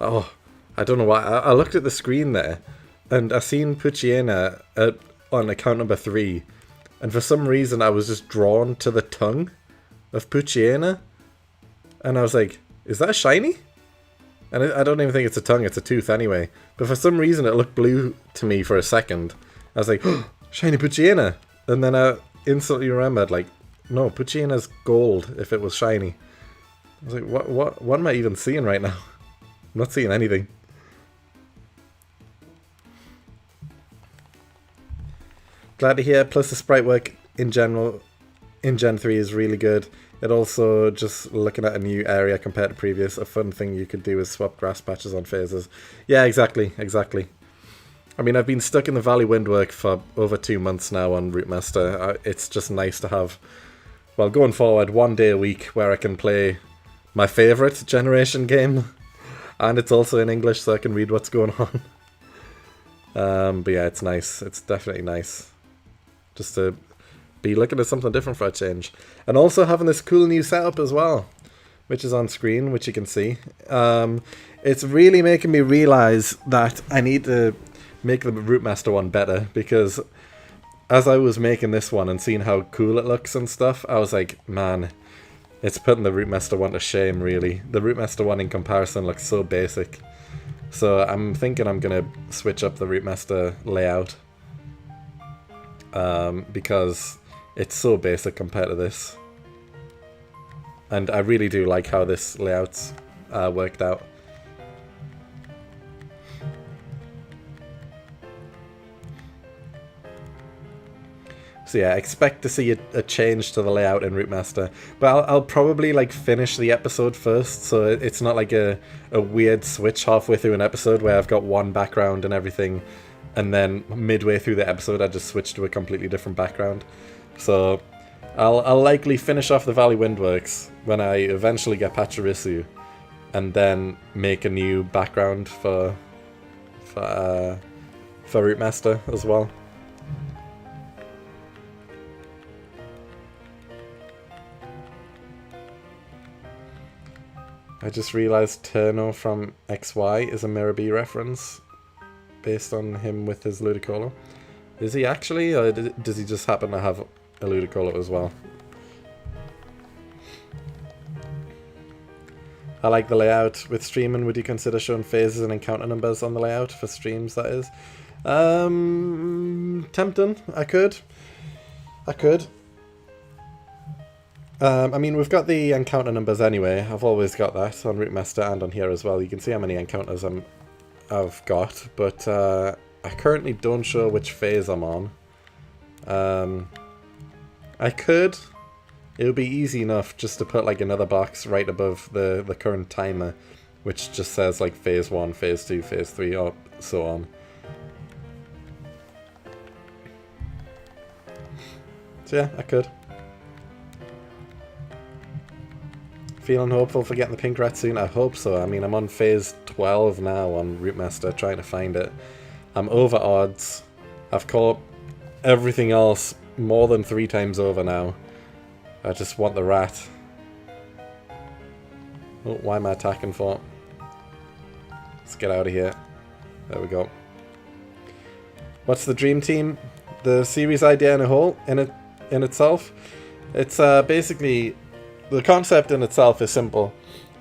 Oh, I don't know why. I looked at the screen there, and I seen Poochyena on account number 3, and for some reason I was just drawn to the tongue of Poochyena, and I was like, is that shiny? And I don't even think it's a tongue, it's a tooth anyway. But for some reason it looked blue to me for a second. I was like, oh, shiny Poochyena! And then I instantly remembered, like, no, Poochyena's gold if it was shiny. I was like, what am I even seeing right now? I'm not seeing anything. Glad to hear, plus the sprite work in general in Gen 3 is really good. It also, just looking at a new area compared to previous, a fun thing you could do is swap grass patches on phases. Yeah, exactly. I mean, I've been stuck in the Valley Windwork for over 2 months now on Route Master. It's just nice to have, well, going forward, 1 day a week where I can play my favourite generation game. And it's also in English, so I can read what's going on. But yeah, it's nice. It's definitely nice. Just to be looking at something different for a change. And also having this cool new setup as well, which is on screen, which you can see. It's really making me realise that I need to make the Route Master one better, because as I was making this one and seeing how cool it looks and stuff, I was like, man, it's putting the Route Master one to shame, really. The Route Master one in comparison looks so basic. So I'm thinking I'm going to switch up the Route Master layout. Because it's so basic compared to this. And I really do like how this layout's worked out. So yeah, expect to see a change to the layout in Route Master. But I'll probably like finish the episode first, so it's not like a weird switch halfway through an episode where I've got one background and everything, and then midway through the episode I just switch to a completely different background. So I'll likely finish off the Valley Windworks when I eventually get Pachirisu, and then make a new background for Route Master as well. I just realised Turno from XY is a Mirabee reference, based on him with his Ludicolo. Is he actually, or does he just happen to have a Ludicolo as well? I like the layout. With streaming, would you consider showing phases and encounter numbers on the layout? For streams, that is. Tempting. I could. I mean, we've got the encounter numbers anyway. I've always got that on Route Master and on here as well. You can see how many encounters I've got, but I currently don't show which phase I'm on. I could. It would be easy enough just to put like another box right above the current timer, which just says like phase 1, phase 2, phase 3, or so on. So yeah, I could. Feeling hopeful for getting the pink rat soon? I hope so. I mean, I'm on phase 12 now on Route Master, trying to find it. I'm over odds. I've caught everything else more than 3 times over now. I just want the rat. Oh, why am I attacking for? Let's get out of here. There we go. What's the dream team? The series idea in itself? It's basically... The concept in itself is simple.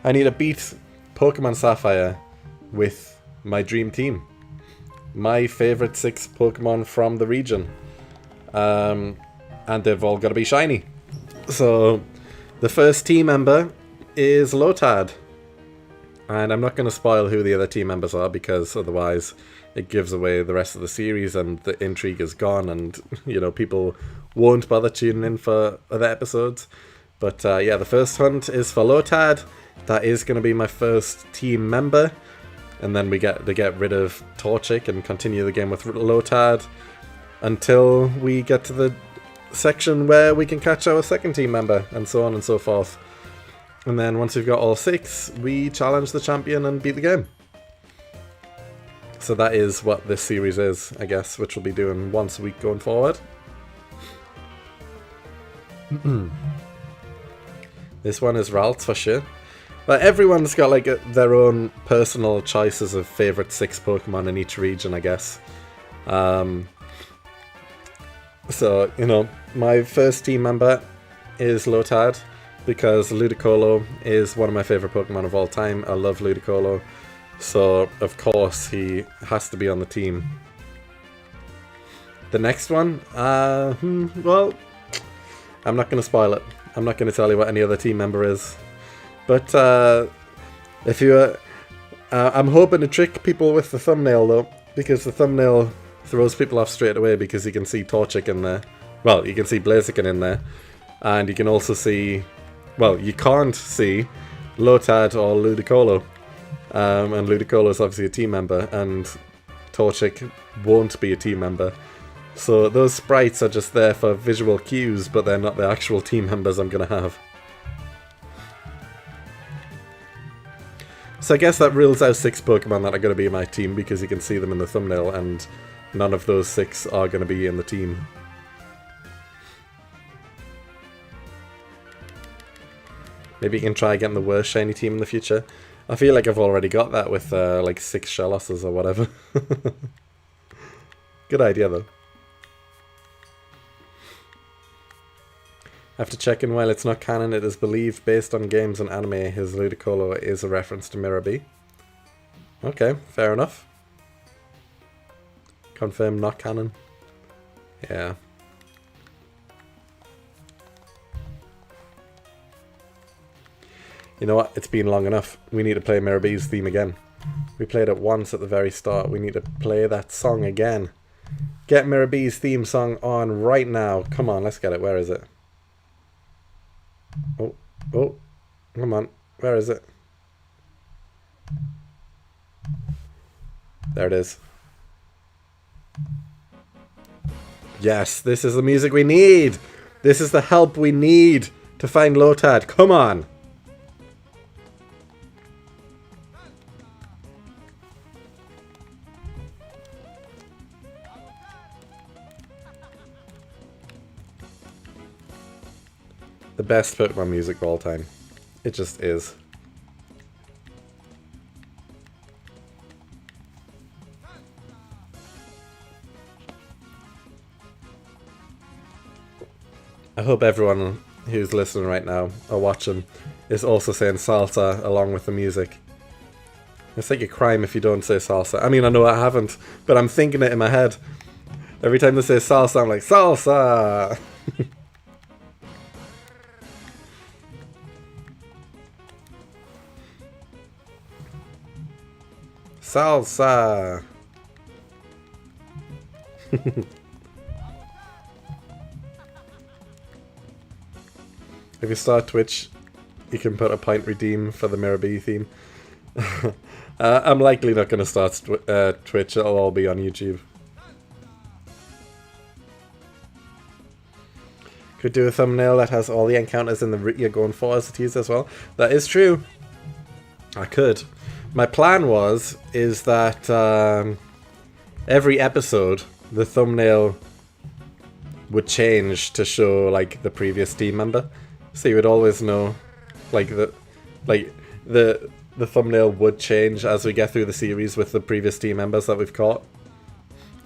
I need to beat Pokemon Sapphire with my dream team. My favourite 6 Pokemon from the region. And they've all got to be shiny. So, the first team member is Lotad. And I'm not going to spoil who the other team members are, because otherwise it gives away the rest of the series and the intrigue is gone, and, you know, people won't bother tuning in for other episodes. But yeah, the first hunt is for Lotad. That is going to be my first team member. And then we get to get rid of Torchic and continue the game with Lotad until we get to the section where we can catch our second team member, and so on and so forth. And then once we've got all 6, we challenge the champion and beat the game. So that is what this series is, I guess, which we'll be doing once a week going forward. This one is Ralts for sure. But everyone's got like their own personal choices of favourite 6 Pokemon in each region, I guess. So, you know, my first team member is Lotad, because Ludicolo is one of my favourite Pokemon of all time. I love Ludicolo. So, of course, he has to be on the team. The next one, well, I'm not going to spoil it. I'm not going to tell you what any other team member is. But, if you, I'm hoping to trick people with the thumbnail, though, because the thumbnail throws people off straight away, because you can see Torchic in there. Well, you can see Blaziken in there. And you can also see, well, you can't see Lotad or Ludicolo. And Ludicolo is obviously a team member, and Torchic won't be a team member. So those sprites are just there for visual cues, but they're not the actual team members I'm going to have. So I guess that rules out 6 Pokemon that are going to be in my team, because you can see them in the thumbnail, and none of those 6 are going to be in the team. Maybe you can try getting the worst shiny team in the future. I feel like I've already got that with like 6 Shelosses or whatever. Good idea though. After checking, while it's not canon, it is believed based on games and anime his Ludicolo is a reference to Mirror B. Okay, fair enough. Confirmed not canon. Yeah. You know what? It's been long enough. We need to play Mirror B's theme again. We played it once at the very start. We need to play that song again. Get Mirror B's theme song on right now. Come on, let's get it. Where is it? Oh, come on. Where is it? There it is. Yes, this is the music we need. This is the help we need to find Lotad. Come on. The best Pokemon music of all time. It just is. I hope everyone who's listening right now or watching is also saying salsa along with the music. It's like a crime if you don't say salsa. I mean, I know I haven't, but I'm thinking it in my head. Every time they say salsa, I'm like, salsa! Salsa! If you start Twitch, you can put a pint redeem for the Mirror B theme. I'm likely not going to start Twitch, it'll all be on YouTube. Could do a thumbnail that has all the encounters in the route you're going for as it is as well. That is true. I could. My plan is that every episode, the thumbnail would change to show like the previous team member, so you would always know, like the thumbnail would change as we get through the series with the previous team members that we've caught.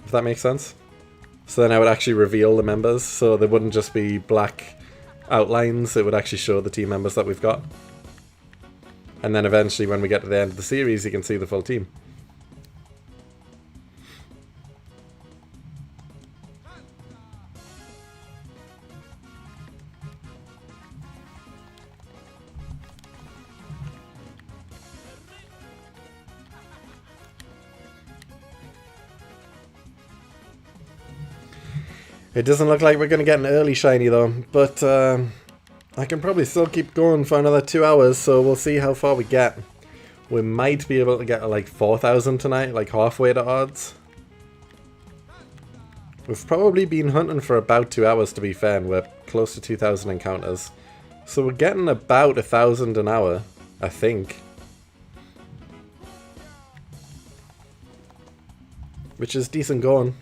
If that makes sense. So then I would actually reveal the members, so they wouldn't just be black outlines. It would actually show the team members that we've got. And then eventually, when we get to the end of the series, you can see the full team. It doesn't look like we're going to get an early shiny though, but I can probably still keep going for another 2 hours, so we'll see how far we get. We might be able to get like 4,000 tonight, like halfway to odds. We've probably been hunting for about 2 hours to be fair, and we're close to 2,000 encounters. So we're getting about 1,000 an hour, I think. Which is decent going.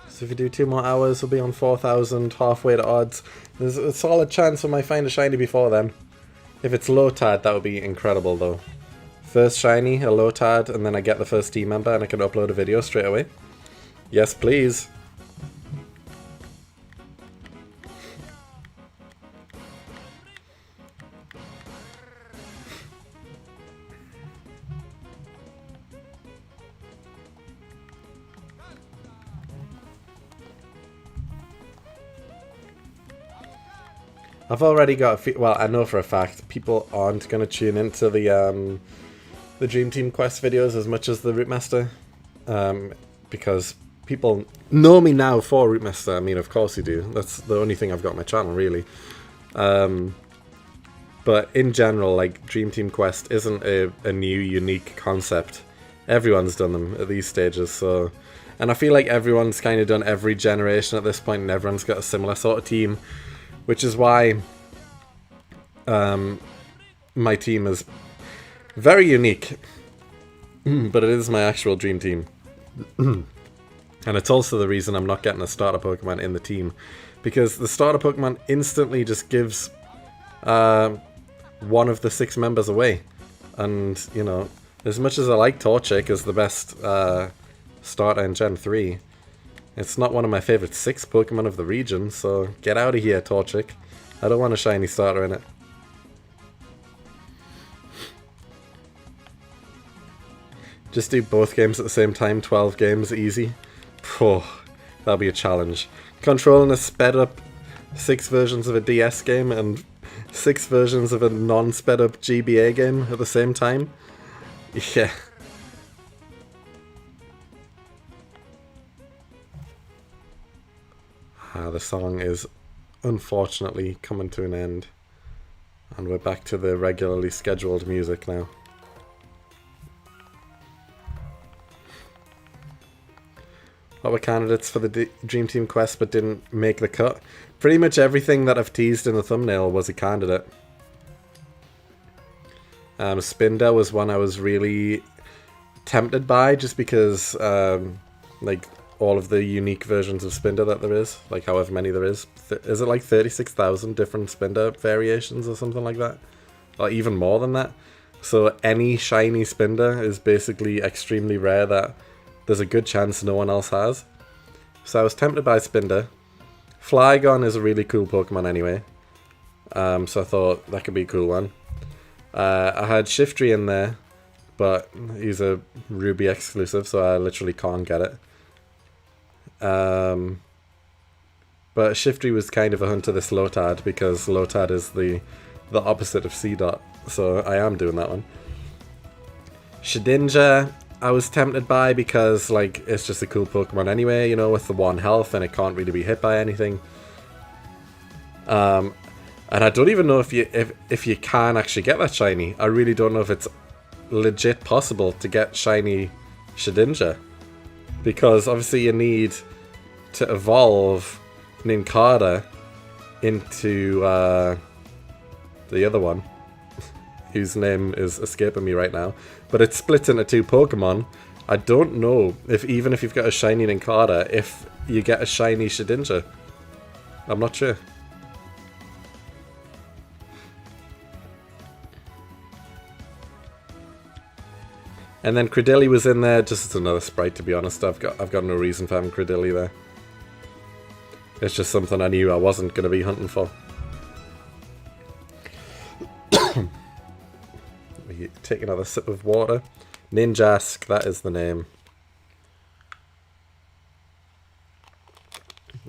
So if you do 2 more hours, we'll be on 4,000, halfway to odds. There's a solid chance we might find a shiny before then. If it's Lotad, that would be incredible though. First shiny, a Lotad, and then I get the first team member and I can upload a video straight away. Yes, please. I've already got well, I know for a fact people aren't going to tune into the Dream Team Quest videos as much as the Route Master, because people know me now for Route Master. I mean, of course you do. That's the only thing I've got on my channel, really. But in general, like, Dream Team Quest isn't a new, unique concept. Everyone's done them at these stages, so... And I feel like everyone's kind of done every generation at this point, and everyone's got a similar sort of team. Which is why my team is very unique. But it is my actual dream team. And it's also the reason I'm not getting a starter Pokemon in the team. Because the starter Pokemon instantly just gives one of the 6 members away. And, you know, as much as I like Torchic as the best starter in Gen 3... It's not one of my favourite 6 Pokemon of the region, so get out of here, Torchic. I don't want a shiny starter in it. Just do both games at the same time, 12 games, easy. Oh, that'll be a challenge. Controlling a sped up 6 versions of a DS game and 6 versions of a non-sped up GBA game at the same time? Yeah. The song is unfortunately coming to an end, and we're back to the regularly scheduled music now. What were candidates for the Dream Team Quest but didn't make the cut? Pretty much everything that I've teased in the thumbnail was a candidate. Spinder was one I was really tempted by, just because like all of the unique versions of Spinder that there is, like however many there is. Is it like 36,000 different Spinder variations or something like that? Or even more than that? So any shiny Spinder is basically extremely rare that there's a good chance no one else has. So I was tempted by Spinder. Flygon is a really cool Pokemon anyway. So I thought that could be a cool one. I had Shiftry in there, but he's a Ruby exclusive, so I literally can't get it. But Shiftry was kind of a hunt to this Lotad, because Lotad is the opposite of C-Dot, so I am doing that one. Shedinja, I was tempted by because, like, it's just a cool Pokemon anyway, you know, with the 1 health, and it can't really be hit by anything. And I don't even know if you can actually get that shiny. I really don't know if it's legit possible to get shiny Shedinja, because obviously you need to evolve Nincada into the other one, whose name is escaping me right now, but it's split into 2 Pokemon. I don't know if even if you've got a shiny Nincada, if you get a shiny Shedinja. I'm not sure. And then Credilli was in there, just as another sprite, to be honest. I've got no reason for having Credilli there. It's just something I knew I wasn't going to be hunting for. We take another sip of water. Ninjask, that is the name.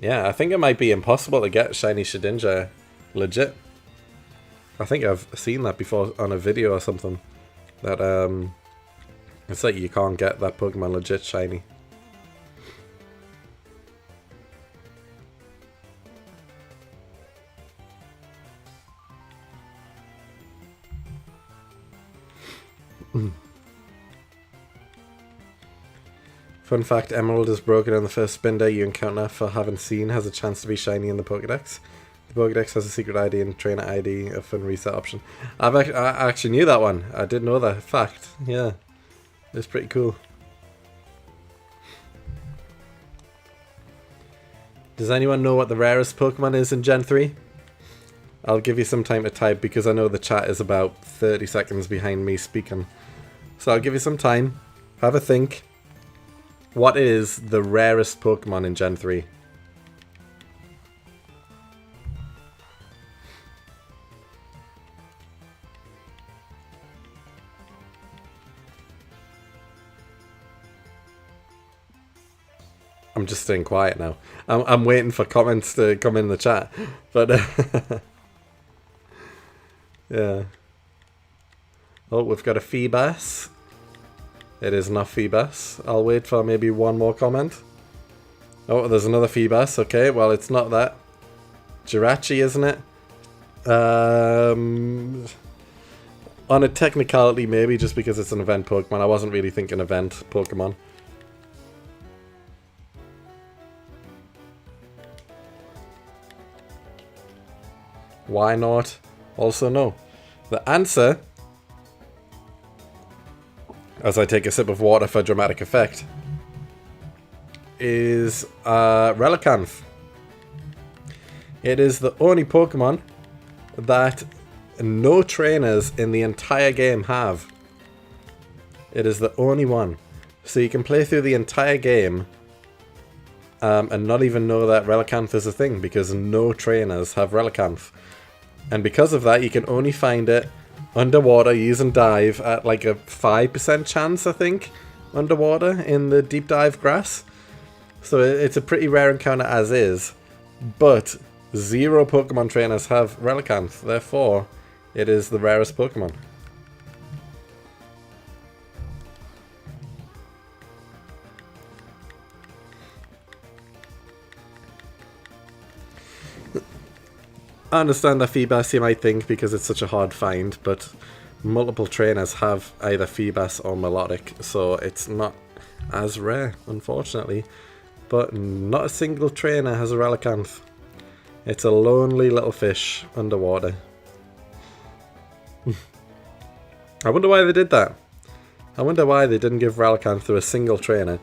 Yeah, I think it might be impossible to get shiny Shedinja legit. I think I've seen that before on a video or something. That, it's like you can't get that Pokemon legit shiny. Fun fact, Emerald is broken on the first Spinder you encounter for having seen has a chance to be shiny in the Pokedex. Pokédex has a secret ID and trainer ID, a fun reset option. I actually knew that one. I did know that fact. Yeah, it's pretty cool. Does anyone know what the rarest Pokemon is in Gen 3? I'll give you some time to type because I know the chat is about 30 seconds behind me speaking. So I'll give you some time. Have a think. What is the rarest Pokemon in Gen 3? I'm just staying quiet now. I'm waiting for comments to come in the chat, but yeah. Oh, we've got a Feebas. It is not Feebas. I'll wait for maybe one more comment. Oh, there's another Feebas. Okay, well, it's not that. Jirachi, isn't it? On a technicality, maybe, just because it's an event Pokemon. I wasn't really thinking event Pokemon. Why not? Also no. The answer, as I take a sip of water for dramatic effect, is Relicanth. It is the only Pokemon that no trainers in the entire game have. It is the only one. So you can play through the entire game and not even know that Relicanth is a thing because no trainers have Relicanth. And because of that, you can only find it underwater using dive at like a 5% chance, I think, underwater in the deep dive grass. So it's a pretty rare encounter as is, but 0 Pokemon trainers have Relicanth, therefore it is the rarest Pokemon. I understand that Feebas, you might think, because it's such a hard find, but multiple trainers have either Feebas or Melodic, so it's not as rare, unfortunately. But not a single trainer has a Relicanth. It's a lonely little fish underwater. I wonder why they did that. I wonder why they didn't give Relicanth to a single trainer.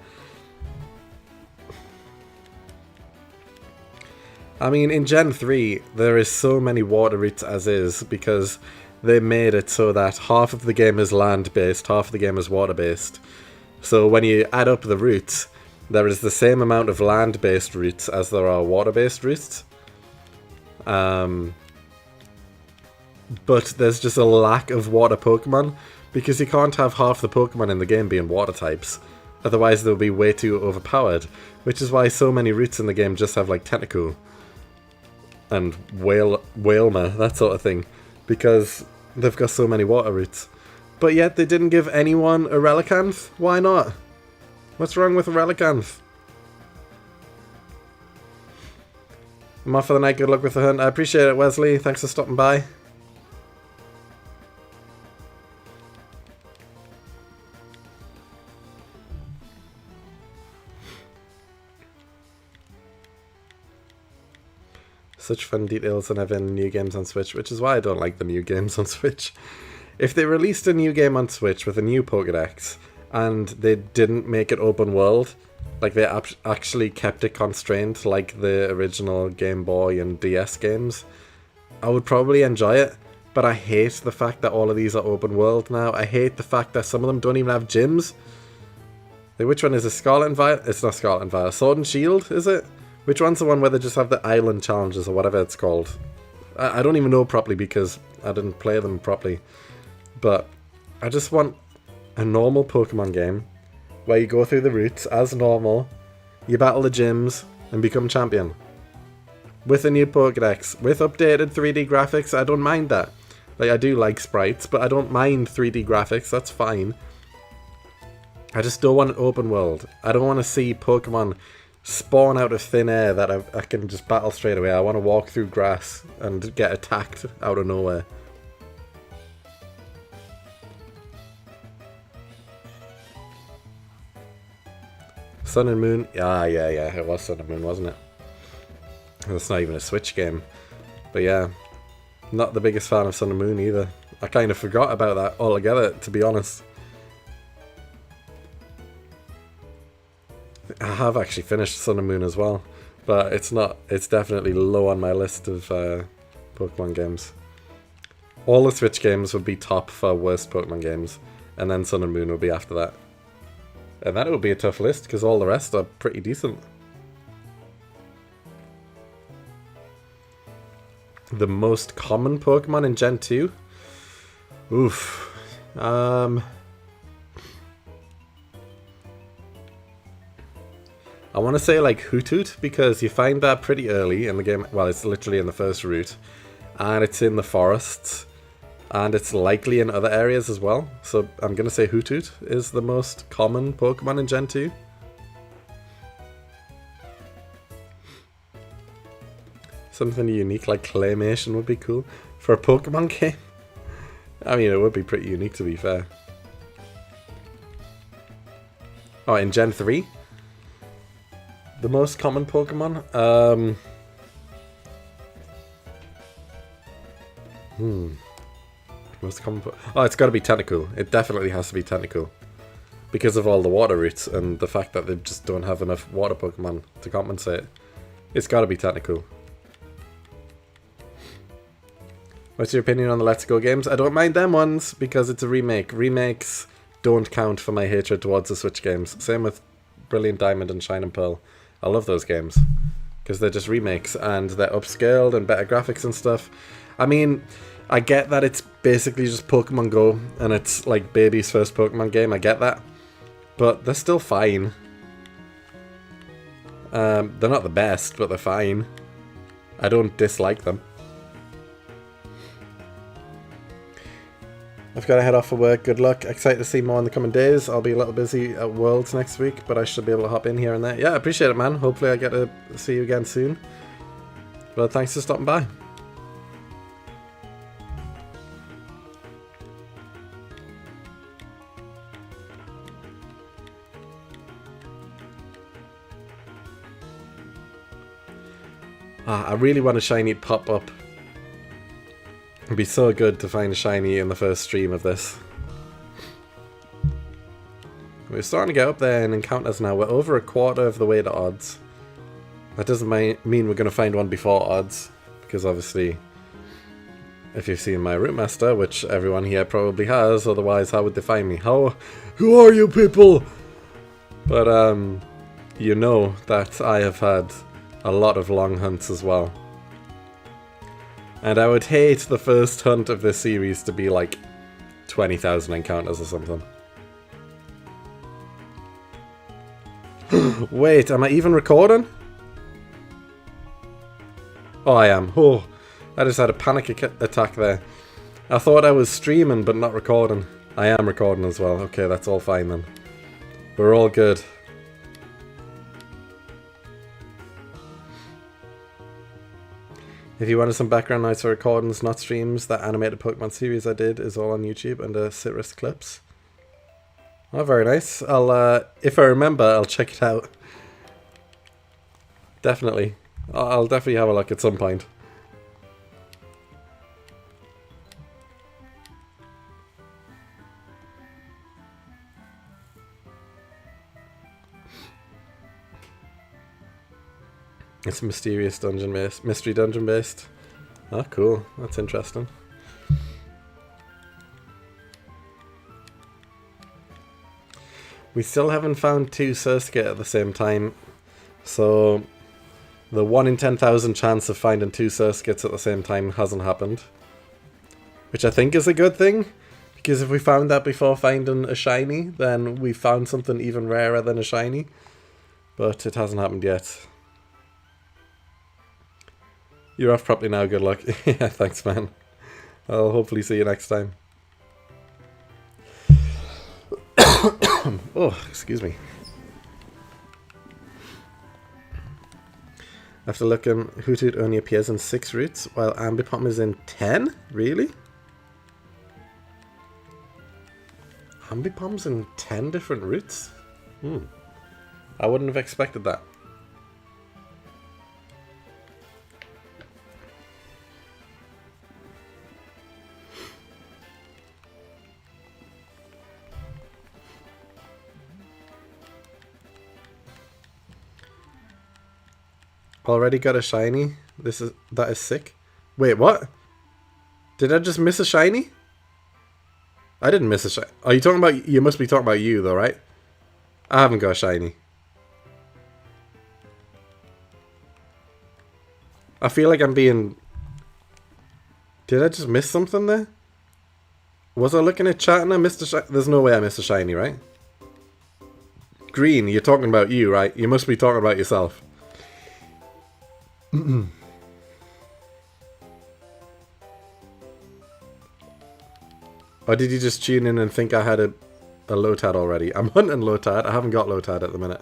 I mean, in Gen 3, there is so many water routes as is, because they made it so that half of the game is land-based, half of the game is water-based. So when you add up the routes, there is the same amount of land-based routes as there are water-based routes. But there's just a lack of water Pokemon, because you can't have half the Pokemon in the game being water types. Otherwise they'll be way too overpowered, which is why so many routes in the game just have like Tentacool and Wailmer, that sort of thing, because they've got so many water routes. But yet they didn't give anyone a Relicanth? Why not? What's wrong with a Relicanth? I'm off for the night, good luck with the hunt. I appreciate it, Wesley, thanks for stopping by. Such fun details and having new games on Switch, which is why I don't like the new games on Switch. If they released a new game on Switch with a new Pokédex, and they didn't make it open world, like they actually kept it constrained like the original Game Boy and DS games, I would probably enjoy it. But I hate the fact that all of these are open world now. I hate the fact that some of them don't even have gyms. Like, which one is it? Scarlet and Violet? It's not Scarlet and Violet. Sword and Shield, is it? Which one's the one where they just have the island challenges or whatever it's called? I don't even know properly because I didn't play them properly. But I just want a normal Pokemon game where you go through the routes as normal, you battle the gyms, and become champion. With a new Pokédex, with updated 3D graphics, I don't mind that. Like, I do like sprites, but I don't mind 3D graphics, that's fine. I just don't want an open world. I don't want to see Pokemon spawn out of thin air that I can just battle straight away. I want to walk through grass and get attacked out of nowhere. Sun and Moon? Yeah, it was Sun and Moon, wasn't it? That's not even a Switch game. But yeah, not the biggest fan of Sun and Moon either. I kind of forgot about that altogether, to be honest. I have actually finished Sun and Moon as well, but it's definitely low on my list of Pokemon games. All the Switch games would be top for worst Pokemon games, and then Sun and Moon would be after that. And that would be a tough list, because all the rest are pretty decent. The most common Pokemon in Gen 2? Oof. I want to say like Hoothoot, because you find that pretty early in the game. Well, it's literally in the first route, and it's in the forests, and it's likely in other areas as well. So I'm going to say Hoothoot is the most common Pokemon in Gen 2. Something unique like Claymation would be cool for a Pokemon game. I mean, it would be pretty unique, to be fair. Oh, in Gen 3? The most common Pokemon? Most common Oh, it's got to be Tentacool. It definitely has to be Tentacool. Because of all the water routes and the fact that they just don't have enough water Pokemon to compensate. It's got to be Tentacool. What's your opinion on the Let's Go games? I don't mind them ones because it's a remake. Remakes don't count for my hatred towards the Switch games. Same with Brilliant Diamond and Shine and Pearl. I love those games because they're just remakes and they're upscaled and better graphics and stuff. I mean, I get that it's basically just Pokemon Go and it's like baby's first Pokemon game. I get that. But they're still fine. They're not the best, but they're fine. I don't dislike them. I've got to head off for work. Good luck. Excited to see more in the coming days. I'll be a little busy at Worlds next week, but I should be able to hop in here and there. Yeah, I appreciate it, man. Hopefully I get to see you again soon. Well, thanks for stopping by. I really want a shiny pop up. It'd be so good to find a shiny in the first stream of this. We're starting to get up there in encounters now. We're over a quarter of the way to odds. That doesn't mean we're going to find one before odds, because obviously, if you've seen my Route Master, which everyone here probably has, otherwise how would they find me? Who are you people? But you know that I have had a lot of long hunts as well. And I would hate the first hunt of this series to be like 20,000 encounters or something. Wait, am I even recording? Oh, I am. Oh, I just had a panic attack there. I thought I was streaming but not recording. I am recording as well. Okay, that's all fine then. We're all good. If you wanted some background noise for recordings, not streams, that animated Pokemon series I did is all on YouTube under Citrus Clips. Oh, very nice. I'll, if I remember, I'll check it out. Definitely. I'll definitely have a look at some point. It's mysterious dungeon based, mystery dungeon based. Oh, cool. That's interesting. We still haven't found two Surskit at the same time, so the 1 in 10,000 chance of finding two Surskits at the same time hasn't happened. Which I think is a good thing, because if we found that before finding a shiny, then we found something even rarer than a shiny. But it hasn't happened yet. You're off properly now, good luck. Yeah, thanks man. I'll hopefully see you next time. Oh, excuse me. After looking, Hoothoot only appears in 6 routes, while Ambipom is in 10? Really? Ambipom's in 10 different routes? I wouldn't have expected that. Already got a shiny? That is sick. Wait, what? Did I just miss a shiny? I didn't miss a shiny. Are you talking about... You must be talking about you, though, right? I haven't got a shiny. I feel like I'm being... Did I just miss something there? Was I looking at chat and I missed a shiny? There's no way I missed a shiny, right? Green, you're talking about you, right? You must be talking about yourself. Or did you just tune in and think I had a Lotad already? I'm hunting Lotad. I haven't got Lotad at the minute.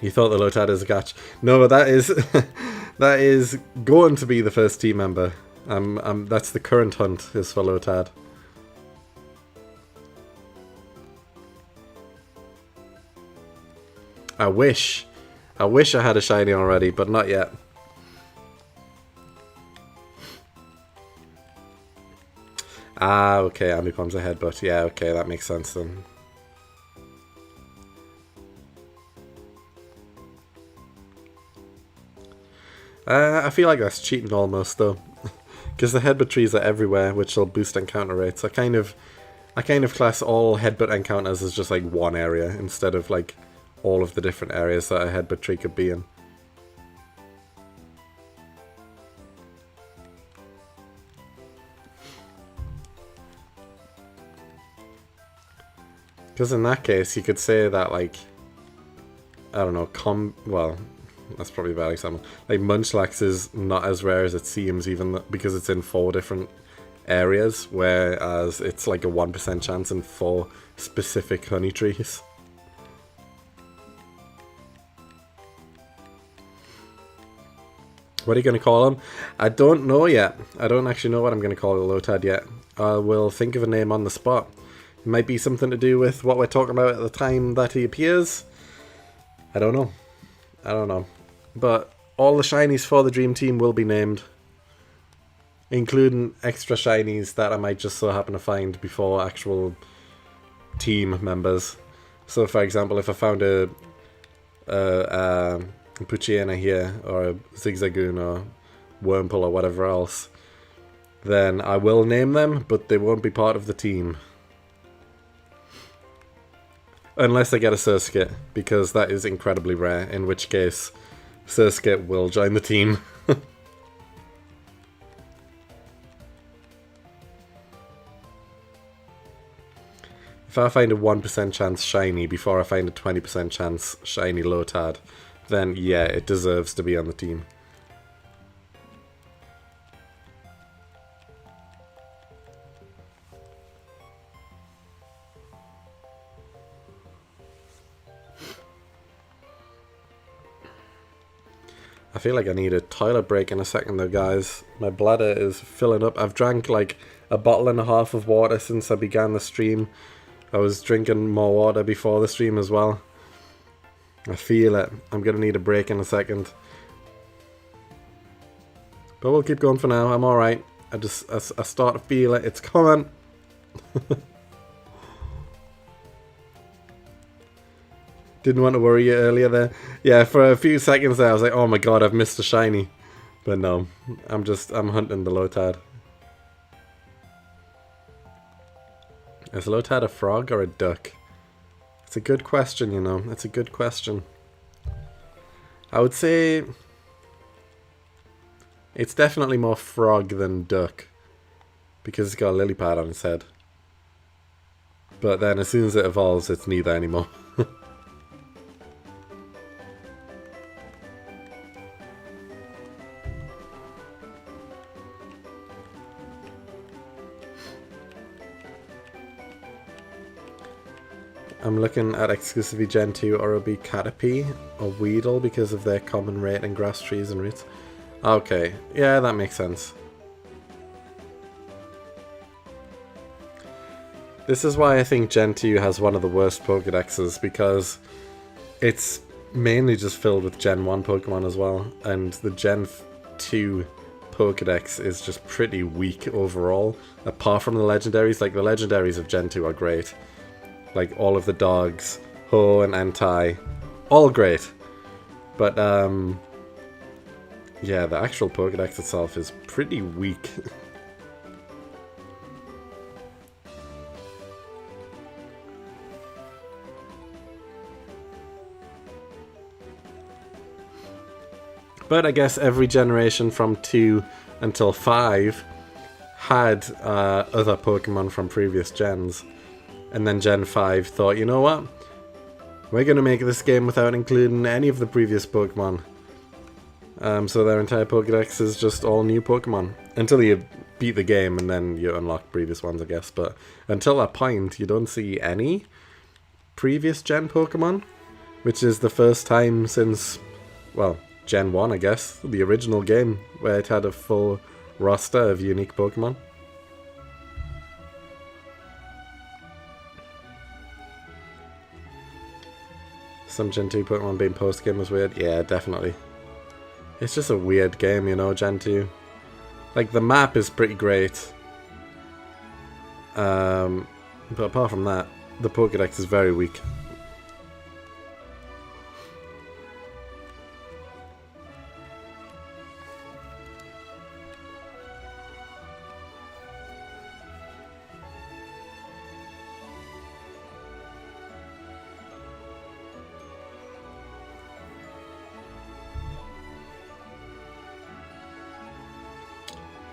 You thought the Lotad is a catch. No, that is that is going to be the first team member. That's the current hunt is for Lotad. I wish I had a shiny already, but not yet. Ah, okay, Ambipom's a headbutt. Yeah, okay, that makes sense then. I feel like that's cheating almost though, because the headbutt trees are everywhere, which will boost encounter rates. I kind of class all headbutt encounters as just like one area instead of like all of the different areas that a headbutt tree could be in. Because in that case, you could say that like, I don't know, well, that's probably a bad example. Like Munchlax is not as rare as it seems, even because it's in 4 different areas, whereas it's like a 1% chance in 4 specific honey trees. What are you going to call him? I don't know yet. I don't actually know what I'm going to call Lotad yet. I will think of a name on the spot. It might be something to do with what we're talking about at the time that he appears. I don't know. I don't know. But all the shinies for the Dream Team will be named, including extra shinies that I might just so happen to find before actual team members. So, for example, if I found a Poochyena here, or a Zigzagoon, or Wurmple, or whatever else, then I will name them, but they won't be part of the team. Unless I get a Surskit, because that is incredibly rare, in which case Surskit will join the team. If I find a 1% chance shiny before I find a 20% chance shiny Lotad, then yeah, it deserves to be on the team. I feel like I need a toilet break in a second though, guys. My bladder is filling up. I've drank like a bottle and a half of water since I began the stream. I was drinking more water before the stream as well. I feel it. I'm gonna need a break in a second. But we'll keep going for now. I'm alright. I start to feel it. It's coming. Didn't want to worry you earlier there. Yeah, for a few seconds there I was like, oh my god, I've missed a shiny. But no, I'm hunting the Lotad. Is Lotad a frog or a duck? It's a good question, you know. It's a good question. I would say it's definitely more frog than duck, because it's got a lily pad on its head. But then as soon as it evolves, it's neither anymore. I'm looking at exclusively Gen 2, or it'll be Caterpie or Weedle because of their common rate in grass, trees and roots. Okay, yeah, that makes sense. This is why I think Gen 2 has one of the worst Pokedexes, because it's mainly just filled with Gen 1 Pokemon as well, and the Gen 2 Pokedex is just pretty weak overall, apart from the legendaries. Like, the legendaries of Gen 2 are great, Like all of the dogs, Ho and Antai, all great. But yeah, the actual Pokédex itself is pretty weak. But I guess every generation from 2 until 5 had other Pokemon from previous gens. And then Gen 5 thought, you know what? We're going to make this game without including any of the previous Pokemon. So their entire Pokédex is just all new Pokemon. Until you beat the game and then you unlock previous ones, I guess. But until that point, you don't see any previous gen Pokemon. Which is the first time since, well, Gen 1, I guess. The original game, where it had a full roster of unique Pokemon. Some Gen 2 Pokemon being post-game was weird. Yeah, definitely. It's just a weird game, you know, Gen 2. Like, the map is pretty great. But apart from that, the Pokédex is very weak.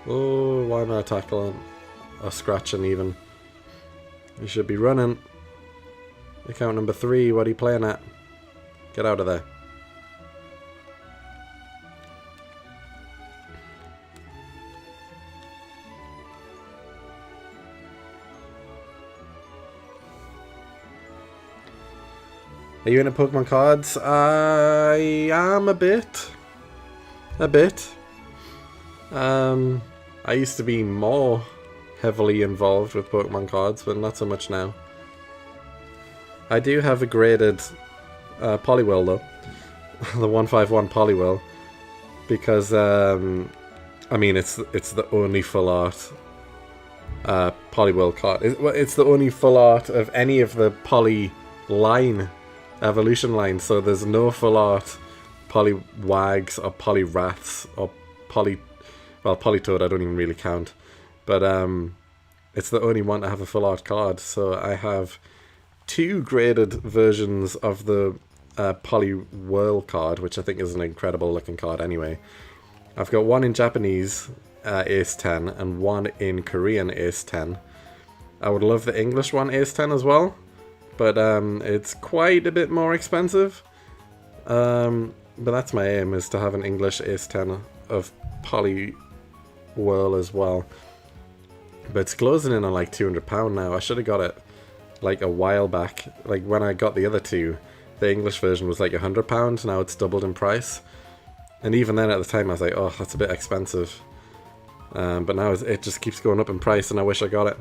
Oh, why am I tackling or scratching even? You should be running. Account number 3, what are you playing at? Get out of there. Are you into Pokemon cards? I am a bit. A bit. I used to be more heavily involved with Pokemon cards, but not so much now. I do have a graded Poliwhirl though, the 151 Poliwhirl, because I mean it's the only full art Poliwhirl card. It's the only full art of any of the Poly line, evolution line. So there's no full art Poliwags or Poliwraths or Well, Politoed I don't even really count. But it's the only one to have a full art card. So I have 2 graded versions of the Poliwhirl card, which I think is an incredible looking card anyway. I've got one in Japanese, Ace 10, and one in Korean, Ace 10. I would love the English one, Ace 10 as well. But it's quite a bit more expensive. But that's my aim, is to have an English Ace 10 of Poliwhirl as well. But it's closing in on like £200 now. I should have got it like a while back. Like when I got the other 2, the English version was like £100. Now it's doubled in price. And even then at the time I was like, oh, that's a bit expensive. But now it just keeps going up in price and I wish I got it.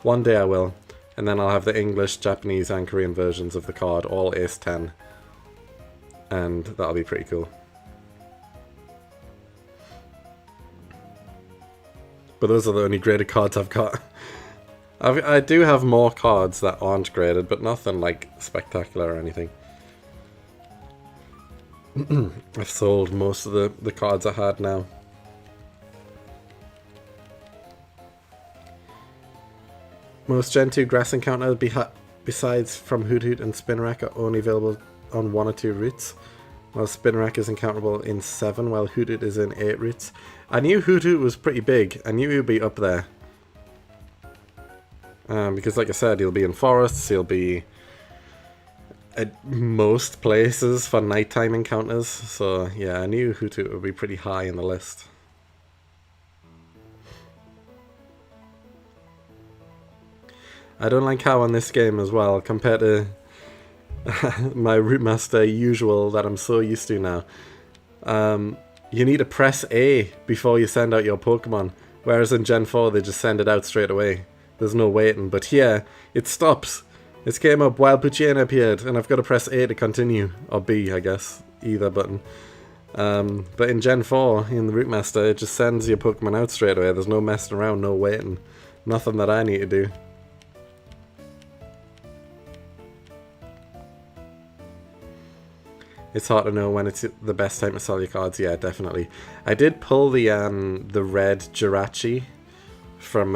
One day I will. And then I'll have the English, Japanese and Korean versions of the card, all Ace 10. And that'll be pretty cool. But those are the only graded cards I've got. I do have more cards that aren't graded, but nothing like spectacular or anything. I've sold most of the cards I had now. Most Gen 2 grass encounters besides from Hoot Hoot and Spinarak are only available on 1 or 2 routes. While Spinarak is encounterable in 7, while Hoot Hoot is in 8 routes. I knew Hoot Hoot was pretty big. I knew he would be up there. Because like I said, he'll be in forests, he'll be at most places for nighttime encounters. So yeah, I knew Hoot Hoot would be pretty high in the list. I don't like how on this game as well, compared to my Route Master usual that I'm so used to now. You need to press A before you send out your Pokemon, whereas in Gen 4 they just send it out straight away. There's no waiting, but here it stops. It came up while Poochyena appeared, and I've got to press A to continue, or B, I guess, either button. But in Gen 4, in the Route Master, it just sends your Pokemon out straight away. There's no messing around, no waiting, nothing that I need to do. It's hard to know when it's the best time to sell your cards. Yeah, definitely. I did pull the red Jirachi from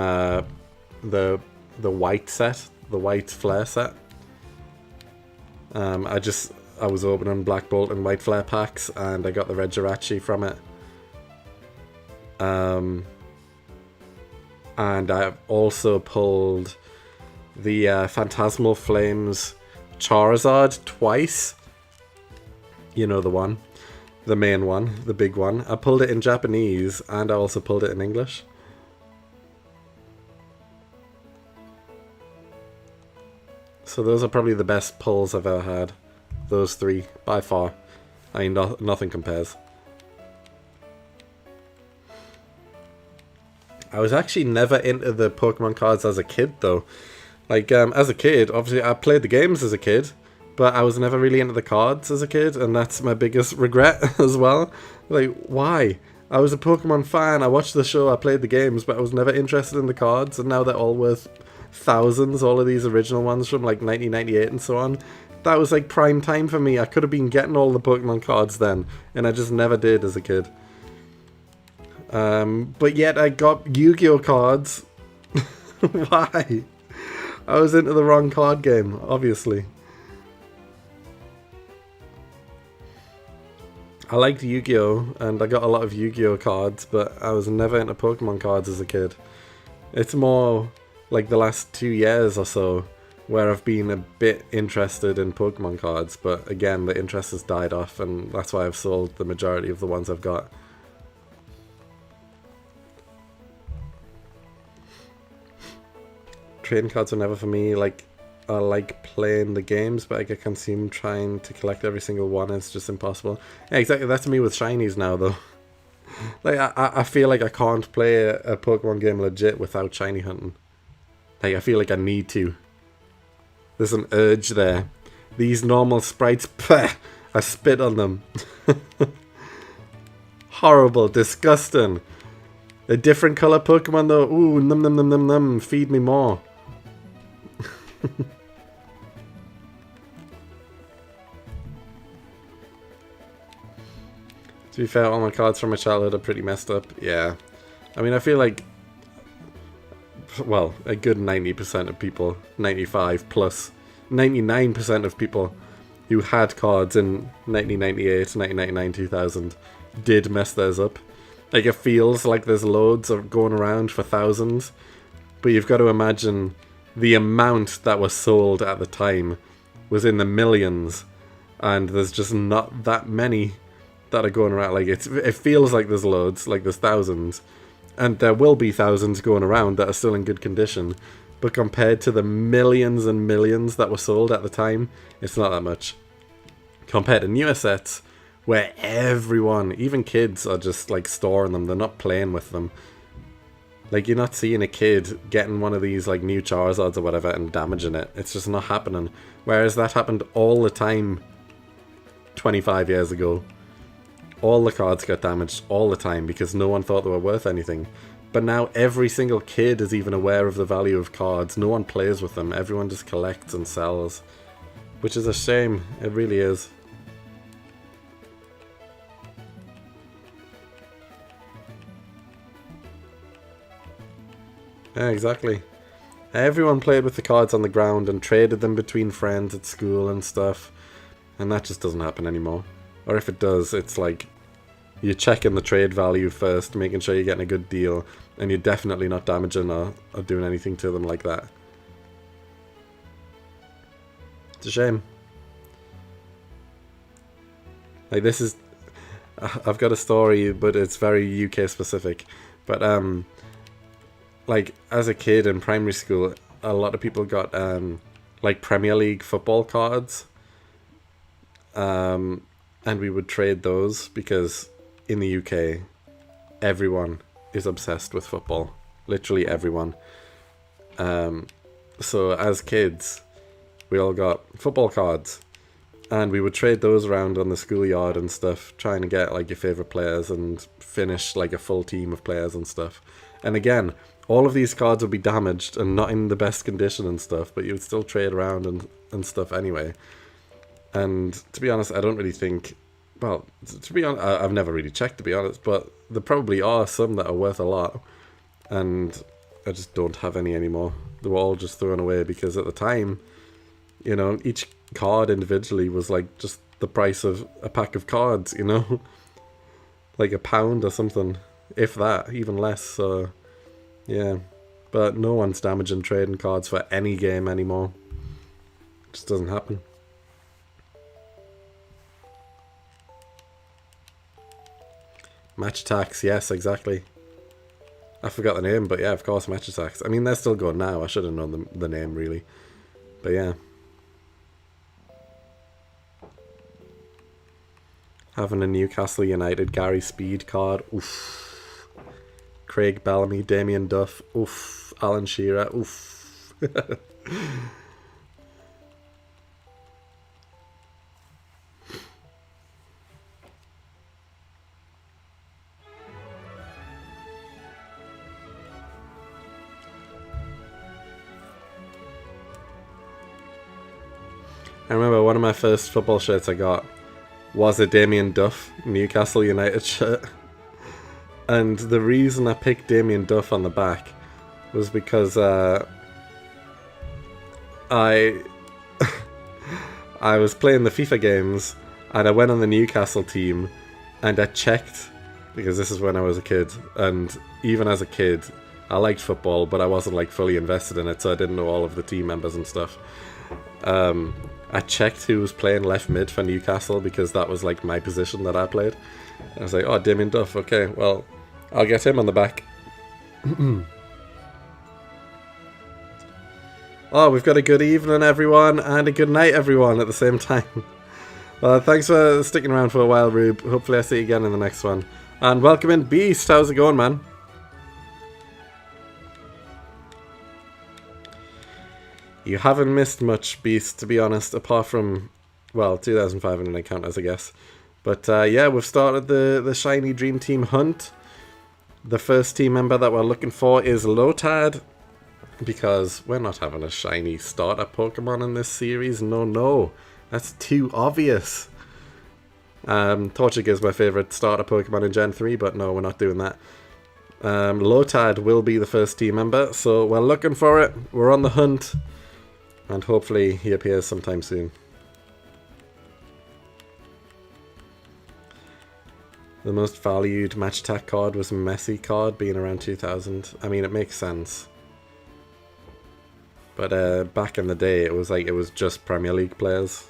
the white set, the white flare set. I was opening Black Bolt and White Flare packs, and I got the red Jirachi from it. And I've also pulled the Phantasmal Flames Charizard twice. You know the one. The main one. The big one. I pulled it in Japanese, and I also pulled it in English. So those are probably the best pulls I've ever had. Those three, by far. I mean, nothing compares. I was actually never into the Pokemon cards as a kid, though. Like, as a kid, obviously, I played the games as a kid, but I was never really into the cards as a kid, and that's my biggest regret as well. Like, why? I was a Pokemon fan, I watched the show, I played the games, but I was never interested in the cards, and now they're all worth thousands, all of these original ones from, like, 1998 and so on. That was, like, prime time for me. I could have been getting all the Pokemon cards then, and I just never did as a kid. But yet I got Yu-Gi-Oh cards. Why? I was into the wrong card game, obviously. I liked Yu-Gi-Oh, and I got a lot of Yu-Gi-Oh cards, but I was never into Pokemon cards as a kid. It's more like the last 2 years or so where I've been a bit interested in Pokemon cards, but again, the interest has died off, and that's why I've sold the majority of the ones I've got. Trading cards were never for me. Like, I like playing the games, but I get consumed trying to collect every single one. It's just impossible. Yeah, exactly. That's me with shinies now, though. Like, I feel like I can't play a Pokemon game legit without shiny hunting. Like, I feel like I need to. There's an urge there. These normal sprites, pah, I spit on them. Horrible, disgusting. A different color Pokemon, though. Ooh, num num num num num. Feed me more. To be fair, all my cards from my childhood are pretty messed up. Yeah. I mean, I feel like, well, a good 90% of people, 95 plus, 99% of people who had cards in 1998, 1999, 2000 did mess theirs up. Like, it feels like there's loads of going around for thousands, but you've got to imagine the amount that was sold at the time was in the millions, and there's just not that many that are going around. Like, it feels like there's loads, like there's thousands, and there will be thousands going around that are still in good condition, but compared to the millions and millions that were sold at the time, it's not that much. Compared to newer sets, where everyone, even kids, are just like storing them, they're not playing with them. Like, you're not seeing a kid getting one of these like new Charizards or whatever and damaging it. It's just not happening. Whereas that happened all the time 25 years ago. All the cards got damaged all the time because no one thought they were worth anything. But now every single kid is even aware of the value of cards. No one plays with them. Everyone just collects and sells. Which is a shame. It really is. Yeah, exactly. Everyone played with the cards on the ground and traded them between friends at school and stuff. And that just doesn't happen anymore. Or if it does, it's like you're checking the trade value first, making sure you're getting a good deal, and you're definitely not damaging or doing anything to them like that. It's a shame. Like, this is... I've got a story, but it's very UK specific. But, like, as a kid in primary school, a lot of people got, like, Premier League football cards. And we would trade those because in the UK, everyone is obsessed with football. Literally everyone. So as kids, we all got football cards. And we would trade those around on the schoolyard and stuff, trying to get like your favourite players and finish like a full team of players and stuff. And again, all of these cards would be damaged and not in the best condition and stuff, but you would still trade around and stuff anyway. And to be honest, I don't really think... Well, to be honest, I've never really checked, to be honest, but there probably are some that are worth a lot. And I just don't have any anymore. They were all just thrown away because at the time, you know, each card individually was like just the price of a pack of cards, you know? Like £1 or something. If that, even less, so... Yeah. But no one's damaging trading cards for any game anymore. It just doesn't happen. Match attacks, yes, exactly. I forgot the name, but yeah, of course, match attacks. I mean, they're still going now. I should have known the name, really. But yeah. Having a Newcastle United Gary Speed card. Oof. Craig Bellamy, Damien Duff. Oof. Alan Shearer. Oof. I remember one of my first football shirts I got was a Damien Duff Newcastle United shirt. And the reason I picked Damien Duff on the back was because I I was playing the FIFA games and I went on the Newcastle team and I checked, because this is when I was a kid, and even as a kid I liked football but I wasn't like fully invested in it, so I didn't know all of the team members and stuff. I checked who was playing left mid for Newcastle because that was like my position that I played. I was like, oh, Damien Duff, okay, well, I'll get him on the back. Oh, we've got a good evening, everyone, and a good night, everyone, at the same time. Well, thanks for sticking around for a while, Rube. Hopefully I see you again in the next one. And welcome in, Beast. How's it going, man? You haven't missed much, Beast, to be honest, apart from, well, 2,500 encounters, I guess. But yeah, we've started the Shiny Dream Team hunt. The first team member that we're looking for is Lotad, because we're not having a shiny starter Pokemon in this series. No. That's too obvious. Torchic is my favourite starter Pokemon in Gen 3, but no, we're not doing that. Lotad will be the first team member, so we're looking for it. We're on the hunt. And hopefully he appears sometime soon. The most valued match attack card was Messi card, being around 2,000. I mean, it makes sense. But back in the day, it was just Premier League players.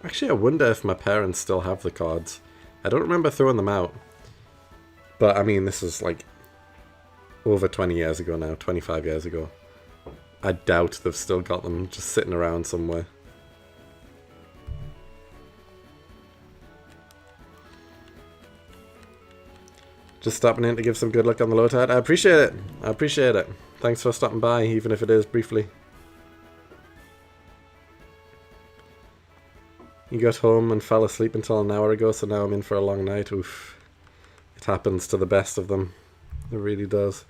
Actually, I wonder if my parents still have the cards. I don't remember throwing them out. But I mean, this is like over 20 years ago now, 25 years ago. I doubt they've still got them just sitting around somewhere. Just stopping in to give some good luck on the Lotad. I appreciate it. I appreciate it. Thanks for stopping by, even if it is briefly. You got home and fell asleep until an hour ago, so now I'm in for a long night. Oof. It happens to the best of them. It really does.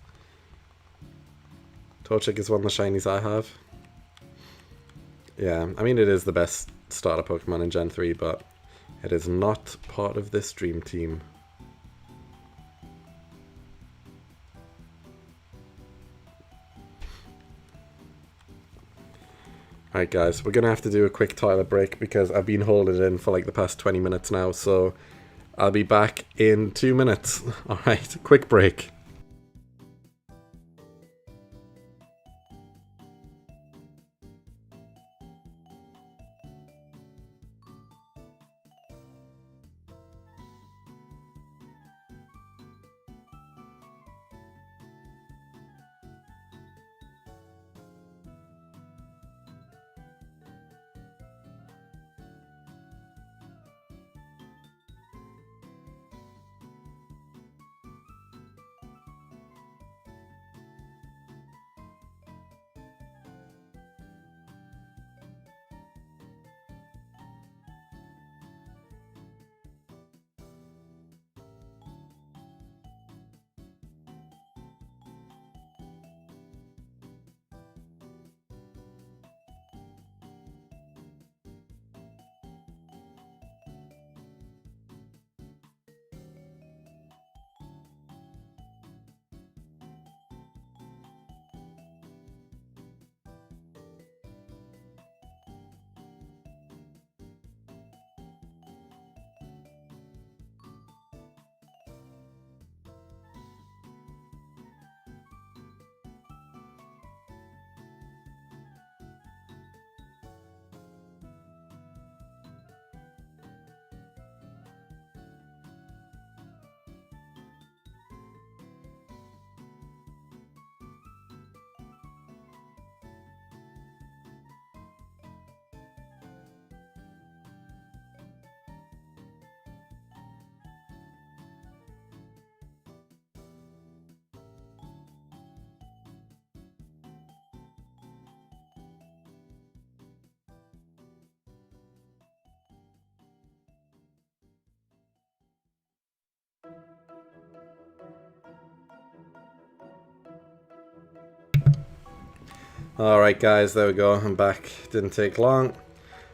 Torchic is one of the shinies I have. Yeah, I mean, it is the best starter Pokemon in Gen 3, but it is not part of this dream team. Alright guys, we're going to have to do a quick toilet break because I've been holding it in for like the past 20 minutes now, so I'll be back in 2 minutes. Alright, quick break. Alright guys, there we go, I'm back. Didn't take long.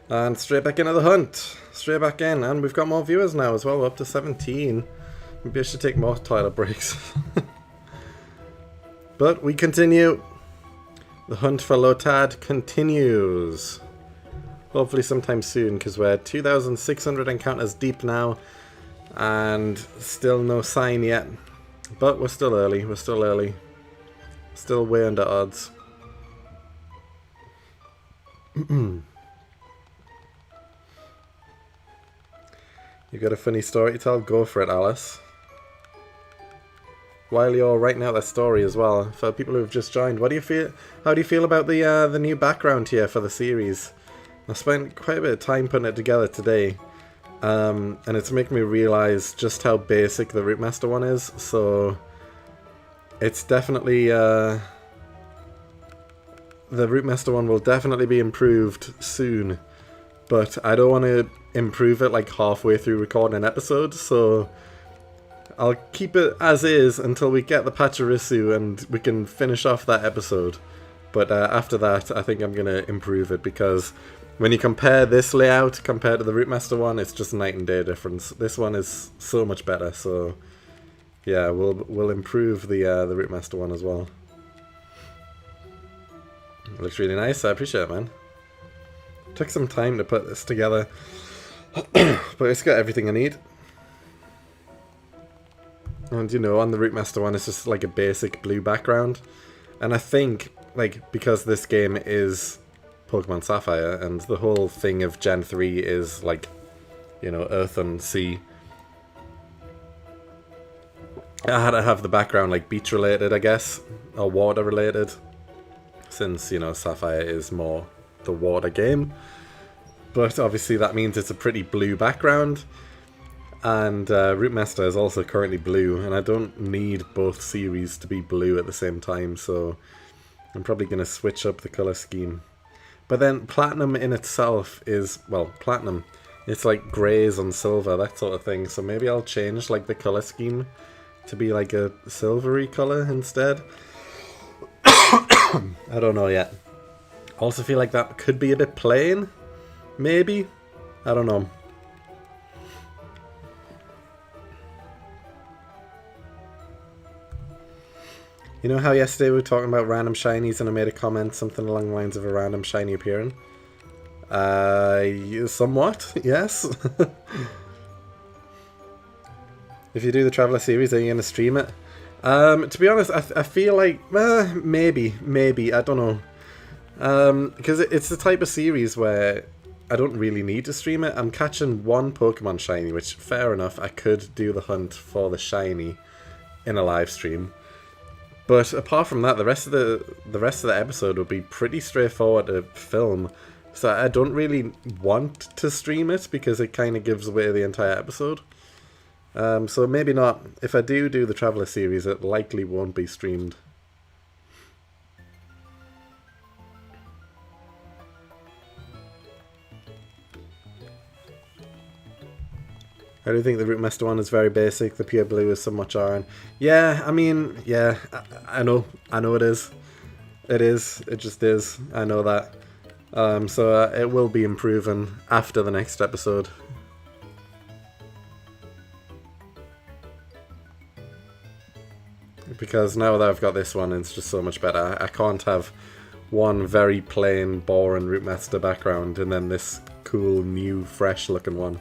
And straight back into the hunt. Straight back in, and we've got more viewers now as well, we're up to 17. Maybe I should take more toilet breaks. But we continue. The hunt for Lotad continues. Hopefully sometime soon, because we're 2,600 encounters deep now. And still no sign yet. But we're still early, we're still early. Still way under odds. You got a funny story to tell? Go for it, Alice. While you're writing out that story as well, for people who have just joined, what do you feel? How do you feel about the new background here for the series? I spent quite a bit of time putting it together today, and it's making me realise just how basic the Rootmaster one is. So it's definitely the Rootmaster one will definitely be improved soon, but I don't want to improve it like halfway through recording an episode, so I'll keep it as is until we get the Pachirisu and we can finish off that episode. But after that, I think I'm going to improve it, because when you compare this layout compared to the Rootmaster one, it's just night and day difference. This one is so much better, so yeah, we'll improve the Rootmaster one as well. It looks really nice, I appreciate it, man. Took some time to put this together, but it's got everything I need. And you know, on the Rootmaster one, it's just like a basic blue background. And I think, like, because this game is Pokemon Sapphire, and the whole thing of Gen 3 is, like, you know, Earth and Sea, I had to have the background, like, beach related, I guess, or water related, since, you know, Sapphire is more the water game. But obviously that means it's a pretty blue background. And Rootmaster is also currently blue, and I don't need both series to be blue at the same time, so I'm probably going to switch up the colour scheme. But then Platinum in itself is, well, Platinum, it's like greys on silver, that sort of thing, so maybe I'll change like the colour scheme to be like a silvery colour instead. I don't know yet. I also feel like that could be a bit plain, maybe? I don't know. You know how yesterday we were talking about random shinies and I made a comment, something along the lines of a random shiny appearing? Somewhat, yes. If you do the Traveller series, are you going to stream it? To be honest, I feel like, maybe, I don't know. Because it's the type of series where I don't really need to stream it. I'm catching one Pokemon shiny, which, fair enough, I could do the hunt for the shiny in a live stream. But apart from that, the rest of the episode would be pretty straightforward to film. So I don't really want to stream it because it kind of gives away the entire episode. So maybe not. If I do the Traveller series, it likely won't be streamed. I do think the Rootmaster one is very basic. The pure blue is somewhat jarring. Yeah, I mean, yeah, I know it is. It is. It just is. I know that. So it will be improving after the next episode. Because now that I've got this one, it's just so much better. I can't have one very plain, boring Rootmaster background and then this cool, new, fresh looking one.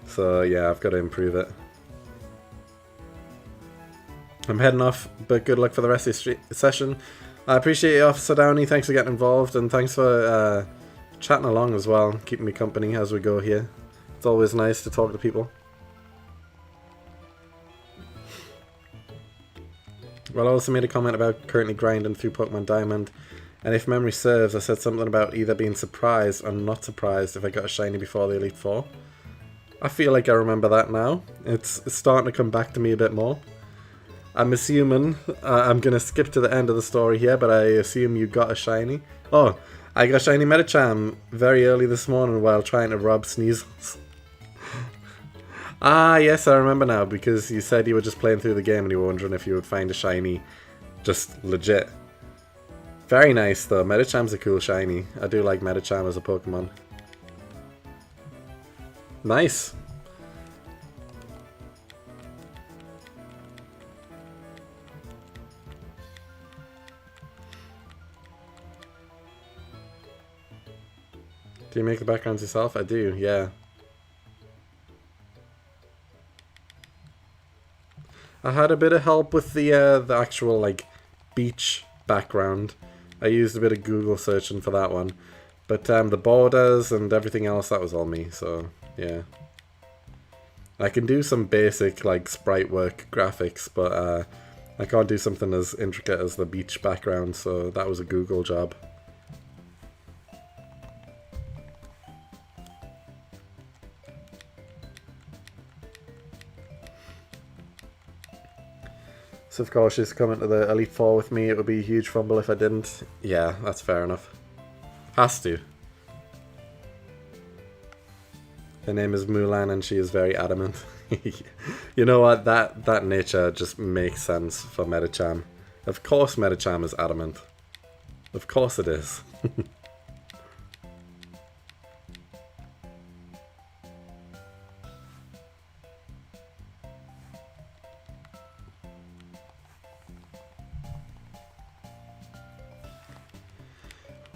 So yeah, I've got to improve it. I'm heading off, but good luck for the rest of the session. I appreciate you, Officer Downey. Thanks for getting involved, and thanks for chatting along as well, keeping me company as we go here. It's always nice to talk to people. Well, I also made a comment about currently grinding through Pokemon Diamond, and if memory serves, I said something about either being surprised or not surprised if I got a shiny before the Elite Four. I feel like I remember that now. It's starting to come back to me a bit more. I'm assuming, I'm going to skip to the end of the story here, but I assume you got a shiny. Oh, I got a shiny Medicham very early this morning while trying to rob Sneasels. Ah, yes, I remember now, because you said you were just playing through the game and you were wondering if you would find a shiny just legit. Very nice though. Medicham's a cool shiny. I do like Medicham as a Pokemon. Nice. Do you make the backgrounds yourself? I do, yeah. I had a bit of help with the actual like beach background. I used a bit of Google searching for that one. But the borders and everything else, that was all me, so yeah. I can do some basic like sprite work graphics, but I can't do something as intricate as the beach background, so that was a Google job. So of course she's coming to the Elite Four with me. It would be a huge fumble if I didn't. Yeah, that's fair enough. Has to. Her name is Mulan and she is very adamant. You know what? That nature just makes sense for Medicham. Of course Medicham is adamant. Of course it is.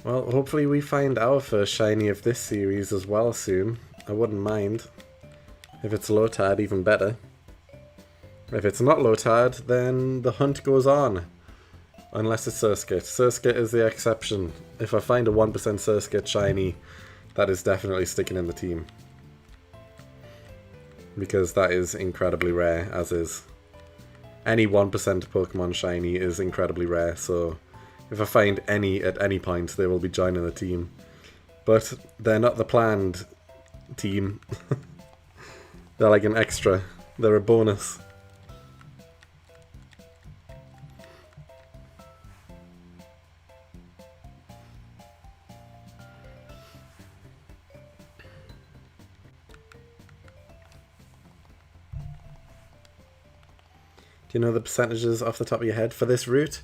Well, hopefully we find our first shiny of this series as well soon. I wouldn't mind. If it's Lotad, even better. If it's not Lotad, then the hunt goes on. Unless it's Surskit. Surskit is the exception. If I find a 1% Surskit shiny, that is definitely sticking in the team. Because that is incredibly rare, as is. Any 1% Pokemon shiny is incredibly rare, so if I find any at any point, they will be joining the team. But they're not the planned team. They're like an extra. They're a bonus. Do you know the percentages off the top of your head for this route?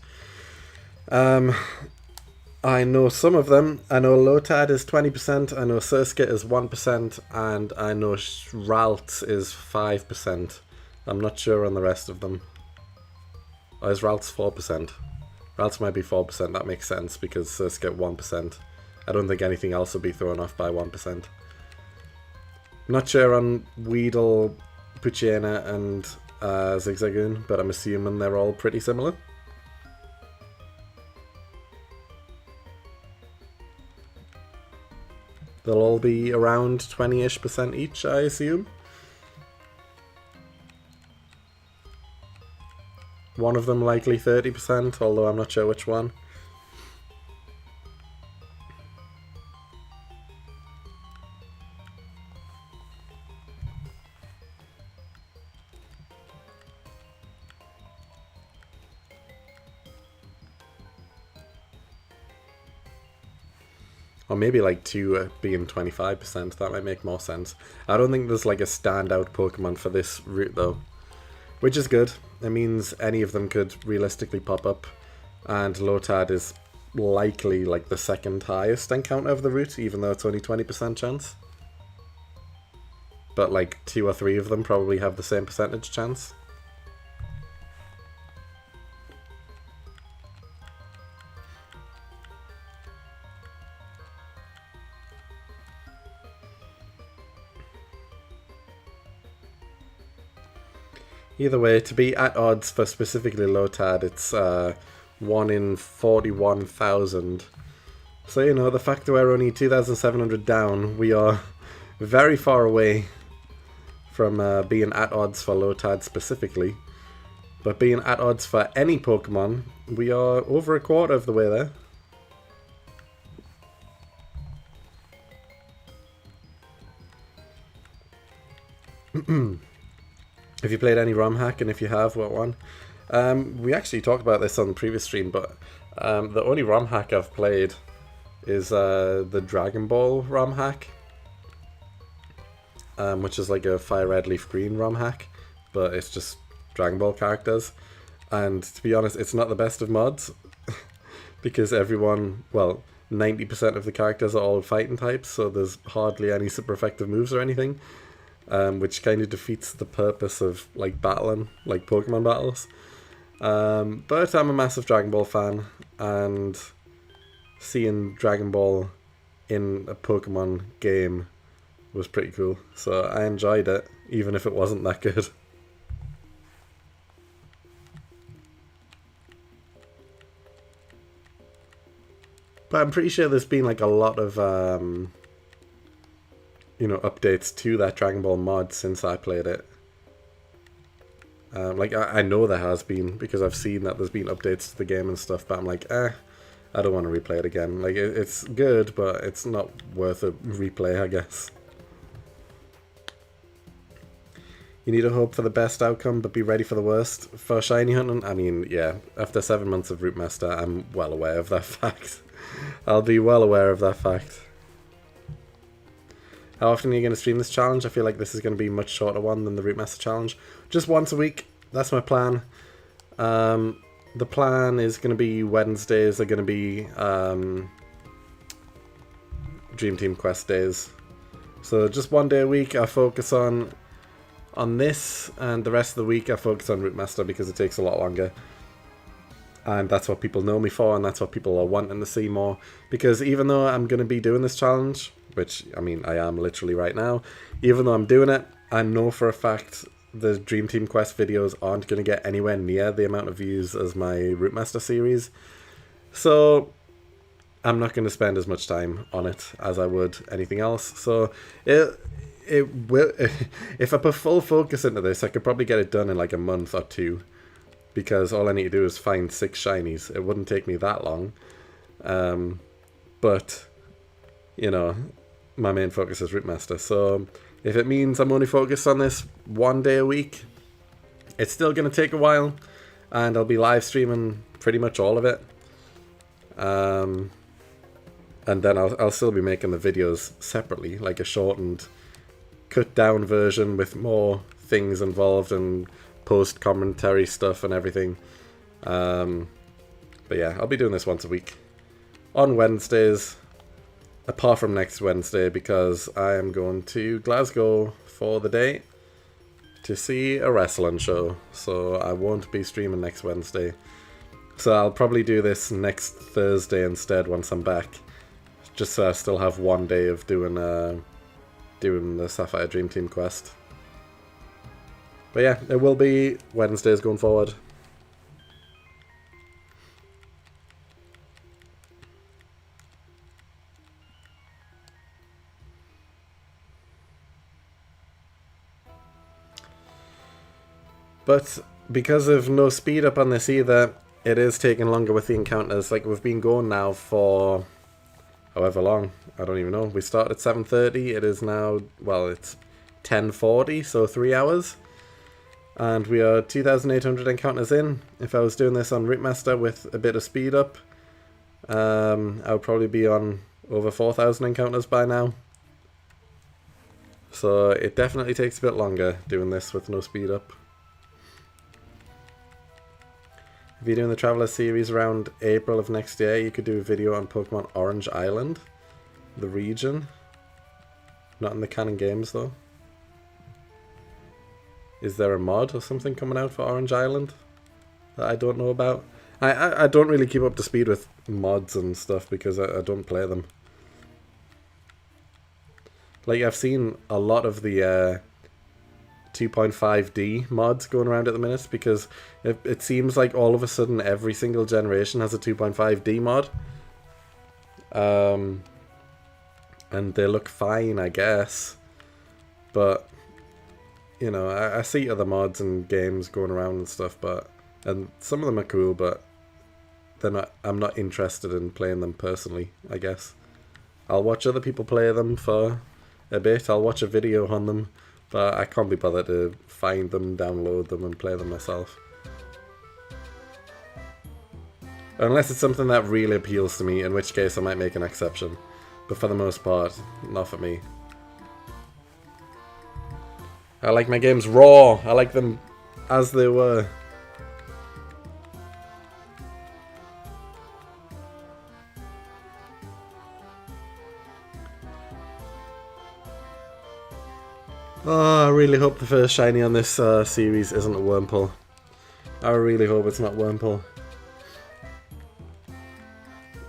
I know some of them. I know Lotad is 20%, I know Surskit is 1%, and I know Ralts is 5%. I'm not sure on the rest of them. Or is Ralts 4%? Ralts might be 4%, that makes sense, because Surskit 1%. I don't think anything else will be thrown off by 1%. Not sure on Weedle, Poochyena, and Zigzagoon, but I'm assuming they're all pretty similar. They'll all be around 20-ish% each, I assume. One of them likely 30%, although I'm not sure which one. Or maybe like 2 being 25%, that might make more sense. I don't think there's like a standout Pokemon for this route though. Which is good. It means any of them could realistically pop up. And Lotad is likely like the second highest encounter of the route, even though it's only 20% chance. But like 2 or 3 of them probably have the same percentage chance. Either way, to be at odds for specifically Lotad, it's 1 in 41,000. So, you know, the fact that we're only 2,700 down, we are very far away from being at odds for Lotad specifically. But being at odds for any Pokemon, we are over a quarter of the way there. Have you played any ROM hack, and if you have, what one? We actually talked about this on the previous stream, but the only ROM hack I've played is the Dragon Ball ROM hack, which is like a Fire Red Leaf Green ROM hack, but it's just Dragon Ball characters. And to be honest, it's not the best of mods. because everyone, well, 90% of the characters are all fighting types, so there's hardly any super effective moves or anything, which kind of defeats the purpose of like battling, like Pokemon battles. But I'm a massive Dragon Ball fan, and seeing Dragon Ball in a Pokemon game was pretty cool, so I enjoyed it, even if it wasn't that good. But I'm pretty sure there's been like a lot of updates to that Dragon Ball mod since I played it. Like I know there has been, because I've seen that there's been updates to the game and stuff, but I'm like, I don't want to replay it again. Like it's good, but it's not worth a replay, I guess. You need to hope for the best outcome, but be ready for the worst. For shiny hunting, I mean, yeah, after 7 months of Route Master, I'm well aware of that fact. I'll be well aware of that fact. How often are you going to stream this challenge? I feel like this is going to be a much shorter one than the Route Master challenge. Just once a week. That's my plan. The plan is going to be Wednesdays are going to be Dream Team Quest days. So just one day a week I focus on this, and the rest of the week I focus on Route Master because it takes a lot longer. And that's what people know me for, and that's what people are wanting to see more. Because even though I'm going to be doing this challenge, which, I mean, I am literally right now, even though I'm doing it, I know for a fact the Dream Team Quest videos aren't going to get anywhere near the amount of views as my Route Master series. So I'm not going to spend as much time on it as I would anything else. So it will, if I put full focus into this, I could probably get it done in like a month or two, because all I need to do is find 6 shinies. It wouldn't take me that long, but you know, my main focus is Route Master. So if it means I'm only focused on this one day a week, it's still going to take a while, and I'll be live streaming pretty much all of it. And then I'll still be making the videos separately, like a shortened, cut down version with more things involved and post commentary stuff and everything. But yeah, I'll be doing this once a week on Wednesdays, apart from next Wednesday, because I am going to Glasgow for the day to see a wrestling show, so I won't be streaming next Wednesday. So I'll probably do this next Thursday instead once I'm back, just so I still have one day of doing the Sapphire Dream Team quest. But yeah, it will be Wednesdays going forward. But because of no speed up on this either, it is taking longer with the encounters. Like, we've been going now for however long, I don't even know. We started at 7:30, it is now, well, it's 10:40, so 3 hours. And we are 2,800 encounters in. If I was doing this on Route Master with a bit of speed up, I would probably be on over 4,000 encounters by now. So it definitely takes a bit longer doing this with no speed up. If you're doing the Traveller series around April of next year, you could do a video on Pokemon Orange Island, the region. Not in the canon games though. Is there a mod or something coming out for Orange Island that I don't know about? I don't really keep up to speed with mods and stuff because I don't play them. Like, I've seen a lot of the 2.5D mods going around at the minute, because it seems like all of a sudden every single generation has a 2.5D mod. And they look fine, I guess. But, you know, I see other mods and games going around and stuff, and some of them are cool, but I'm not interested in playing them personally, I guess. I'll watch other people play them for a bit, I'll watch a video on them, but I can't be bothered to find them, download them, and play them myself. Unless it's something that really appeals to me, in which case I might make an exception. But for the most part, not for me. I like my games raw. I like them as they were. Oh, I really hope the first shiny on this series isn't a Wurmple. I really hope it's not Wurmple.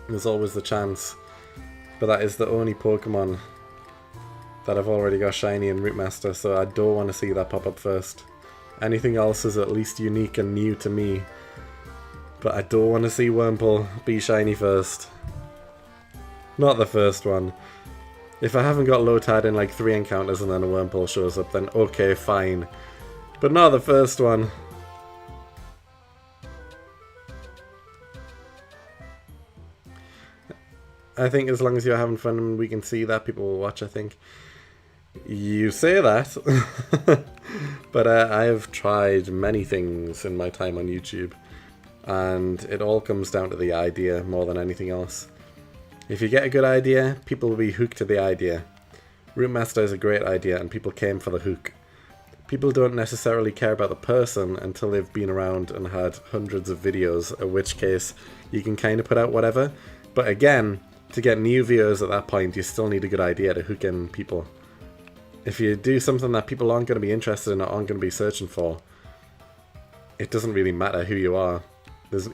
There's always the chance. But that is the only Pokemon that I've already got shiny in Route Master, so I don't want to see that pop up first. Anything else is at least unique and new to me. But I don't want to see Wurmple be shiny first. Not the first one. If I haven't got Lotad in like 3 encounters and then a Wurmple shows up, then okay, fine. But not the first one. I think as long as you're having fun and we can see that, people will watch, I think. You say that. But I have tried many things in my time on YouTube. And it all comes down to the idea more than anything else. If you get a good idea, people will be hooked to the idea. Route Master is a great idea and people came for the hook. People don't necessarily care about the person until they've been around and had hundreds of videos, in which case you can kind of put out whatever. But again, to get new viewers at that point, you still need a good idea to hook in people. If you do something that people aren't going to be interested in or aren't going to be searching for, it doesn't really matter who you are.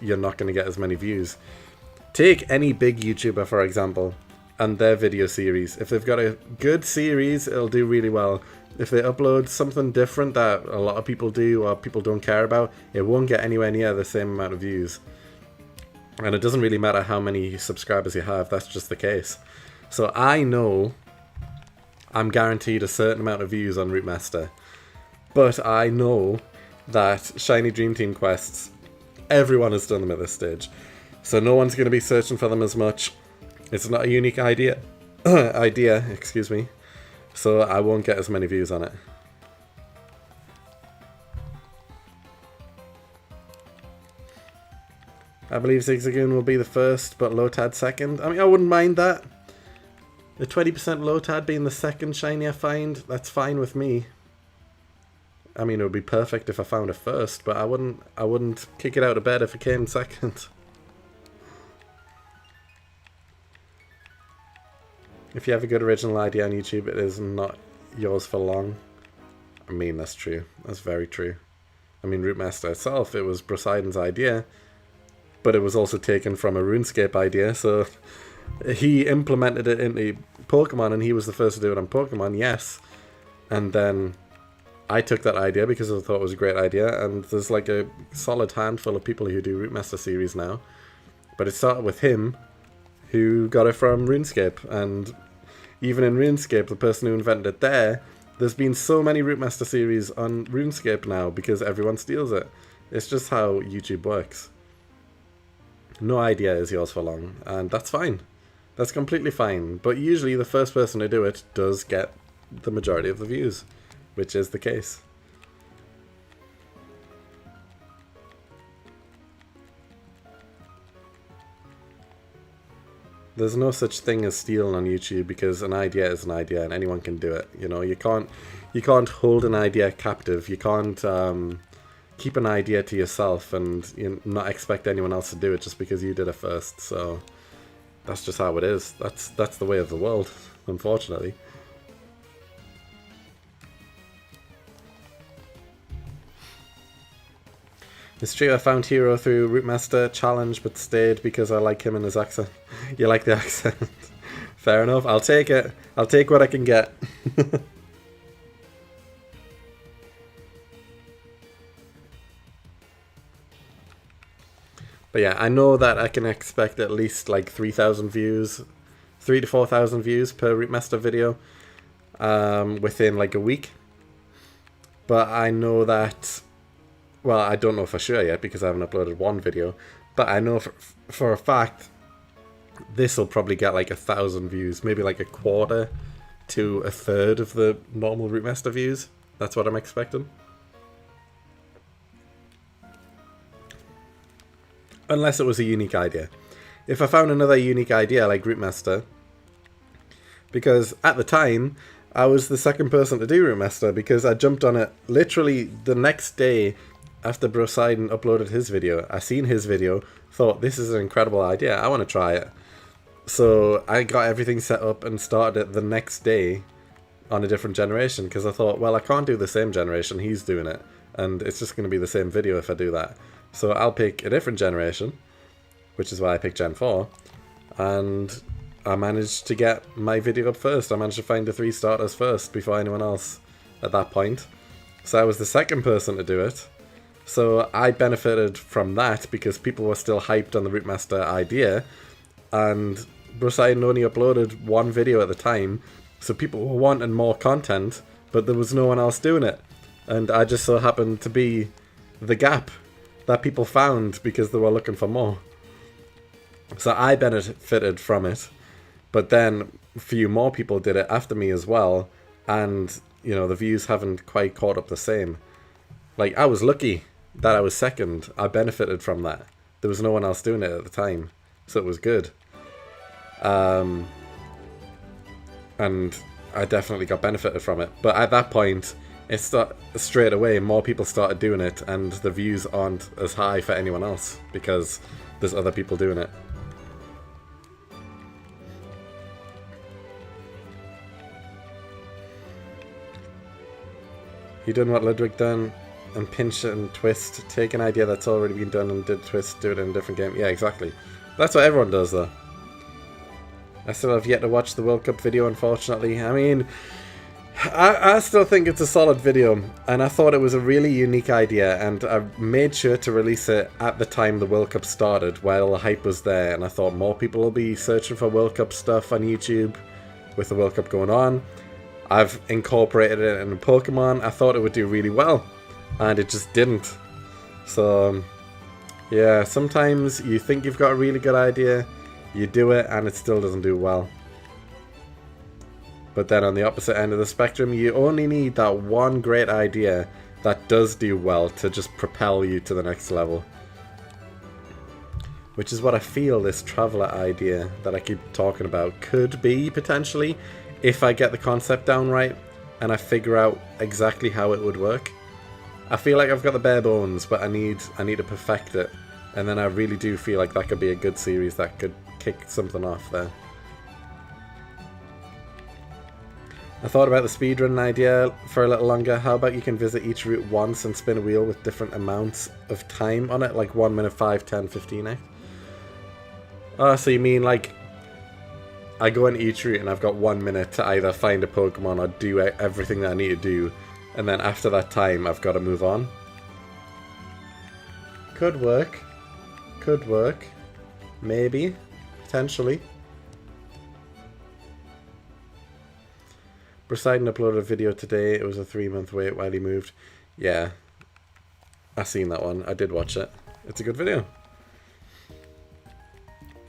You're not going to get as many views. Take any big YouTuber, for example, and their video series. If they've got a good series, it'll do really well. If they upload something different that a lot of people do or people don't care about, it won't get anywhere near the same amount of views. And it doesn't really matter how many subscribers you have, that's just the case. So I know I'm guaranteed a certain amount of views on Route Master. But I know that Shiny Dream Team quests, everyone has done them at this stage. So no one's going to be searching for them as much. It's not a unique idea. Excuse me. So I won't get as many views on it. I believe Zigzagoon will be the first, but Lotad second. I mean, I wouldn't mind that. The 20% Lotad being the second shiny I find, that's fine with me. I mean, it would be perfect if I found it first, but I wouldn't kick it out of bed if it came second. If you have a good original idea on YouTube, it is not yours for long. I mean, that's true. That's very true. I mean, Route Master itself, it was Poseidon's idea, but it was also taken from a RuneScape idea, so he implemented it into Pokemon and he was the first to do it on Pokemon, yes. And then I took that idea because I thought it was a great idea, and there's like a solid handful of people who do Route Master series now. But it started with him, who got it from RuneScape, and even in RuneScape, the person who invented it there's been so many Route Master series on RuneScape now because everyone steals it. It's just how YouTube works. No idea is yours for long, and that's fine. That's completely fine, but usually the first person to do it does get the majority of the views, which is the case. There's no such thing as stealing on YouTube because an idea is an idea and anyone can do it. You know, you can't hold an idea captive. You can't keep an idea to yourself and not expect anyone else to do it just because you did it first. So that's just how it is. That's the way of the world, unfortunately. It's true, I found Hero through Route Master challenge, but stayed because I like him and his accent. You like the accent? Fair enough, I'll take it. I'll take what I can get. But yeah, I know that I can expect at least like 3,000 views, 3,000 to 4,000 views per Route Master video within like a week. But I know that... Well, I don't know for sure yet because I haven't uploaded one video, but I know for a fact this will probably get like 1,000 views, maybe like a quarter to a third of the normal Route Master views. That's what I'm expecting. Unless it was a unique idea. If I found another unique idea like Route Master, because at the time I was the second person to do Route Master because I jumped on it literally the next day. After Poseidon uploaded his video, I seen his video, thought this is an incredible idea, I want to try it. So I got everything set up and started it the next day on a different generation, because I thought, well, I can't do the same generation, he's doing it, and it's just going to be the same video if I do that. So I'll pick a different generation, which is why I picked Gen 4, and I managed to get my video up first. I managed to find the 3 starters first before anyone else at that point. So I was the second person to do it. So I benefited from that because people were still hyped on the Route Master idea, and Poseidon only uploaded 1 video at the time, so people were wanting more content, but there was no one else doing it. And I just so happened to be the gap that people found because they were looking for more. So I benefited from it, but then a few more people did it after me as well, and you know, the views haven't quite caught up the same. Like, I was lucky that I was second. I benefited from that. There was no one else doing it at the time, so it was good. And I definitely got benefited from it. But at that point, straight away, more people started doing it, and the views aren't as high for anyone else because there's other people doing it. You done what Ludwig done and pinch and twist. Take an idea that's already been done and did twist, do it in a different game. Yeah, exactly. That's what everyone does, though. I still have yet to watch the World Cup video, unfortunately. I mean, I still think it's a solid video, and I thought it was a really unique idea, and I made sure to release it at the time the World Cup started, while the hype was there, and I thought more people will be searching for World Cup stuff on YouTube with the World Cup going on. I've incorporated it in Pokemon. I thought it would do really well, and it just didn't. So, yeah, sometimes you think you've got a really good idea, you do it, and it still doesn't do well. But then on the opposite end of the spectrum, you only need that one great idea that does do well to just propel you to the next level. Which is what I feel this Traveller idea that I keep talking about could be, potentially, if I get the concept down right and I figure out exactly how it would work. I feel like I've got the bare bones, but I need to perfect it, and then I really do feel like that could be a good series that could kick something off there. I thought about the speedrun idea for a little longer. How about you can visit each route once and spin a wheel with different amounts of time on it, like 1 minute, 5, 10, 15, Oh, so you mean like I go into each route and I've got 1 minute to either find a Pokemon or do everything that I need to do, and then after that time I've got to move on? Could work. Could work. Maybe. Potentially. Poseidon uploaded a video today. It was a 3-month wait while he moved. Yeah. I seen that one. I did watch it. It's a good video.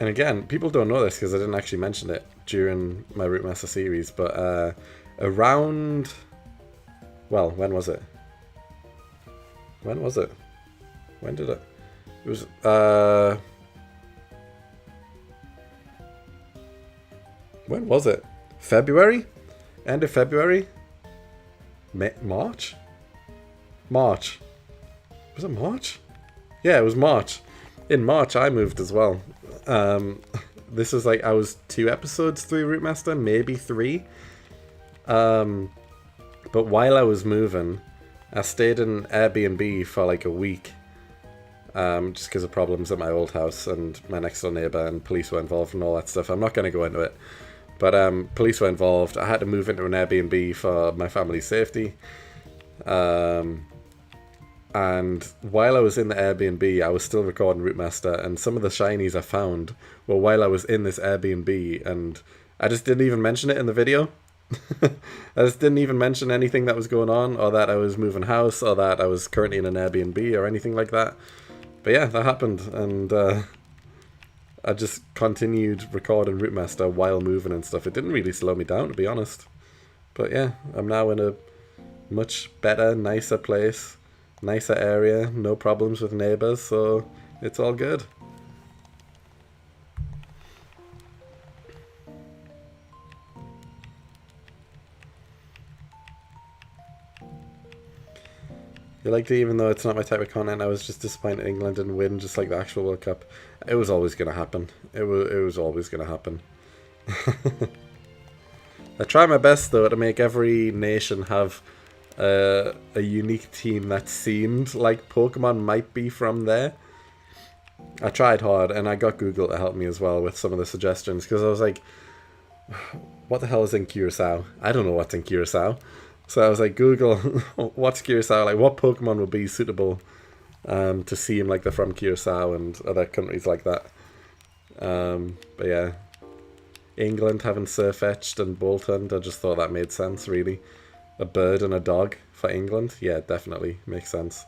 And again, people don't know this because I didn't actually mention it during my Route Master series, but around... Well, when was it? When was it? When did it? It was... When was it? February? End of February? March? March. Was it March? Yeah, it was March. In March, I moved as well. This was like, I was 2 episodes through Route Master, maybe 3. But while I was moving, I stayed in Airbnb for like a week. Just because of problems at my old house and my next door neighbour, and police were involved and all that stuff. I'm not going to go into it. But police were involved. I had to move into an Airbnb for my family's safety. And while I was in the Airbnb, I was still recording Route Master, and some of the shinies I found were while I was in this Airbnb, and I just didn't even mention it in the video. I just didn't even mention anything that was going on, or that I was moving house, or that I was currently in an Airbnb, or anything like that. But yeah, that happened, and I just continued recording Route Master while moving and stuff. It didn't really slow me down, to be honest. But yeah, I'm now in a much better, nicer place. Nicer area, no problems with neighbours, so it's all good. You liked it even though it's not my type of content. I was just disappointed England didn't win, just like the actual World Cup. It was always going to happen. It was always going to happen. I try my best, though, to make every nation have a unique team that seemed like Pokemon might be from there. I tried hard, and I got Google to help me as well with some of the suggestions, because I was like, what the hell is in Curacao? I don't know what's in Curacao. So I was like, Google, what's Curacao? Like, what Pokemon would be suitable to seem like they're from Curacao and other countries like that. But yeah, England having Surfetched and Boltund, I just thought that made sense, really. A bird and a dog for England? Yeah, definitely makes sense.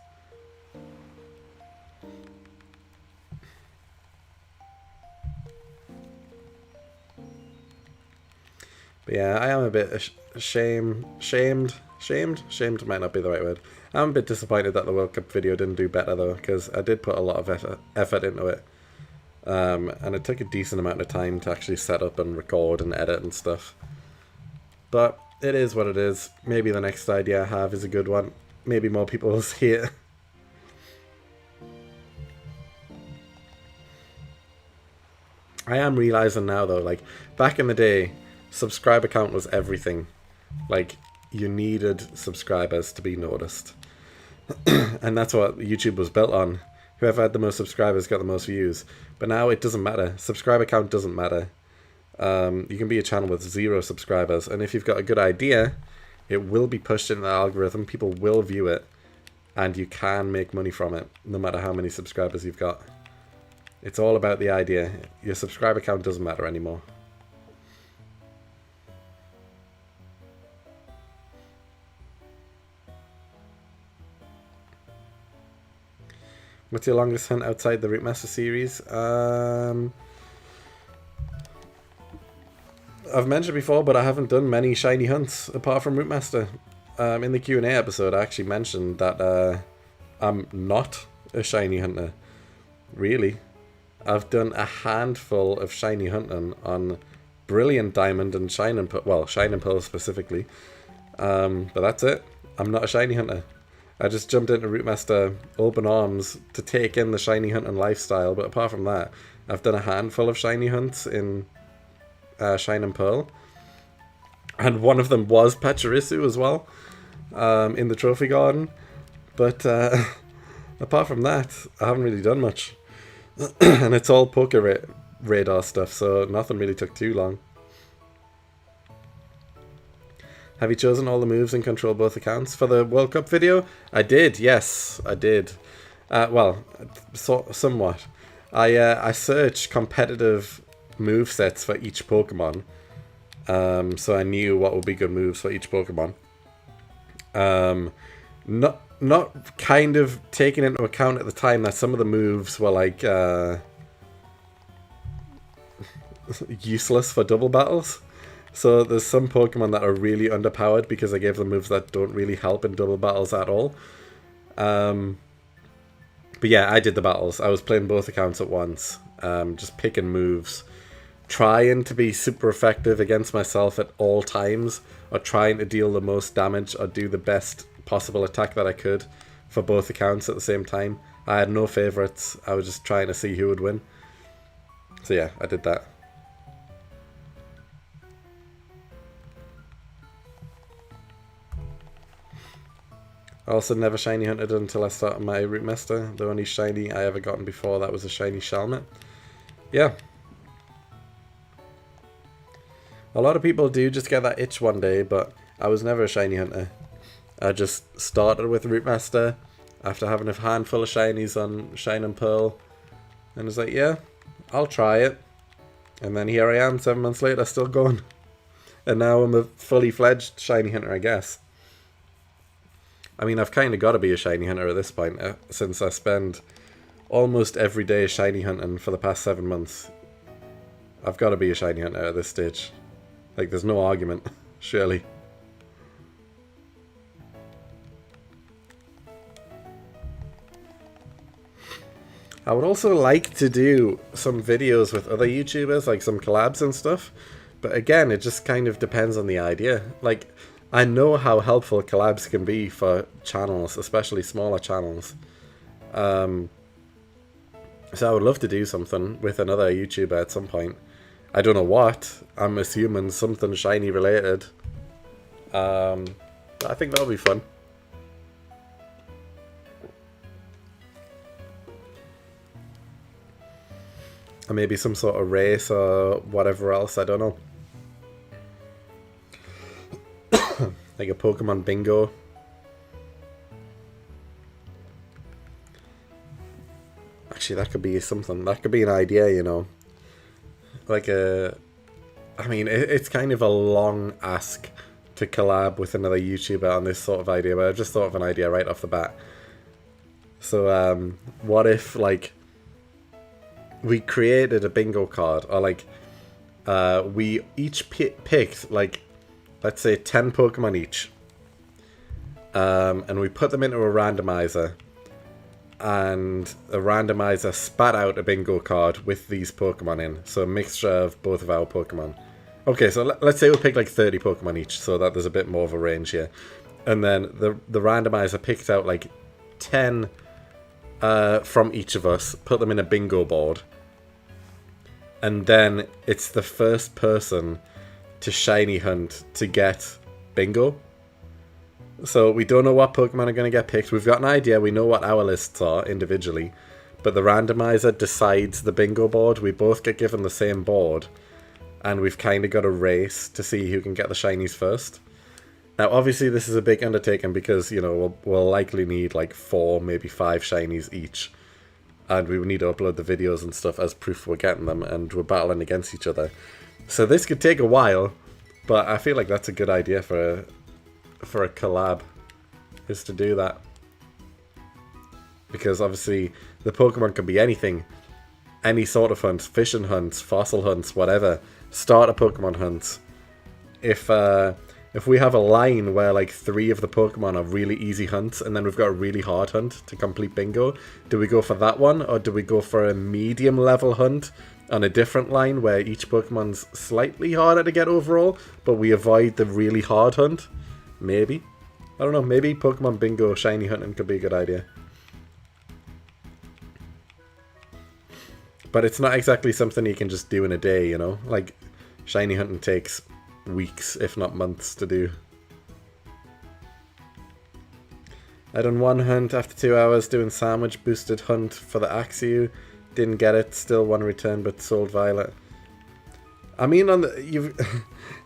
But yeah, I am a bit shamed might not be the right word. I'm a bit disappointed that the World Cup video didn't do better, though, because I did put a lot of effort into it. And it took a decent amount of time to actually set up and record and edit and stuff. But it is what it is. Maybe the next idea I have is a good one. Maybe more people will see it. I am realizing now, though, like, back in the day, subscriber count was everything. Like, you needed subscribers to be noticed. And that's what YouTube was built on. Whoever had the most subscribers got the most views. But now it doesn't matter. Subscriber count doesn't matter. You can be a channel with 0 subscribers, and if you've got a good idea, it will be pushed into the algorithm, people will view it, and you can make money from it, no matter how many subscribers you've got. It's all about the idea. Your subscriber count doesn't matter anymore. What's your longest hunt outside the Route Master series? I've mentioned before, but I haven't done many shiny hunts apart from Route Master. In the Q&A episode, I actually mentioned that I'm not a shiny hunter. Really. I've done a handful of shiny hunting on Brilliant Diamond and Shining Pearl. Well, Shining Pearl specifically. But that's it. I'm not a shiny hunter. I just jumped into Route Master open arms to take in the shiny hunting lifestyle. But apart from that, I've done a handful of shiny hunts in Shining Pearl. And one of them was Pachirisu as well. In the Trophy Garden. But apart from that, I haven't really done much. And it's all poker radar stuff, so nothing really took too long. Have you chosen all the moves and control both accounts for the World Cup video? I did, yes, I did. Well, somewhat. I searched competitive move sets for each Pokemon, so I knew what would be good moves for each Pokemon. Not kind of taking into account at the time that some of the moves were like useless for double battles. So there's some Pokemon that are really underpowered because I gave them moves that don't really help in double battles at all. But yeah, I did the battles. I was playing both accounts at once, just picking moves, trying to be super effective against myself at all times, or trying to deal the most damage or do the best possible attack that I could for both accounts at the same time. I had no favorites. I was just trying to see who would win. So yeah, I did that. I also never shiny hunted until I started my Route Master. The only shiny I ever gotten before that was a shiny Shelmet. Yeah. A lot of people do just get that itch one day, but I was never a shiny hunter. I just started with Route Master after having a handful of shinies on Shining Pearl. And was like, yeah, I'll try it. And then here I am 7 months later, still going. And now I'm a fully fledged shiny hunter, I guess. I mean, I've kind of got to be a shiny hunter at this point, since I spend almost every day shiny hunting for the past 7 months. I've got to be a shiny hunter at this stage. Like, there's no argument, surely. I would also like to do some videos with other YouTubers, like some collabs and stuff. But again, it just kind of depends on the idea. Like, I know how helpful collabs can be for channels, especially smaller channels. So I would love to do something with another YouTuber at some point. I don't know what. I'm assuming something shiny related. But I think that'll be fun. Or maybe some sort of race or whatever else, I don't know. Like a Pokemon bingo. Actually, that could be something. That could be an idea, you know. Like a... I mean, it's kind of a long ask to collab with another YouTuber on this sort of idea, but I just thought of an idea right off the bat. So, what if, like, we created a bingo card, or, like, we each picked, like, let's say 10 Pokemon each, and we put them into a randomizer, and a randomizer spat out a bingo card with these Pokemon in, so a mixture of both of our Pokemon. Okay, so let's say we pick like 30 Pokemon each, so that there's a bit more of a range here. And then the randomizer picked out like 10 from each of us, put them in a bingo board, and then it's the first person to shiny hunt to get bingo. So we don't know what Pokemon are going to get picked. We've got an idea. We know what our lists are individually, but the randomizer decides the bingo board. We both get given the same board, and we've kind of got a race to see who can get the shinies first. Now, obviously, this is a big undertaking because, you know, we'll likely need like 4, maybe 5 shinies each, and we would need to upload the videos and stuff as proof we're getting them, and we're battling against each other. So this could take a while, but I feel like that's a good idea for a collab, is to do that. Because obviously the Pokemon can be anything, any sort of hunt, fishing hunts, fossil hunts, whatever. Start a Pokemon hunt. If we have a line where like 3 of the Pokemon are really easy hunts and then we've got a really hard hunt to complete bingo, do we go for that one, or do we go for a medium level hunt on a different line where each Pokemon's slightly harder to get overall, but we avoid the really hard hunt? Maybe. I don't know, maybe Pokemon bingo shiny hunting could be a good idea. But it's not exactly something you can just do in a day, you know? Like, shiny hunting takes weeks, if not months, to do. I done one hunt after 2 hours doing sandwich boosted hunt for the Axew. Didn't get it, still one return, but sold Violet. I mean, if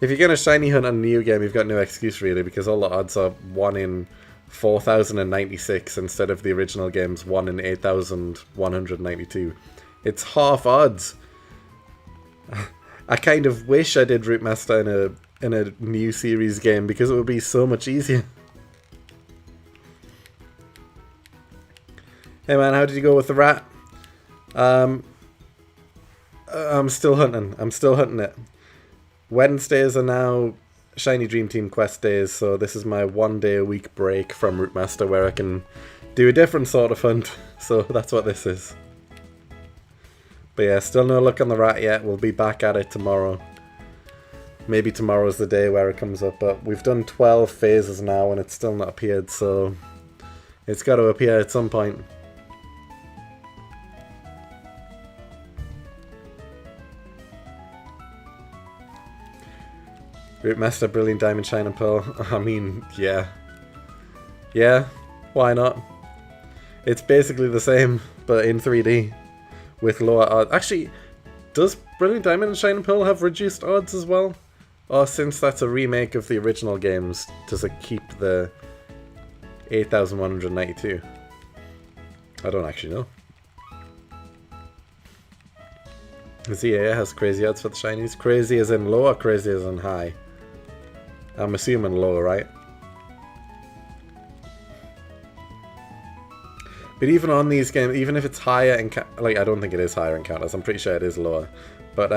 you're gonna shiny hunt on a new game, you've got no excuse really, because all the odds are 1 in 4,096 instead of the original game's 1 in 8,192. It's half odds. I kind of wish I did Route Master in a new series game, because it would be so much easier. Hey man, how did you go with the rat? I'm still hunting. I'm still hunting it. Wednesdays are now Shiny Dream Team quest days, so this is my 1 day a week break from Route Master where I can do a different sort of hunt. So that's what this is. But yeah, still no luck on the rat yet. We'll be back at it tomorrow. Maybe tomorrow's the day where it comes up, but we've done 12 phases now and it's still not appeared, so it's got to appear at some point. Root Master, Brilliant Diamond, Shine and Pearl. I mean, yeah. Yeah, why not? It's basically the same, but in 3D. With lower odds. Actually, does Brilliant Diamond and Shine and Pearl have reduced odds as well? Or since that's a remake of the original games, does it keep the 8,192? I don't actually know. ZA has crazy odds for the shinies. Crazy as in low or crazy as in high? I'm assuming low, right? But even on these games, even if it's higher in like, I don't think it is higher in counters. I'm pretty sure it is lower. But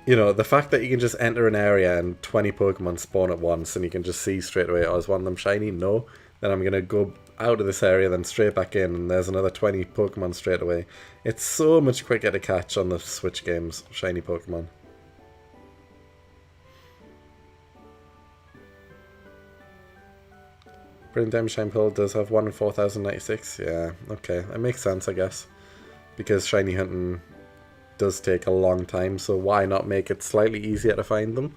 you know, the fact that you can just enter an area and 20 Pokemon spawn at once and you can just see straight away, oh, is one of them shiny? No. Then I'm gonna go out of this area, then straight back in, and there's another 20 Pokemon straight away. It's so much quicker to catch on the Switch games, shiny Pokemon. Brilliant Diamond Shine Pearl does have 1 in 4,096. Yeah, okay. That makes sense, I guess. Because shiny hunting does take a long time, so why not make it slightly easier to find them?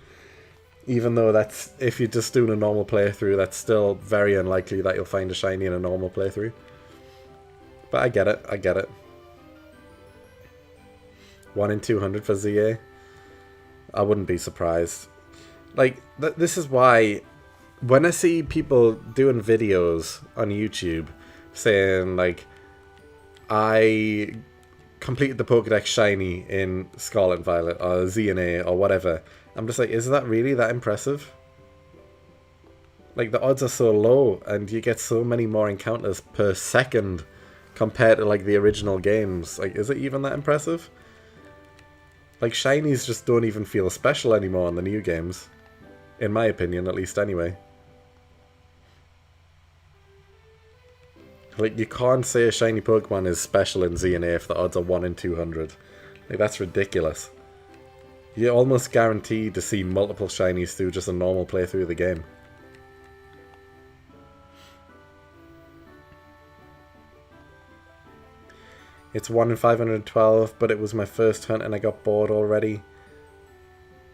Even though that's, if you're just doing a normal playthrough, that's still very unlikely that you'll find a shiny in a normal playthrough. But I get it, I get it. 1 in 200 for ZA. I wouldn't be surprised. Like, this is why, when I see people doing videos on YouTube saying, like, I completed the Pokédex shiny in Scarlet and Violet, or ZA, or whatever, I'm just like, is that really that impressive? Like, the odds are so low, and you get so many more encounters per second compared to, like, the original games. Like, is it even that impressive? Like, shinies just don't even feel special anymore in the new games. In my opinion, at least, anyway. Like, you can't say a shiny Pokemon is special in ZA if the odds are 1 in 200. Like, that's ridiculous. You're almost guaranteed to see multiple shinies through just a normal playthrough of the game. It's 1 in 512, but it was my first hunt and I got bored already.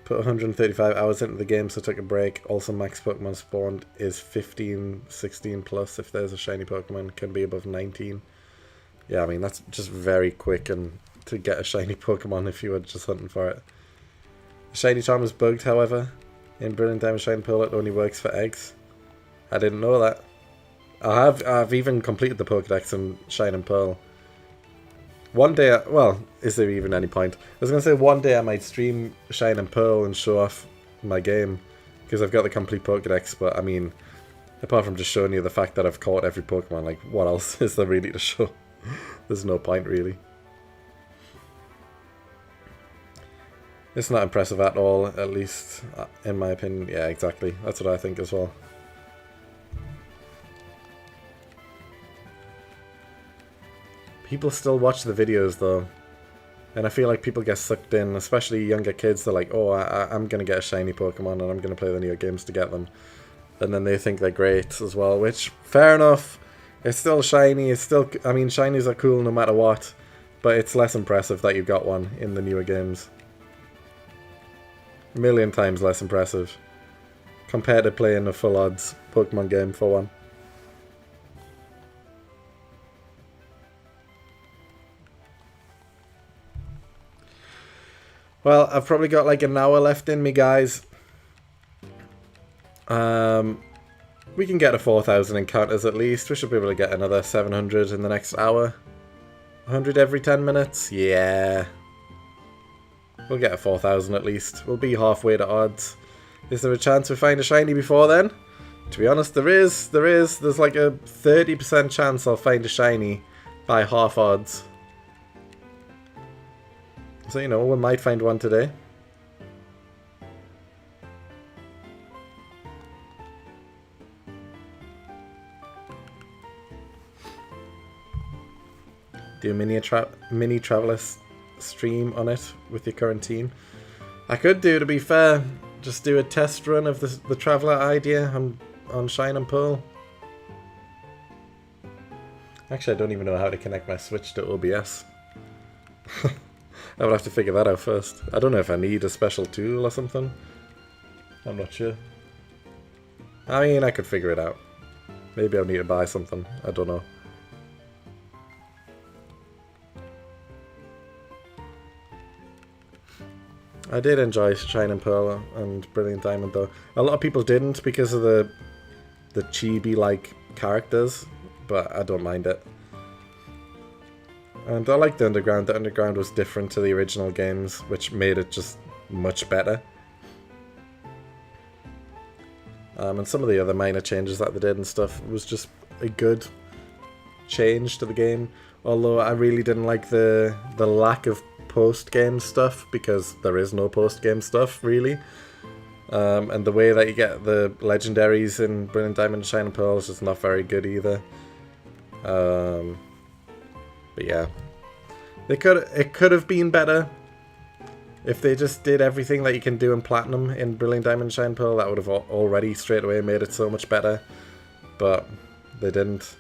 Put 135 hours into the game, so took a break. Also, max Pokemon spawned is 15, 16 plus. If there's a shiny Pokemon, can be above 19. Yeah, I mean, that's just very quick and to get a shiny Pokemon if you were just hunting for it. The shiny charm is bugged, however. In Brilliant Diamond Shine Pearl, it only works for eggs. I didn't know that. I've even completed the Pokédex in Shine and Pearl. One day, well, is there even any point? I was going to say one day I might stream Shine and Pearl and show off my game, because I've got the complete Pokédex, but I mean, apart from just showing you the fact that I've caught every Pokemon, like, what else is there really to show? There's no point, really. It's not impressive at all, at least in my opinion. Yeah, exactly. That's what I think as well. People still watch the videos though, and I feel like people get sucked in, especially younger kids. They're like, oh, I'm going to get a shiny Pokemon and I'm going to play the newer games to get them. And then they think they're great as well, which, fair enough. It's still shiny, it's still, I mean, shinies are cool no matter what, but it's less impressive that you got one in the newer games. A million times less impressive compared to playing a full odds Pokemon game for one. Well, I've probably got like an hour left in me, guys. We can get to 4,000 encounters at least. We should be able to get another 700 in the next hour. 100 every 10 minutes? Yeah. We'll get a 4,000 at least. We'll be halfway to odds. Is there a chance we find a shiny before then? To be honest, there is. There is. There's like a 30% chance I'll find a shiny by half odds. So, you know, we might find one today. Do a mini Traveler stream on it with your current team. I could do, to be fair, just do a test run of the Traveler idea on Shine and Pearl. Actually, I don't even know how to connect my Switch to OBS. I would have to figure that out first. I don't know if I need a special tool or something. I'm not sure. I mean, I could figure it out. Maybe I'll need to buy something. I don't know. I did enjoy Shine and Pearl and Brilliant Diamond though. A lot of people didn't because of the chibi-like characters, but I don't mind it. And I like the Underground. The Underground was different to the original games, which made it just much better. And some of the other minor changes that they did and stuff was just a good change to the game. Although I really didn't like the lack of post-game stuff, because there is no post-game stuff, really. And the way that you get the legendaries in Brilliant Diamond and Shine and Pearl is just not very good either. But yeah, it could have been better if they just did everything that you can do in Platinum in Brilliant Diamond Shine Pearl. That would have already straight away made it so much better, but they didn't.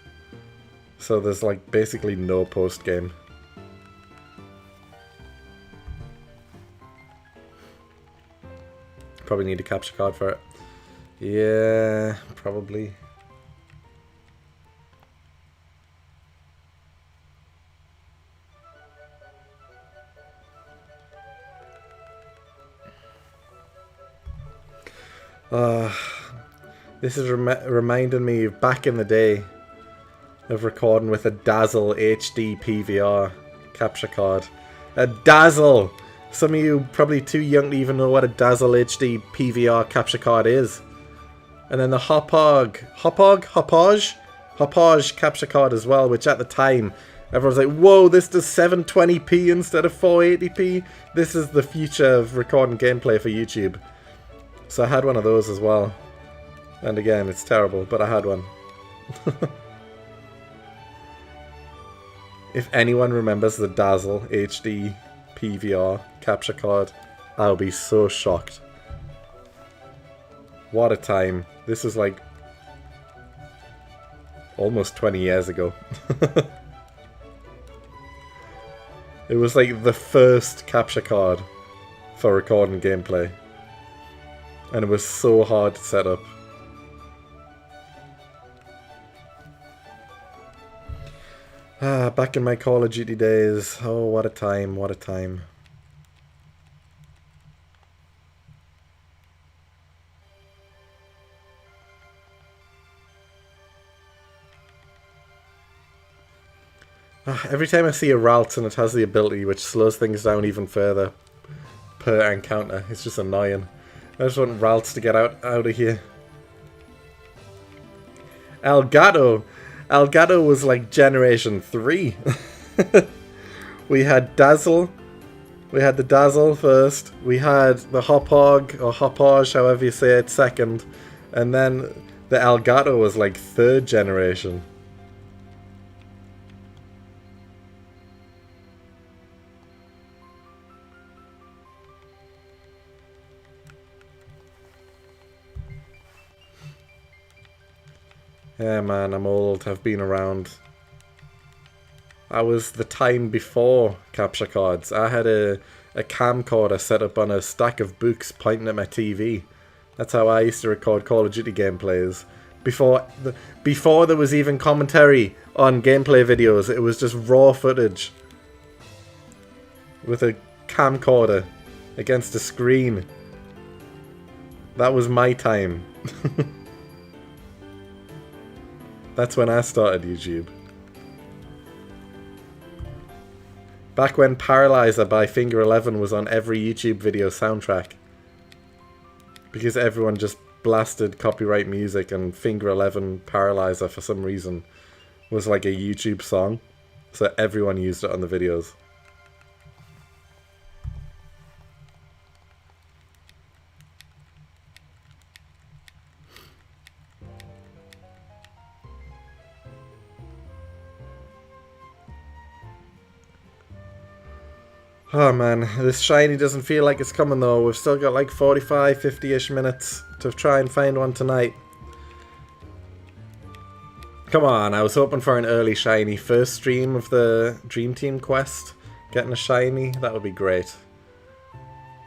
So there's like basically no post game. Probably need a capture card for it. Yeah, probably. This is reminding me of back in the day of recording with a Dazzle HD PVR capture card. A Dazzle! Some of you probably too young to even know what a Dazzle HD PVR capture card is. And then the Hopage capture card as well, which at the time everyone's like, whoa, this does 720p instead of 480p. This is the future of recording gameplay for YouTube. So I had one of those as well. And again, it's terrible, but I had one. If anyone remembers the Dazzle HD PVR capture card, I'll be so shocked. What a time. This is like almost 20 years ago. It was like the first capture card for recording gameplay. And it was so hard to set up. Back in my Call of Duty days. Oh, what a time, what a time. Every time I see a Ralt and it has the ability which slows things down even further per encounter, it's just annoying. I just want Ralts to get out of here. Elgato! Elgato was like Generation 3. We had Dazzle. We had the Dazzle first. We had the Hopage, or Hopage, however you say it, second. And then the Elgato was like 3rd generation. Yeah, man, I'm old. I've been around. I was the time before capture cards. I had a camcorder set up on a stack of books pointing at my TV. That's how I used to record Call of Duty gameplays. Before there was even commentary on gameplay videos, it was just raw footage. With a camcorder against a screen. That was my time. That's when I started YouTube. Back when Paralyzer by Finger 11 was on every YouTube video soundtrack. Because everyone just blasted copyright music, and Finger 11 Paralyzer for some reason was like a YouTube song. So everyone used it on the videos. Oh man, this shiny doesn't feel like it's coming though. We've still got like 45, 50-ish minutes to try and find one tonight. Come on, I was hoping for an early shiny. First stream of the Dream Team quest. Getting a shiny, that would be great.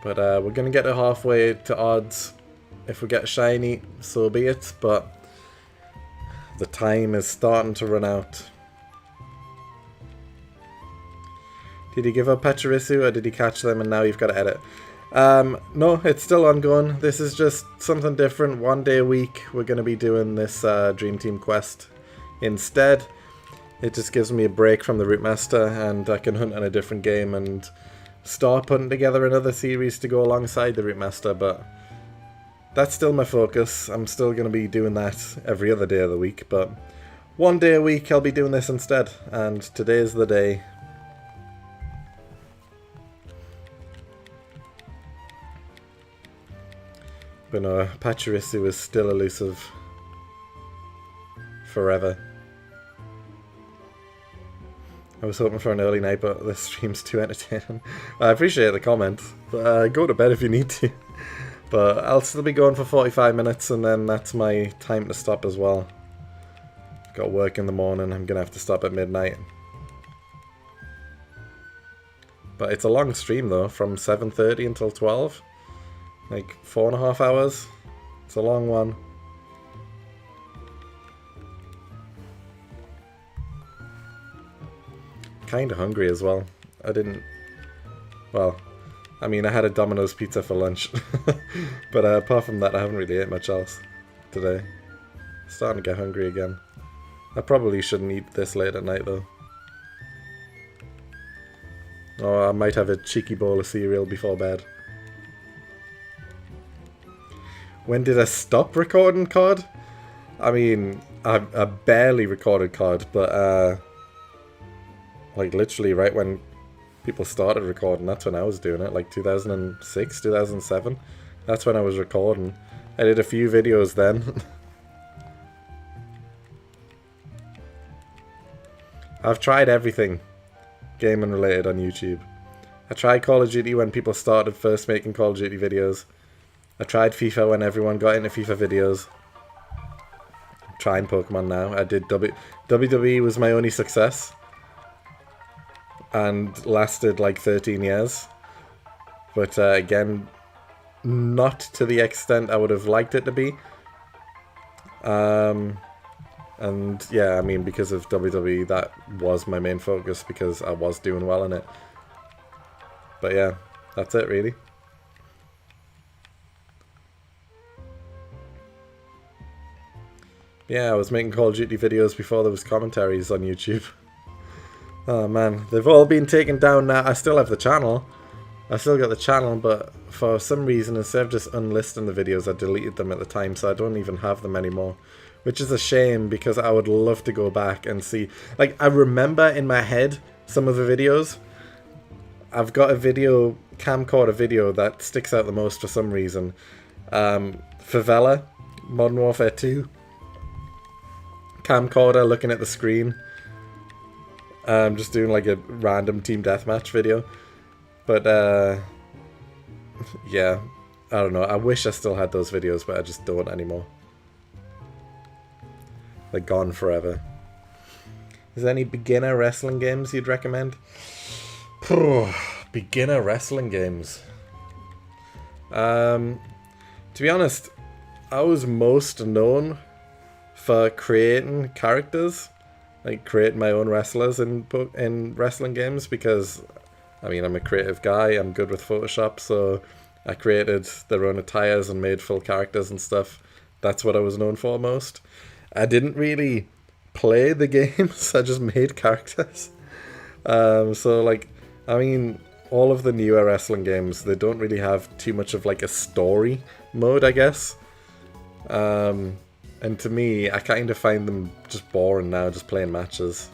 But we're going to get to halfway to odds. If we get a shiny, so be it. But the time is starting to run out. Did he give up Pachirisu, or did he catch them and now you've got to edit? No, it's still ongoing. This is just something different. 1 day a week we're going to be doing this Dream Team quest instead. It just gives me a break from the Route Master, and I can hunt on a different game and start putting together another series to go alongside the Route Master, but that's still my focus. I'm still going to be doing that every other day of the week, but 1 day a week I'll be doing this instead, and today's the day. But no, Pachirisu is still elusive. Forever. I was hoping for an early night, but this stream's too entertaining. I appreciate the comment, but go to bed if you need to. But I'll still be going for 45 minutes, and then that's my time to stop as well. Got work in the morning, I'm gonna have to stop at midnight. But it's a long stream though, from 7:30 until 12. Like 4.5 hours. It's a long one. Kinda hungry as well. Well, I mean, I had a Domino's pizza for lunch. But apart from that, I haven't really ate much else today. Starting to get hungry again. I probably shouldn't eat this late at night though. Or I might have a cheeky bowl of cereal before bed. When did I stop recording COD? I mean, I barely recorded COD, but like literally right when people started recording, that's when I was doing it, like 2006, 2007. That's when I was recording. I did a few videos then. I've tried everything gaming related on YouTube. I tried Call of Duty when people started first making Call of Duty videos. I tried FIFA when everyone got into FIFA videos. I'm trying Pokemon now. I did WWE was my only success. And lasted like 13 years. But again, not to the extent I would have liked it to be. And yeah, I mean, because of WWE, that was my main focus because I was doing well in it. But yeah, that's it really. Yeah, I was making Call of Duty videos before there was commentaries on YouTube. Oh man, they've all been taken down now. I still have the channel. I still got the channel, but for some reason, instead of just unlisting the videos, I deleted them at the time, so I don't even have them anymore. Which is a shame, because I would love to go back and see... Like, I remember in my head some of the videos. I've got a video, camcorder video, that sticks out the most for some reason. Favela, Modern Warfare 2. Camcorder looking at the screen. Just doing like a random team deathmatch video. But, yeah, I don't know. I wish I still had those videos, but I just don't anymore. They're gone forever. Is there any beginner wrestling games you'd recommend? Beginner wrestling games. To be honest, I was most known for creating characters. Like creating my own wrestlers in wrestling games because, I mean, I'm a creative guy. I'm good with Photoshop, so I created their own attires and made full characters and stuff. That's what I was known for most. I didn't really play the games. I just made characters. So like, I mean, all of the newer wrestling games, they don't really have too much of like a story mode, I guess. And to me, I kind of find them just boring now, just playing matches.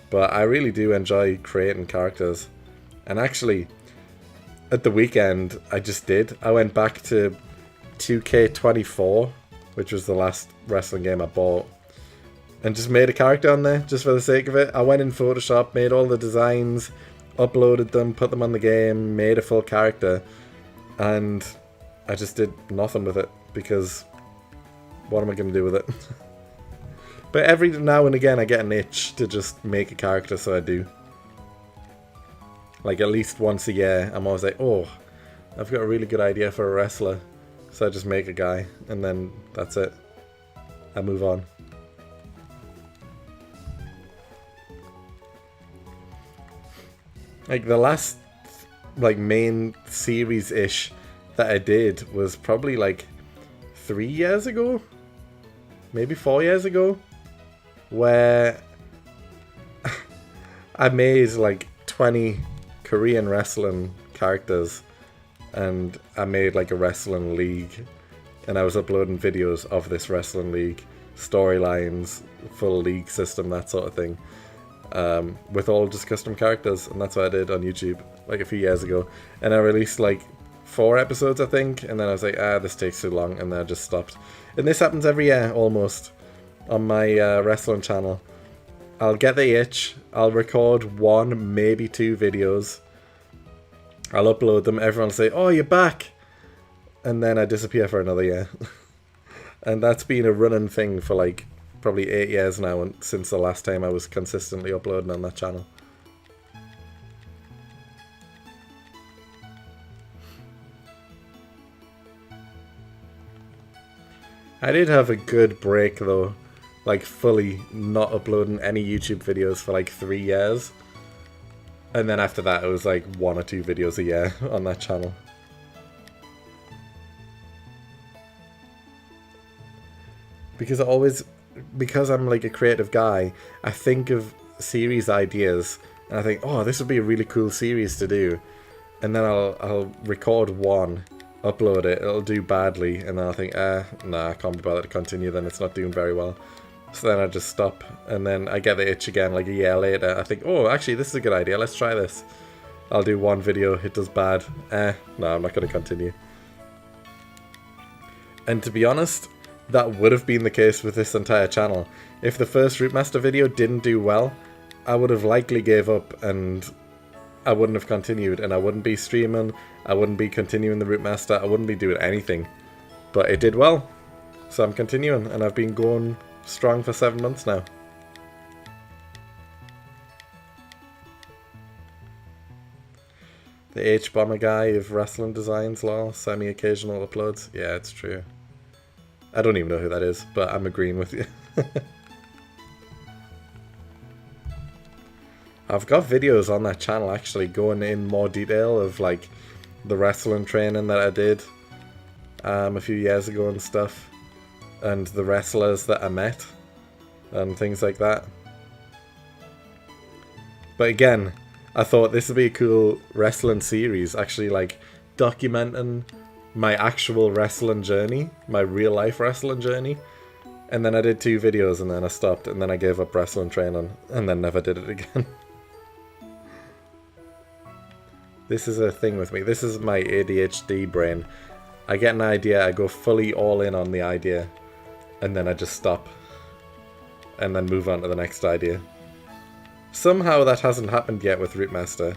But I really do enjoy creating characters. And actually, at the weekend, I went back to 2K24, which was the last wrestling game I bought, and just made a character on there, just for the sake of it. I went in Photoshop, made all the designs, uploaded them, put them on the game, made a full character, and I just did nothing with it, because what am I going to do with it? But every now and again I get an itch to just make a character, so I do. Like at least once a year, I'm always like, oh, I've got a really good idea for a wrestler. So I just make a guy, and then that's it. I move on. Like the last like main series-ish that I did was probably like 3 years ago? Maybe 4 years ago? Where I made like 20 Korean wrestling characters, and I made like a wrestling league, and I was uploading videos of this wrestling league, storylines, full league system, that sort of thing, with all just custom characters, and that's what I did on YouTube like a few years ago. And I released like 4 episodes, I think, and then I was like, this takes too long, and then I just stopped. And this happens every year almost on my wrestling channel. I'll get the itch, I'll record 1, maybe 2 videos, I'll upload them, everyone will say, oh, you're back, and then I disappear for another year. And that's been a running thing for like probably 8 years now, and since the last time I was consistently uploading on that channel. I did have a good break though, like fully not uploading any YouTube videos for like 3 years. And then after that it was like 1 or 2 videos a year on that channel. Because I'm like a creative guy, I think of series ideas and I think, oh, this would be a really cool series to do. And then I'll record one, upload it, it'll do badly, and then I'll think, nah, I can't be bothered to continue, then it's not doing very well. So then I just stop, and then I get the itch again like a year later. I think, oh, actually this is a good idea, let's try this. I'll do one video, it does bad. No, I'm not going to continue. And to be honest, that would have been the case with this entire channel. If the first Root Master video didn't do well, I would have likely gave up and I wouldn't have continued, and I wouldn't be streaming, I wouldn't be continuing the Root Master, I wouldn't be doing anything. But it did well, so I'm continuing, and I've been going strong for 7 months now. The H-Bomber guy of wrestling designs, lol, semi-occasional uploads. Yeah, it's true. I don't even know who that is, but I'm agreeing with you. I've got videos on that channel actually going in more detail of like the wrestling training that I did a few years ago and stuff, and the wrestlers that I met and things like that. But again, I thought this would be a cool wrestling series, actually like documenting my actual wrestling journey, my real life wrestling journey. And then I did 2 videos and then I stopped, and then I gave up wrestling training and then never did it again. This is a thing with me. This is my ADHD brain. I get an idea, I go fully all in on the idea, and then I just stop. And then move on to the next idea. Somehow that hasn't happened yet with Root Master,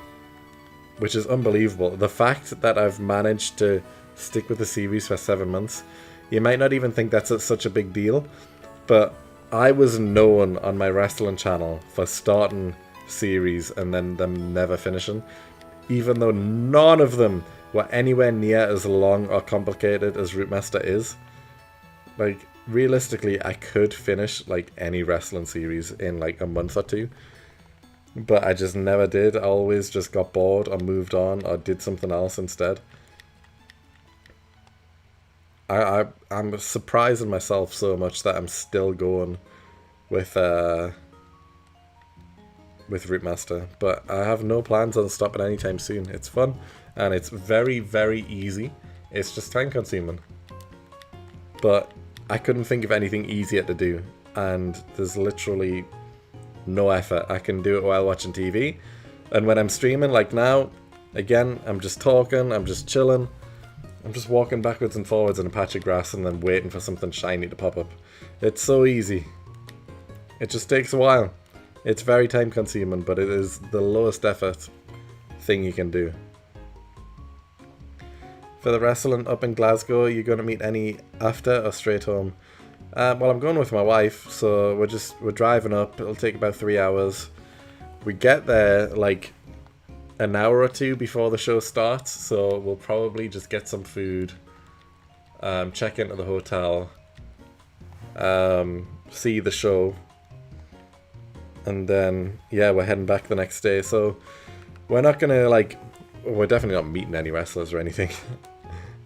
which is unbelievable. The fact that I've managed to stick with the series for 7 months, you might not even think that's such a big deal, but I was known on my wrestling channel for starting series and then them never finishing, even though none of them were anywhere near as long or complicated as Root Master is. Like, realistically, I could finish like any wrestling series in like a month or 2, but I just never did. I always just got bored or moved on or did something else instead. I'm surprising myself so much that I'm still going with Root Master, but I have no plans on stopping anytime soon. It's fun, and it's very, very easy. It's just time consuming. But I couldn't think of anything easier to do, and there's literally no effort. I can do it while watching TV, and when I'm streaming, like now, again, I'm just talking, I'm just chilling. I'm just walking backwards and forwards in a patch of grass and then waiting for something shiny to pop up. It's so easy. It just takes a while. It's very time consuming, but it is the lowest effort thing you can do. For the wrestling up in Glasgow, you're going to meet any after or straight home? Well, I'm going with my wife, so we're driving up. It'll take about 3 hours. We get there like an hour or 2 before the show starts, so we'll probably just get some food, check into the hotel, see the show, and then yeah, we're heading back the next day. So we're not gonna we're definitely not meeting any wrestlers or anything.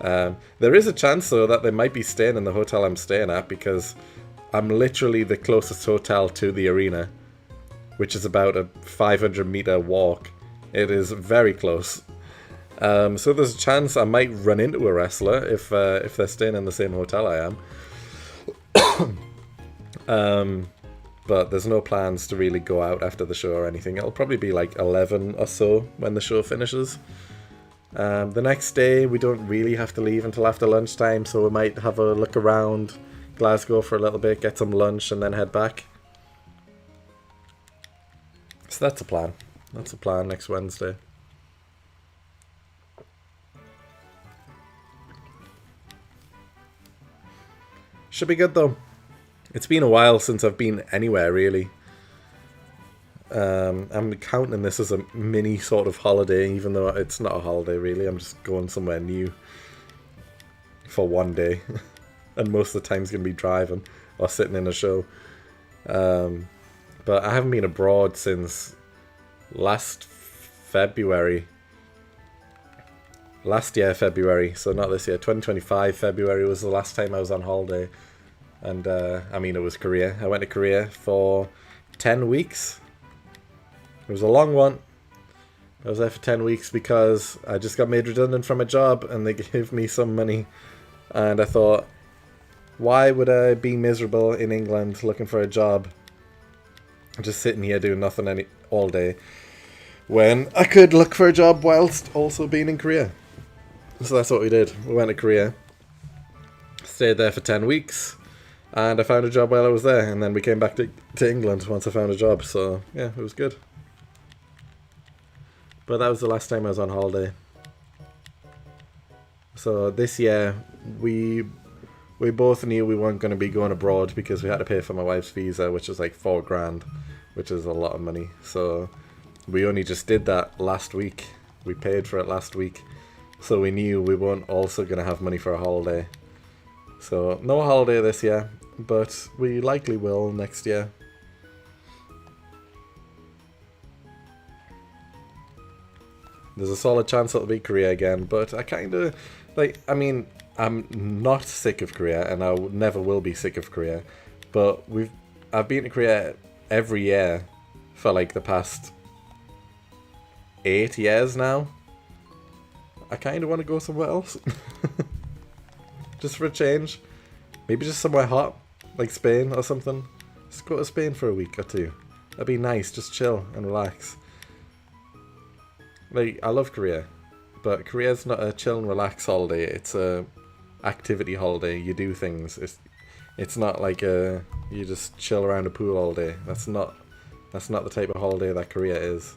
There is a chance though that they might be staying in the hotel I'm staying at, because I'm literally the closest hotel to the arena, which is about a 500-meter walk. It is very close. So there's a chance I might run into a wrestler if they're staying in the same hotel I am. But there's no plans to really go out after the show or anything. It'll probably be like 11 or so when the show finishes. The next day we don't really have to leave until after lunchtime, so we might have a look around Glasgow for a little bit, get some lunch, and then head back. So that's a plan. That's the plan next Wednesday. Should be good though. It's been a while since I've been anywhere really. I'm counting this as a mini sort of holiday, even though it's not a holiday really. I'm just going somewhere new for one day. and most of the time's going to be driving or sitting in a show. But I haven't been abroad since last February. Last year, February, so not this year. 2025 February was the last time I was on holiday. And, I mean, it was Korea. I went to Korea for 10 weeks. It was a long one. I was there for 10 weeks because I just got made redundant from a job and they gave me some money. And I thought, why would I be miserable in England looking for a job? Just sitting here doing nothing all day when I could look for a job whilst also being in Korea. So that's what we did. We went to Korea, stayed there for 10 weeks, and I found a job while I was there, and then we came back to England once I found a job, so yeah, it was good. But that was the last time I was on holiday. So this year, we both knew we weren't going to be going abroad because we had to pay for my wife's visa, which was like $4,000, which is a lot of money. So we only just did that last week. We paid for it last week. So we knew we weren't also going to have money for a holiday. So no holiday this year, but we likely will next year. There's a solid chance it'll be Korea again, but I kind of, I mean, I'm not sick of Korea, and I never will be sick of Korea, but I've been to Korea every year for like the past 8 years now. I kind of want to go somewhere else. Just for a change. Maybe just somewhere hot, like Spain or something. Just go to Spain for a week or two. That'd be nice, just chill and relax. Like, I love Korea, but Korea's not a chill and relax holiday. It's a activity holiday. You do things. It's not like you just chill around a pool all day. That's not the type of holiday that Korea is.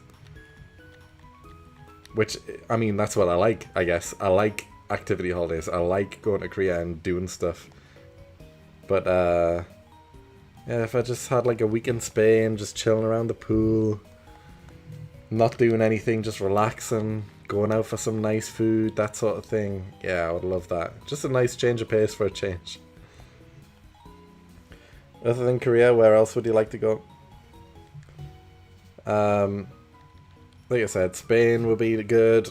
Which, I mean, that's what I like, I guess. I like activity holidays. I like going to Korea and doing stuff. But, yeah, if I just had like a week in Spain, just chilling around the pool, not doing anything, just relaxing, going out for some nice food, that sort of thing. Yeah, I would love that. Just a nice change of pace for a change. Other than Korea, where else would you like to go? Like I said, Spain would be good.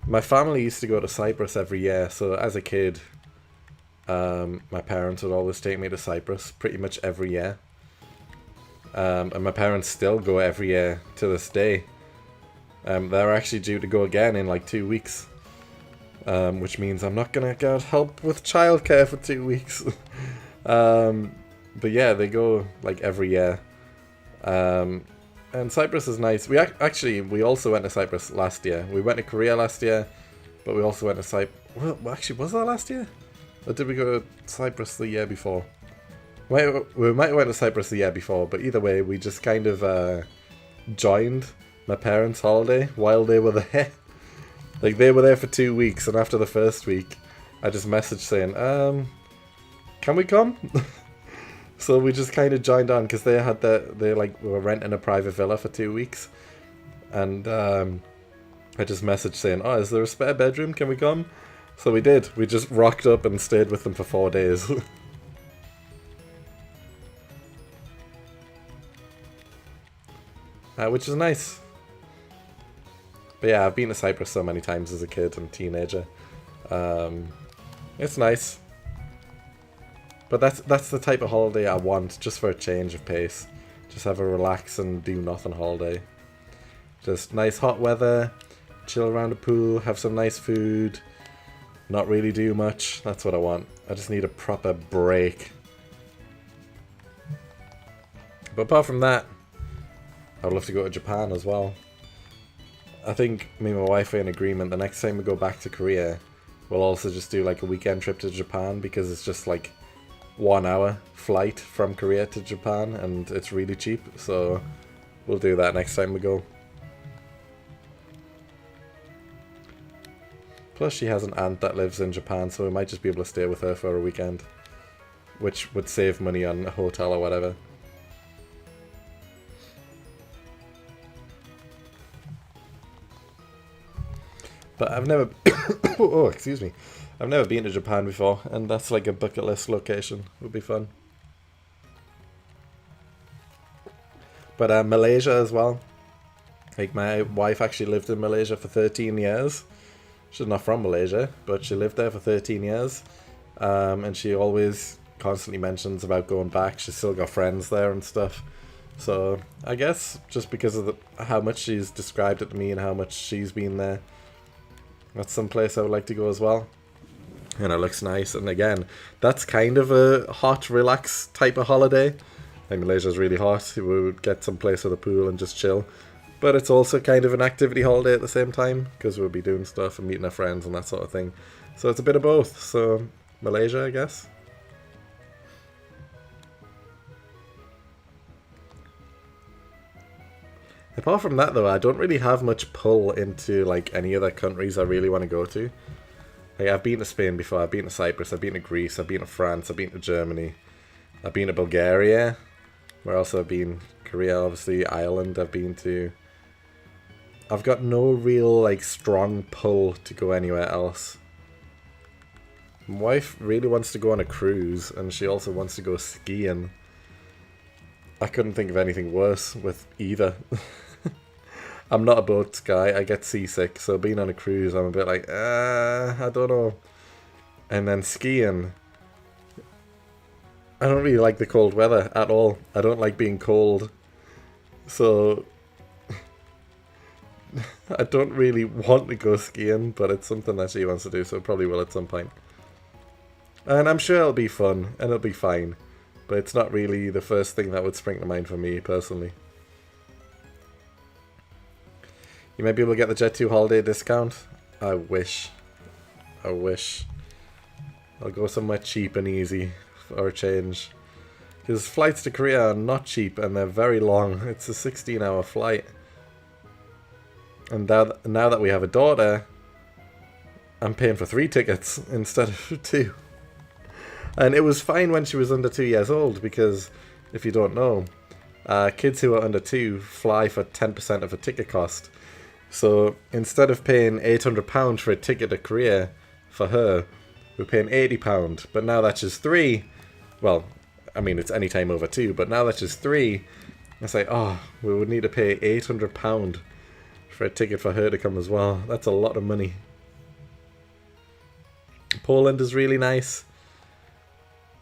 My family used to go to Cyprus every year, so as a kid, my parents would always take me to Cyprus pretty much every year. And my parents still go every year to this day. They're actually due to go again in like 2 weeks. Which means I'm not gonna get help with childcare for 2 weeks. But yeah, they go like every year. And Cyprus is nice. We also went to Cyprus last year. We went to Korea last year, but we also went to Cyprus. Well, actually, was that last year? Or did we go to Cyprus the year before? We might have went to Cyprus the year before, but either way, we just kind of joined my parents' holiday while they were there. Like, they were there for 2 weeks, and after the first week, I just messaged saying, can we come? So we just kind of joined on, because they were renting a private villa for 2 weeks. And I just messaged saying, oh, is there a spare bedroom? Can we come? So we did. We just rocked up and stayed with them for 4 days. Which is nice. But yeah, I've been to Cyprus so many times as a kid and teenager. It's nice. But that's the type of holiday I want, just for a change of pace. Just have a relax and do nothing holiday. Just nice hot weather, chill around a pool, have some nice food, not really do much. That's what I want. I just need a proper break. But apart from that, I would love to go to Japan as well. I think me and my wife are in agreement. The next time we go back to Korea, we'll also just do like a weekend trip to Japan, because it's just like 1 hour flight from Korea to Japan and it's really cheap. So we'll do that next time we go. Plus she has an aunt that lives in Japan, so we might just be able to stay with her for a weekend, which would save money on a hotel or whatever. But I've never... oh, excuse me. I've never been to Japan before, and that's like a bucket list location. Would be fun. But Malaysia as well. Like, my wife actually lived in Malaysia for 13 years. She's not from Malaysia, but she lived there for 13 years. And she always constantly mentions about going back. She's still got friends there and stuff. So I guess just because of how much she's described it to me and how much she's been there, that's some place I would like to go as well. And it looks nice. And again, that's kind of a hot, relax type of holiday. Like, Malaysia's really hot. We would get some place with a pool and just chill. But it's also kind of an activity holiday at the same time, because we'll be doing stuff and meeting our friends and that sort of thing. So it's a bit of both. So Malaysia, I guess. Apart from that, though, I don't really have much pull into like any other countries I really want to go to. Like, I've been to Spain before, I've been to Cyprus, I've been to Greece, I've been to France, I've been to Germany, I've been to Bulgaria. Where else have I been? Korea, obviously. Ireland, I've been to. I've got no real, like, strong pull to go anywhere else. My wife really wants to go on a cruise, and she also wants to go skiing. I couldn't think of anything worse with either. I'm not a boat guy, I get seasick, so being on a cruise, I'm a bit like, I don't know. And then skiing. I don't really like the cold weather at all. I don't like being cold. So I don't really want to go skiing, but it's something that she wants to do, so probably will at some point. And I'm sure it'll be fun, and it'll be fine. But it's not really the first thing that would spring to mind for me, personally. You may be able to get the Jet2 holiday discount. I wish. I wish. I'll go somewhere cheap and easy for a change. Because flights to Korea are not cheap and they're very long. It's a 16-hour flight. And now that we have a daughter, I'm paying for 3 tickets instead of 2. And it was fine when she was under 2 years old, because if you don't know, kids who are under 2 fly for 10% of a ticket cost. So instead of paying £800 for a ticket to Korea for her, we're paying £80. But now that she's 3, well, I mean, it's any time over 2, but now that she's 3, it's like, oh, we would need to pay £800 for a ticket for her to come as well. That's a lot of money. Poland is really nice.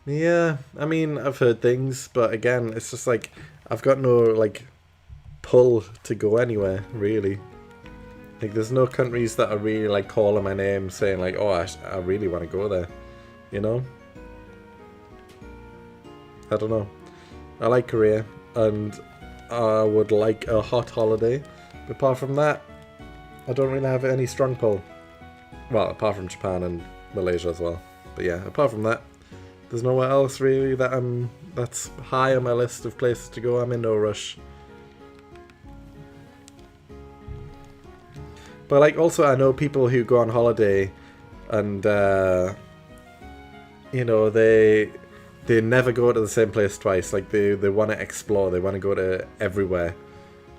Yeah, I mean, I've heard things, but again, it's just like, I've got no, like, pull to go anywhere, really. Like, there's no countries that are really, like, calling my name, saying, like, oh, I really want to go there, you know? I don't know. I like Korea, and I would like a hot holiday. But apart from that, I don't really have any strong pull. Well, apart from Japan and Malaysia as well. But yeah, apart from that, there's nowhere else really that's high on my list of places to go. I'm in no rush. But like, also I know people who go on holiday and you know, they never go to the same place twice. Like, they want to explore, they want to go to everywhere.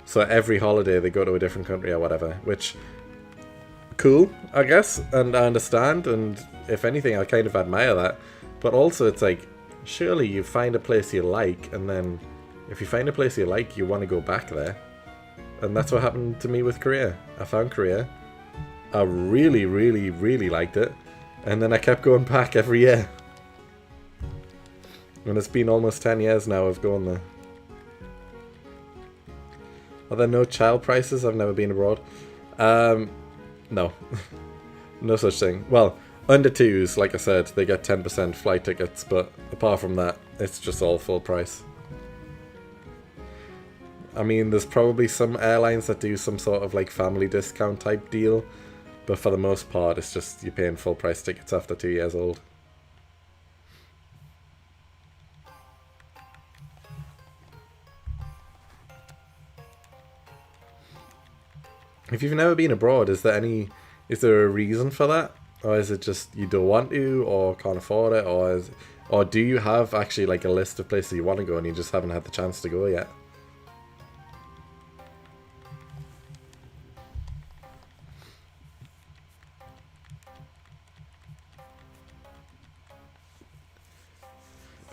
So every holiday they go to a different country or whatever, which, cool, I guess, and I understand, and if anything, I kind of admire that. But also, it's like, surely you find a place you like, and then if you find a place you like, you want to go back there. And that's what happened to me with Korea. I found Korea. I really, really, really liked it. And then I kept going back every year. And it's been almost 10 years now of going there. Are there no child prices? I've never been abroad. No. No such thing. Well, under 2s, like I said, they get 10% flight tickets, but apart from that, it's just all full price. I mean, there's probably some airlines that do some sort of like family discount type deal, but for the most part, it's just you're paying full price tickets after 2 years old. If you've never been abroad, is there a reason for that? Or is it just you don't want to, or can't afford it, or do you have actually like a list of places you want to go and you just haven't had the chance to go yet?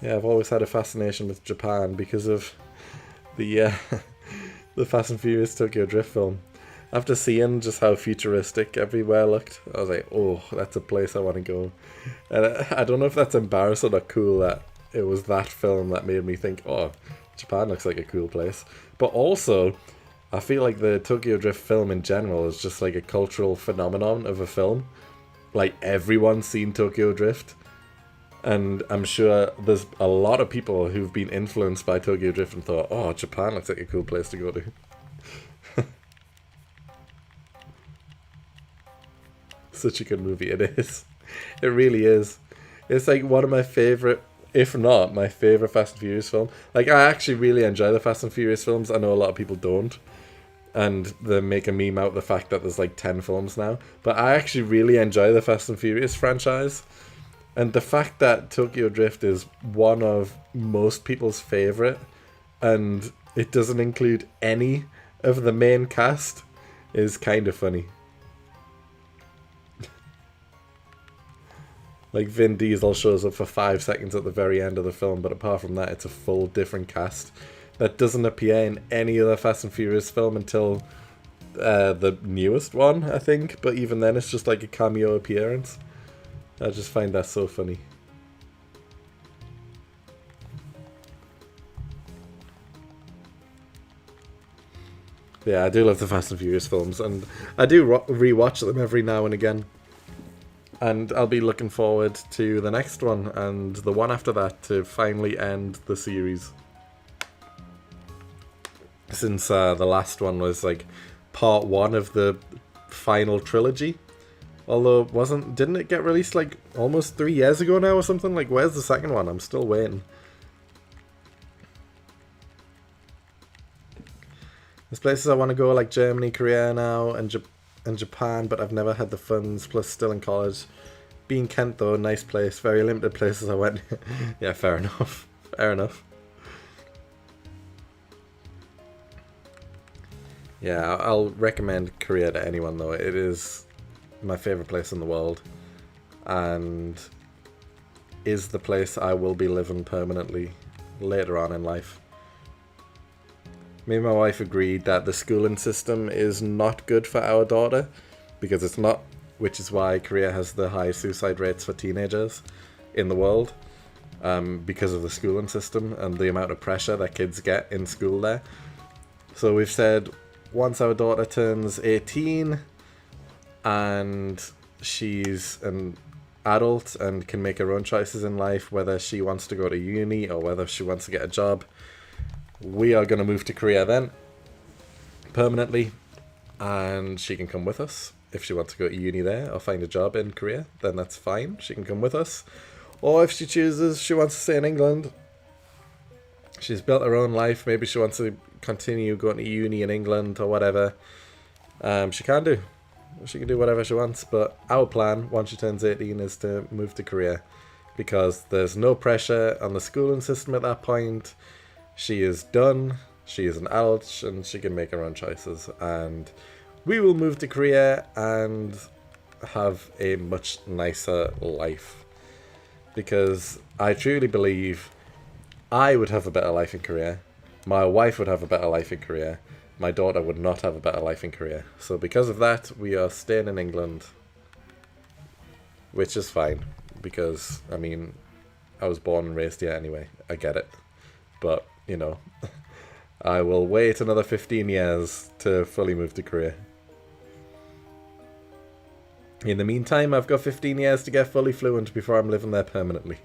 Yeah, I've always had a fascination with Japan because of the the Fast and Furious Tokyo Drift film. After seeing just how futuristic everywhere looked, I was like, oh, that's a place I want to go. And I don't know if that's embarrassing or cool that it was that film that made me think, oh, Japan looks like a cool place. But also, I feel like the Tokyo Drift film in general is just like a cultural phenomenon of a film. Like, everyone's seen Tokyo Drift. And I'm sure there's a lot of people who've been influenced by Tokyo Drift and thought, oh, Japan looks like a cool place to go to. Such a good movie it is. It really is. It's like one of my favourite, if not my favourite Fast and Furious film. Like, I actually really enjoy the Fast and Furious films. I know a lot of people don't. And they make a meme out of the fact that there's like 10 films now. But I actually really enjoy the Fast and Furious franchise. And the fact that Tokyo Drift is one of most people's favourite, and it doesn't include any of the main cast, is kind of funny. Like, Vin Diesel shows up for 5 seconds at the very end of the film, but apart from that, it's a full different cast that doesn't appear in any other Fast and Furious film until the newest one, I think. But even then, it's just like a cameo appearance. I just find that so funny. Yeah, I do love the Fast and Furious films, and I do re-watch them every now and again. And I'll be looking forward to the next one and the one after that to finally end the series. Since the last one was like part 1 of the final trilogy. Although didn't it get released like almost 3 years ago now or something? Like, where's the second one? I'm still waiting. There's places I want to go like Germany, Korea now, and Japan, but I've never had the funds, plus still in college. Being Kent though, nice place, very limited places I went. Yeah, fair enough. Fair enough. Yeah, I'll recommend Korea to anyone though. It is my favourite place in the world, and is the place I will be living permanently later on in life. Me and my wife agreed that the schooling system is not good for our daughter, because it's not, which is why Korea has the highest suicide rates for teenagers in the world, because of the schooling system and the amount of pressure that kids get in school there. So we've said once our daughter turns 18 and she's an adult and can make her own choices in life, whether she wants to go to uni or whether she wants to get a job, we are going to move to Korea then, permanently, and she can come with us. If she wants to go to uni there or find a job in Korea, then that's fine, she can come with us. Or if she chooses she wants to stay in England, she's built her own life, maybe she wants to continue going to uni in England or whatever, she can do. She can do whatever she wants, but our plan, once she turns 18, is to move to Korea, because there's no pressure on the schooling system at that point. She is done, she is an adult, and she can make her own choices. And we will move to Korea and have a much nicer life. Because I truly believe I would have a better life in Korea. My wife would have a better life in Korea. My daughter would not have a better life in Korea. So because of that, we are staying in England. Which is fine. Because, I mean, I was born and raised here anyway. I get it. But, you know, I will wait another 15 years to fully move to Korea. In the meantime, I've got 15 years to get fully fluent before I'm living there permanently.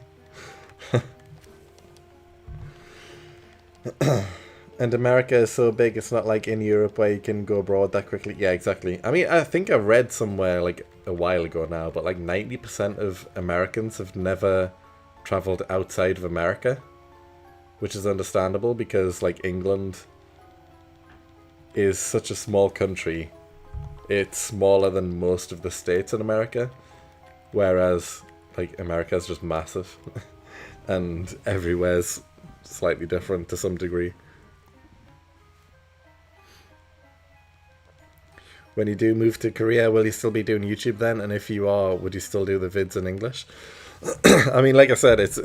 And America is so big, it's not like in Europe where you can go abroad that quickly. Yeah, exactly. I mean, I think I read somewhere like a while ago now, but like 90% of Americans have never travelled outside of America. Which is understandable, because like England is such a small country. It's smaller than most of the states in America. Whereas like America is just massive. And everywhere's slightly different to some degree. When you do move to Korea, will you still be doing YouTube then? And if you are, would you still do the vids in English? I mean, like I said, it's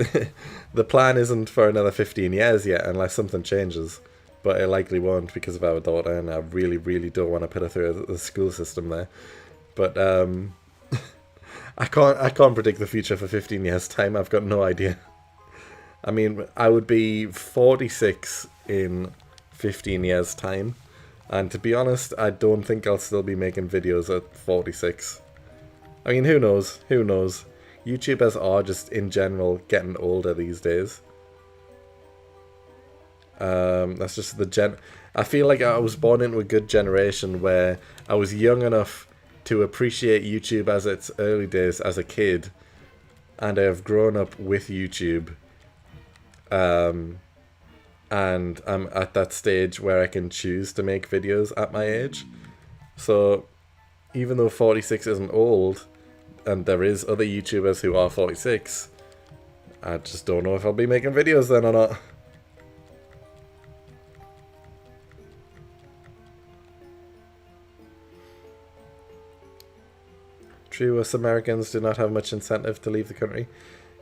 the plan isn't for another 15 years yet, unless something changes. But it likely won't because of our daughter, and I really, really don't want to put her through the school system there. But I can't predict the future for 15 years' time. I've got no idea. I mean, I would be 46 in 15 years' time. And to be honest, I don't think I'll still be making videos at 46. I mean, who knows? Who knows? YouTubers are just, in general, getting older these days. That's just I feel like I was born into a good generation where I was young enough to appreciate YouTube as its early days as a kid. And I have grown up with YouTube. And I'm at that stage where I can choose to make videos at my age. So even though 46 isn't old, and there is other YouTubers who are 46, I just don't know if I'll be making videos then or not. True, us Americans do not have much incentive to leave the country.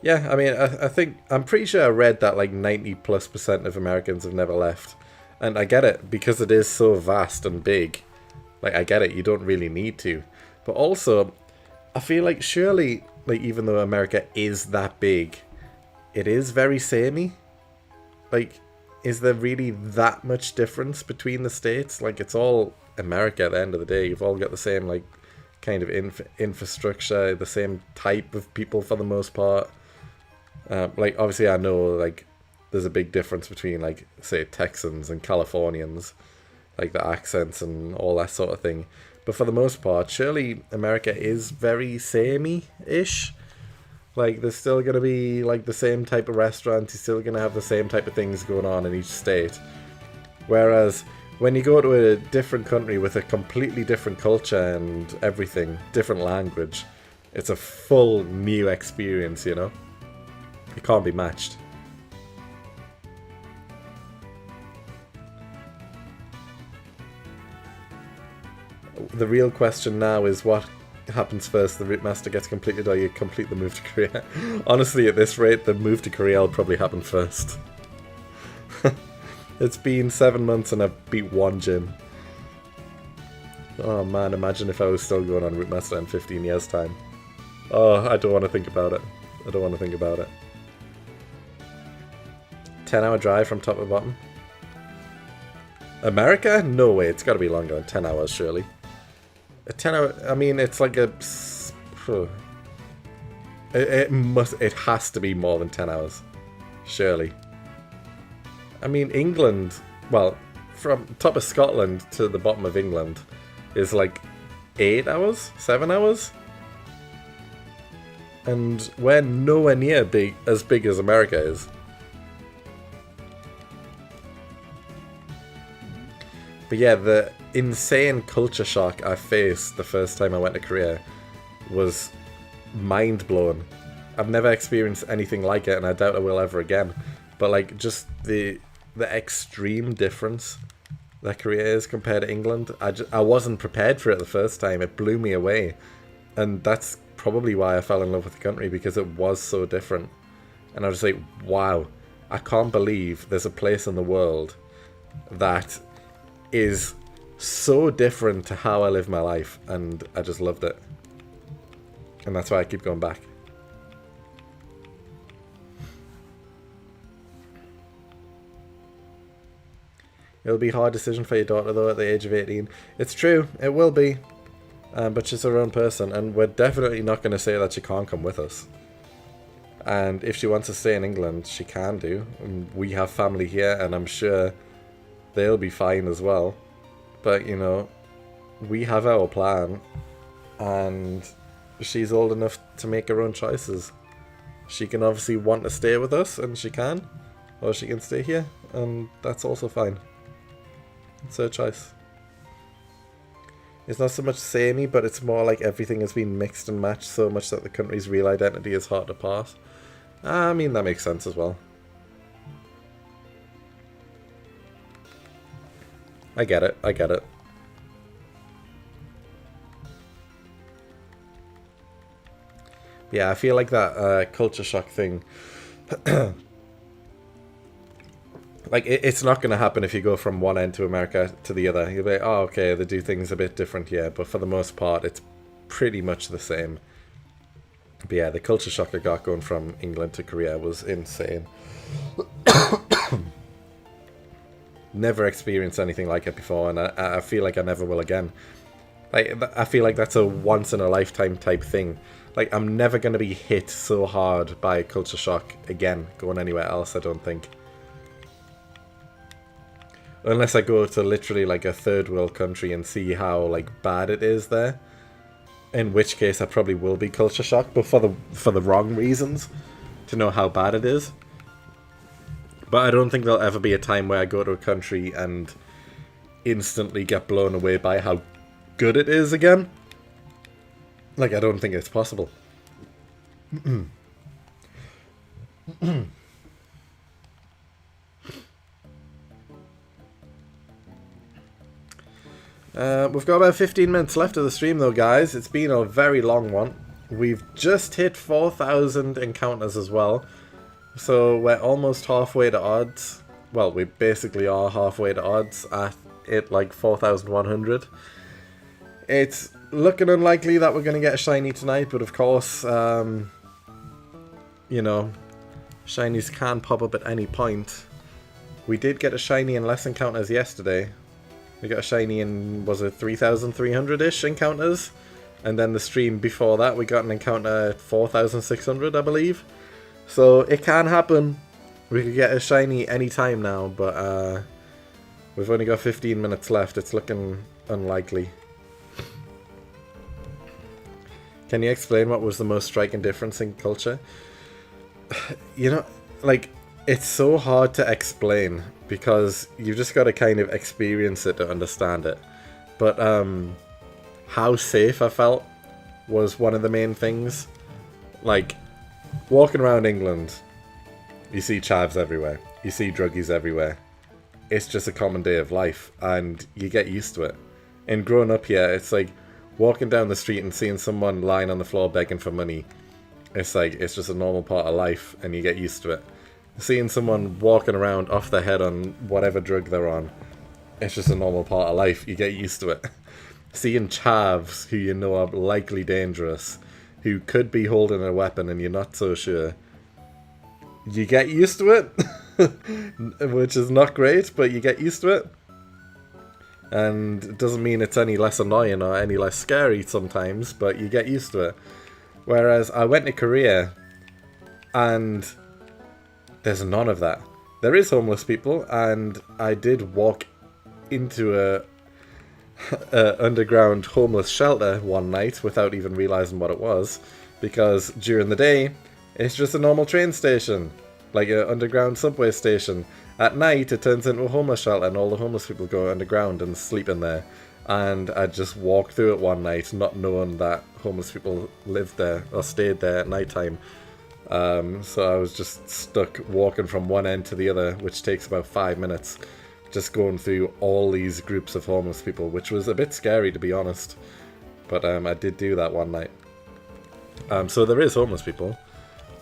Yeah, I mean, I'm pretty sure I read that like 90+% of Americans have never left. And I get it, because it is so vast and big. Like, I get it, you don't really need to. But also, I feel like surely, like, even though America is that big, it is very samey. Like, is there really that much difference between the states? Like, it's all America at the end of the day. You've all got the same, like, kind of infrastructure, the same type of people for the most part. Like, obviously I know, like, there's a big difference between, like, say, Texans and Californians, like the accents and all that sort of thing. But for the most part, surely America is very samey-ish. Like, there's still going to be, like, the same type of restaurants. You're still going to have the same type of things going on in each state. Whereas, when you go to a different country with a completely different culture and everything, different language, it's a full new experience, you know? It can't be matched. The real question now is what happens first? The Route Master gets completed or you complete the move to Korea? Honestly, at this rate, the move to Korea will probably happen first. It's been 7 months and I've beat one gym. Oh man, imagine if I was still going on Route Master in 15 years' time. Oh, I don't want to think about it. I don't want to think about it. 10-hour drive from top to bottom. America? No way, it's got to be longer than 10 hours, surely. A 10-hour... I mean, it's like a... It has to be more than 10 hours. Surely. I mean, England... Well, from top of Scotland to the bottom of England is like 8 hours? 7 hours? And we're nowhere near as big as America is. But yeah, the insane culture shock I faced the first time I went to Korea was mind-blowing. I've never experienced anything like it, and I doubt I will ever again. But like, just the extreme difference that Korea is compared to England, I wasn't prepared for it the first time. It blew me away. And that's probably why I fell in love with the country, because it was so different. And I was like, wow, I can't believe there's a place in the world that is so different to how I live my life, and I just loved it. And that's why I keep going back. It'll be a hard decision for your daughter though at the age of 18. It's true, it will be. But she's her own person, and we're definitely not going to say that she can't come with us. And if she wants to stay in England, she can do. And we have family here, and I'm sure they'll be fine as well. But, you know, we have our plan, and she's old enough to make her own choices. She can obviously want to stay with us, and she can. Or she can stay here, and that's also fine. It's her choice. It's not so much samey, but it's more like everything has been mixed and matched so much that the country's real identity is hard to pass. I mean, that makes sense as well. I get it, I get it. Yeah, I feel like that culture shock thing. Like, it's not going to happen if you go from one end to America to the other. You'll be like, oh, okay, they do things a bit different here. But for the most part, it's pretty much the same. But yeah, the culture shock I got going from England to Korea was insane. Never experienced anything like it before, and I feel like I never will again. Like, I feel like that's a once-in-a-lifetime type thing. Like, I'm never going to be hit so hard by culture shock again, going anywhere else, I don't think. Unless I go to literally, like, a third world country and see how, like, bad it is there. In which case, I probably will be culture shocked, but for the wrong reasons, to know how bad it is. But I don't think there'll ever be a time where I go to a country and instantly get blown away by how good it is again. Like, I don't think it's possible. We've got about 15 minutes left of the stream though, guys. It's been a very long one. We've just hit 4,000 encounters as well. So we're almost halfway to odds. Well, we basically are halfway to odds at it, like 4,100. It's looking unlikely that we're going to get a shiny tonight, but of course, you know, shinies can pop up at any point. We did get a shiny in less encounters yesterday. We got a shiny in, was it 3,300-ish encounters? And then the stream before that, we got an encounter at 4,600, I believe. So it can happen. We could get a shiny anytime now, but we've only got 15 minutes left. It's looking unlikely. Can you explain what was the most striking difference in culture? You know, like, it's so hard to explain because you just got to kind of experience it to understand it. But how safe I felt was one of the main things. Like, walking around England, you see chavs everywhere. You see druggies everywhere. It's just a common day of life, and you get used to it. And growing up here, it's like walking down the street and seeing someone lying on the floor begging for money. It's like, it's just a normal part of life, and you get used to it. Seeing someone walking around off their head on whatever drug they're on, it's just a normal part of life. You get used to it. Seeing chavs who you know are likely dangerous, who could be holding a weapon and you're not so sure, you get used to it. Which is not great, but you get used to it. And it doesn't mean it's any less annoying or any less scary sometimes, but you get used to it. Whereas I went to Korea and there's none of that. There is homeless people, and I did walk into a underground homeless shelter one night without even realizing what it was, because during the day it's just a normal train station, like an underground subway station. At night it turns into a homeless shelter and all the homeless people go underground and sleep in there. And I just walked through it one night not knowing that homeless people lived there or stayed there at night time. So I was just stuck walking from one end to the other, which takes about 5 minutes, just going through all these groups of homeless people, which was a bit scary, to be honest. But I did do that one night. So there is homeless people,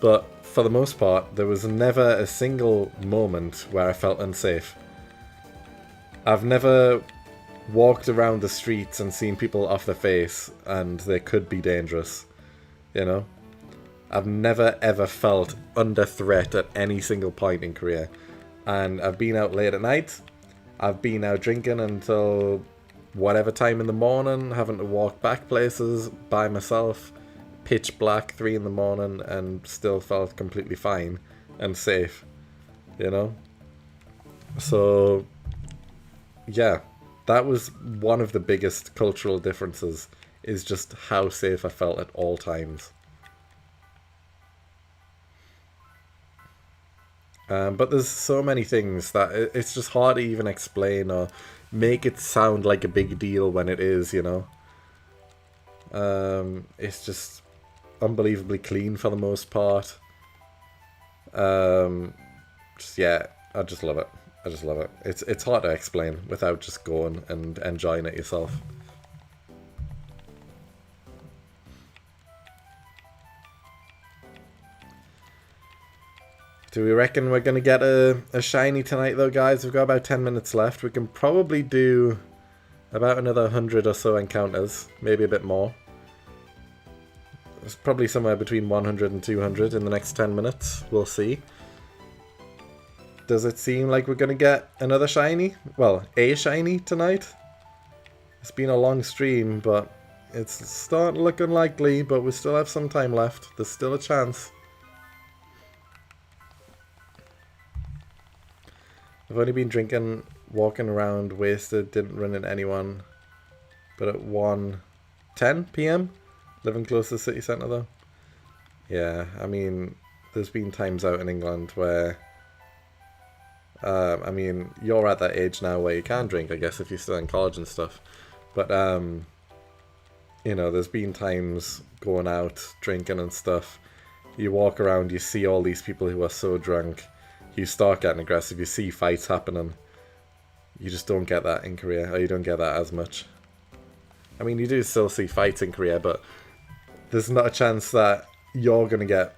but for the most part, there was never a single moment where I felt unsafe. I've never walked around the streets and seen people off their face and they could be dangerous, you know? I've never ever felt under threat at any single point in Korea. And I've been out late at night. I've been out drinking until whatever time in the morning, having to walk back places by myself, pitch black, 3 in the morning, and still felt completely fine and safe, you know? So, yeah, that was one of the biggest cultural differences, is just how safe I felt at all times. But there's so many things that it's just hard to even explain or make it sound like a big deal when it is, you know. It's just unbelievably clean for the most part. Yeah, I just love it. I just love it. It's hard to explain without just going and enjoying it yourself. Do we reckon we're going to get a shiny tonight though, guys? We've got about 10 minutes left. We can probably do about another 100 or so encounters. Maybe a bit more. It's probably somewhere between 100 and 200 in the next 10 minutes. We'll see. Does it seem like we're going to get another shiny? Well, a shiny tonight? It's been a long stream, but it's starting to look unlikely, but we still have some time left. There's still a chance. I've only been drinking, walking around, wasted, didn't run into anyone. But at 1:10 p.m, living close to the city centre though. Yeah, I mean, there's been times out in England where, I mean, you're at that age now where you can drink, I guess, if you're still in college and stuff. But, you know, there's been times going out, drinking and stuff. You walk around, you see all these people who are so drunk. You start getting aggressive, you see fights happening. You just don't get that in Korea, or you don't get that as much. I mean, you do still see fights in Korea, but there's not a chance that you're going to get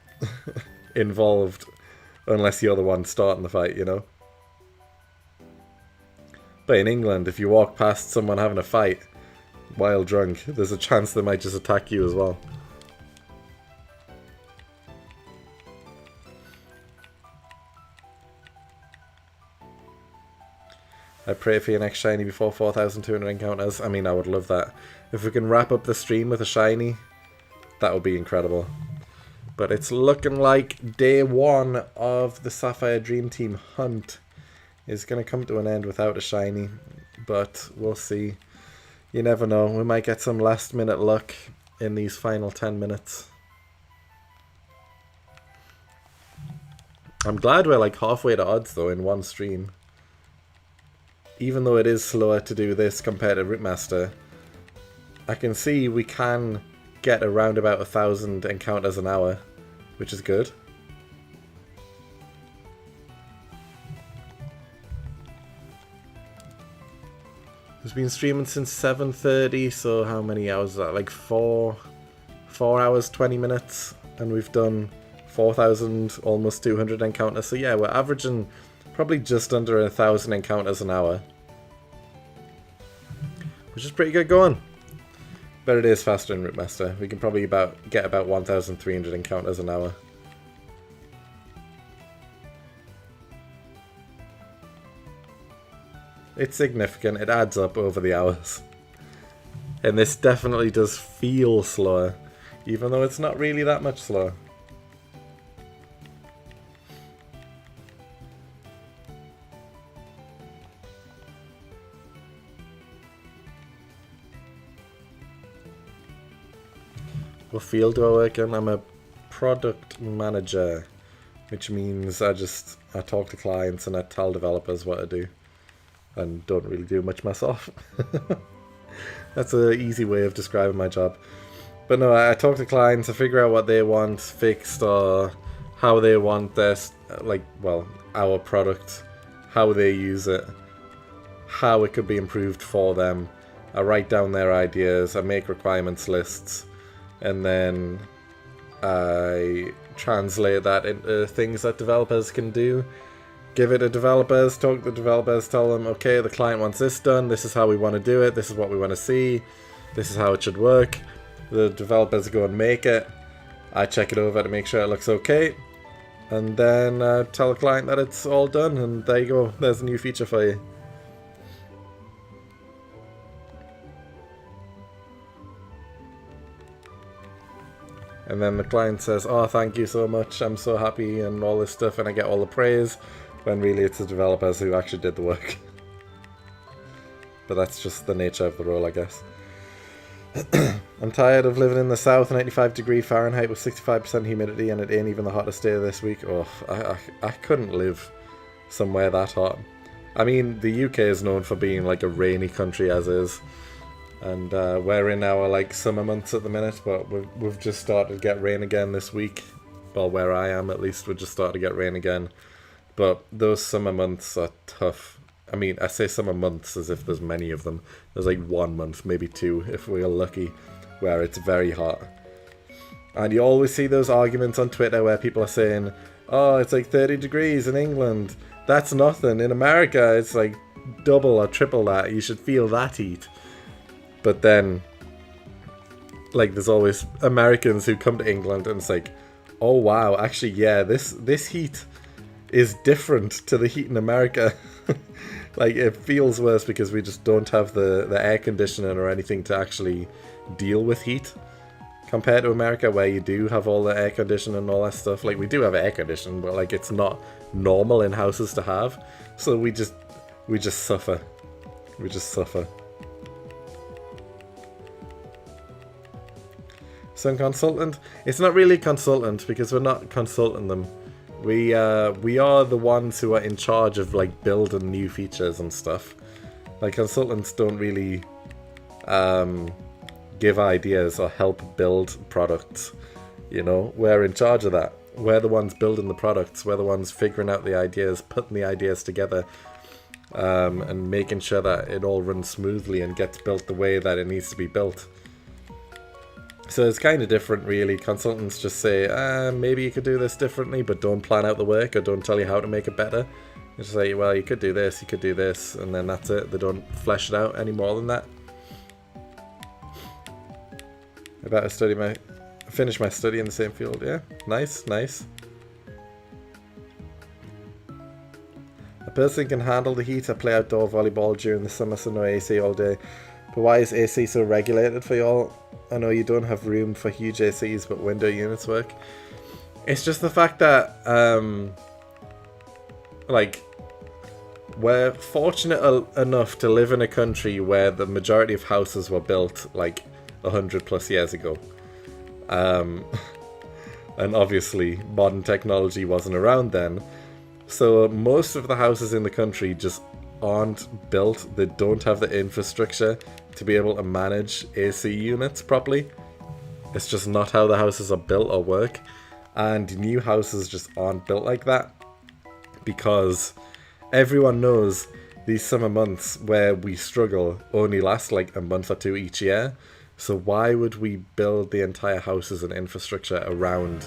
involved unless you're the one starting the fight, you know? But in England, if you walk past someone having a fight while drunk, there's a chance they might just attack you as well. I pray for your next shiny before 4,200 encounters. I mean, I would love that. If we can wrap up the stream with a shiny, that would be incredible. But it's looking like day one of the Sapphire Dream Team hunt is going to come to an end without a shiny. But we'll see. You never know. We might get some last minute luck in these final 10 minutes. I'm glad we're like halfway to odds though in one stream. Even though it is slower to do this compared to Route Master, I can see we can get around about 1,000 encounters an hour, which is good. It's been streaming since 7:30, so how many hours is that? Like 4 hours, 20 minutes, and we've done 4,000, almost 200 encounters. So yeah, we're averaging probably just under 1,000 encounters an hour. Which is pretty good going. But it is faster in Route Master. We can probably get about 1,300 encounters an hour. It's significant. It adds up over the hours. And this definitely does feel slower. Even though it's not really that much slower. What field do I work in? I'm a product manager, which means I talk to clients and I tell developers what to do, and don't really do much myself. That's an easy way of describing my job. But no, I talk to clients, I figure out what they want fixed or how they want this, our product, how they use it, how it could be improved for them. I write down their ideas, I make requirements lists. And then I translate that into things that developers can do. Give it to developers, talk to the developers, tell them, okay, the client wants this done, this is how we want to do it, this is what we want to see, this is how it should work. The developers go and make it. I check it over to make sure it looks okay. And then tell the client that it's all done, and there you go, there's a new feature for you. And then the client says, oh, thank you so much, I'm so happy, and all this stuff, and I get all the praise, when really it's the developers who actually did the work. But that's just the nature of the role, I guess. I'm tired of living in the south, 95-degree Fahrenheit with 65% humidity, and it ain't even the hottest day this week. Oh, I couldn't live somewhere that hot. I mean, the UK is known for being like a rainy country as is. And we're in our summer months at the minute, but we've just started to get rain again this week. Well, where I am at least, we're just starting to get rain again. But those summer months are tough. I mean, I say summer months as if there's many of them. There's like 1 month, maybe 2, if we're lucky, where it's very hot. And you always see those arguments on Twitter where people are saying, Oh, it's like 30 degrees in England. That's nothing. In America, it's like double or triple that. You should feel that heat. But then, like, there's always Americans who come to England and it's like, oh wow, actually, yeah, this heat is different to the heat in America. Like, it feels worse because we just don't have the air conditioning or anything to actually deal with heat. Compared to America, where you do have all the air conditioning and all that stuff. Like, we do have air conditioning, but like, it's not normal in houses to have. So we just suffer. We just suffer. Some consultant? It's not really a consultant because we're not consulting them. We are the ones who are in charge of like building new features and stuff. Like, consultants don't really give ideas or help build products. You know, we're in charge of that. We're the ones building the products. We're the ones figuring out the ideas, putting the ideas together, and making sure that it all runs smoothly and gets built the way that it needs to be built. So it's kind of different, really. Consultants just say, maybe you could do this differently, but don't plan out the work or don't tell you how to make it better. They just say, well, you could do this, and then that's it. They don't flesh it out any more than that. I better finish my study in the same field, yeah? Nice, nice. A person can handle the heat. I play outdoor volleyball during the summer, so no AC all day. But why is AC so regulated for y'all? I know you don't have room for huge ACs, but window units work. It's just the fact that, like, we're fortunate enough to live in a country where the majority of houses were built, like, 100 plus years ago. And obviously, modern technology wasn't around then. So most of the houses in the country just aren't built. They don't have the infrastructure to be able to manage AC units properly. It's just not how the houses are built or work. And new houses just aren't built like that. Because everyone knows these summer months where we struggle only last like a month or two each year. So why would we build the entire houses and infrastructure around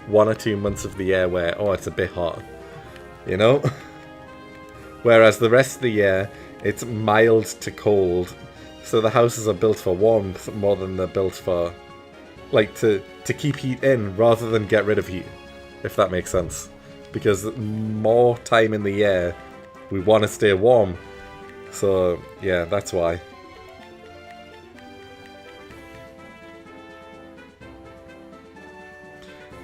1 or 2 months of the year where, oh, it's a bit hot, you know? Whereas the rest of the year, it's mild to cold. So the houses are built for warmth more than they're built for, like, to keep heat in rather than get rid of heat, if that makes sense. Because more time in the year, we want to stay warm. So, yeah, that's why.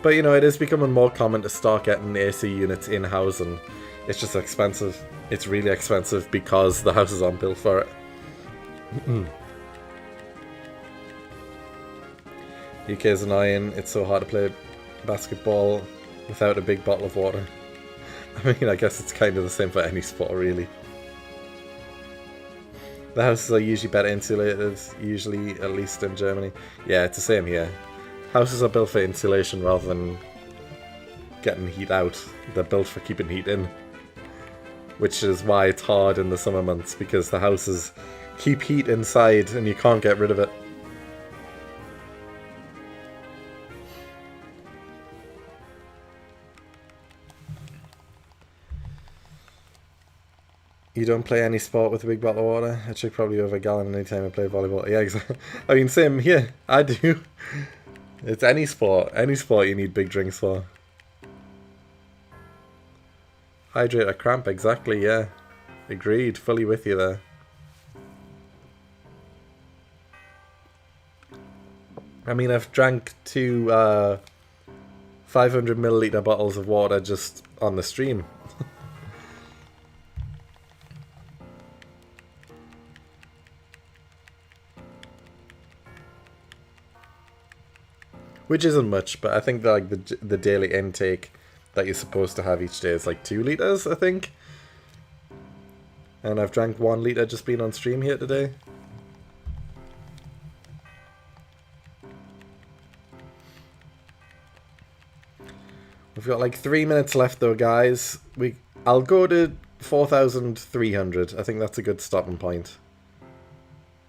But, you know, it is becoming more common to start getting AC units in housing. It's just expensive. It's really expensive because the houses aren't built for it. UK is annoying. It's so hard to play basketball without a big bottle of water. I mean, I guess it's kind of the same for any sport, really. The houses are usually better insulated, usually, at least in Germany. Yeah, it's the same here. Houses are built for insulation rather than getting heat out. They're built for keeping heat in. Which is why it's hard in the summer months, because the houses keep heat inside and you can't get rid of it. You don't play any sport with a big bottle of water? I drink probably over a gallon anytime I play volleyball. Yeah, exactly. I mean, same here. I do. It's any sport. Any sport you need big drinks for. Hydrate or cramp, exactly, yeah. Agreed. Fully with you there. I mean, I've drank 2 500ml bottles of water just on the stream. Which isn't much, but I think that, like, the daily intake that you're supposed to have each day is like 2 litres, I think. And I've drank 1 litre just being on stream here today. We've got like 3 minutes left though, guys. I'll go to 4,300. I think that's a good stopping point.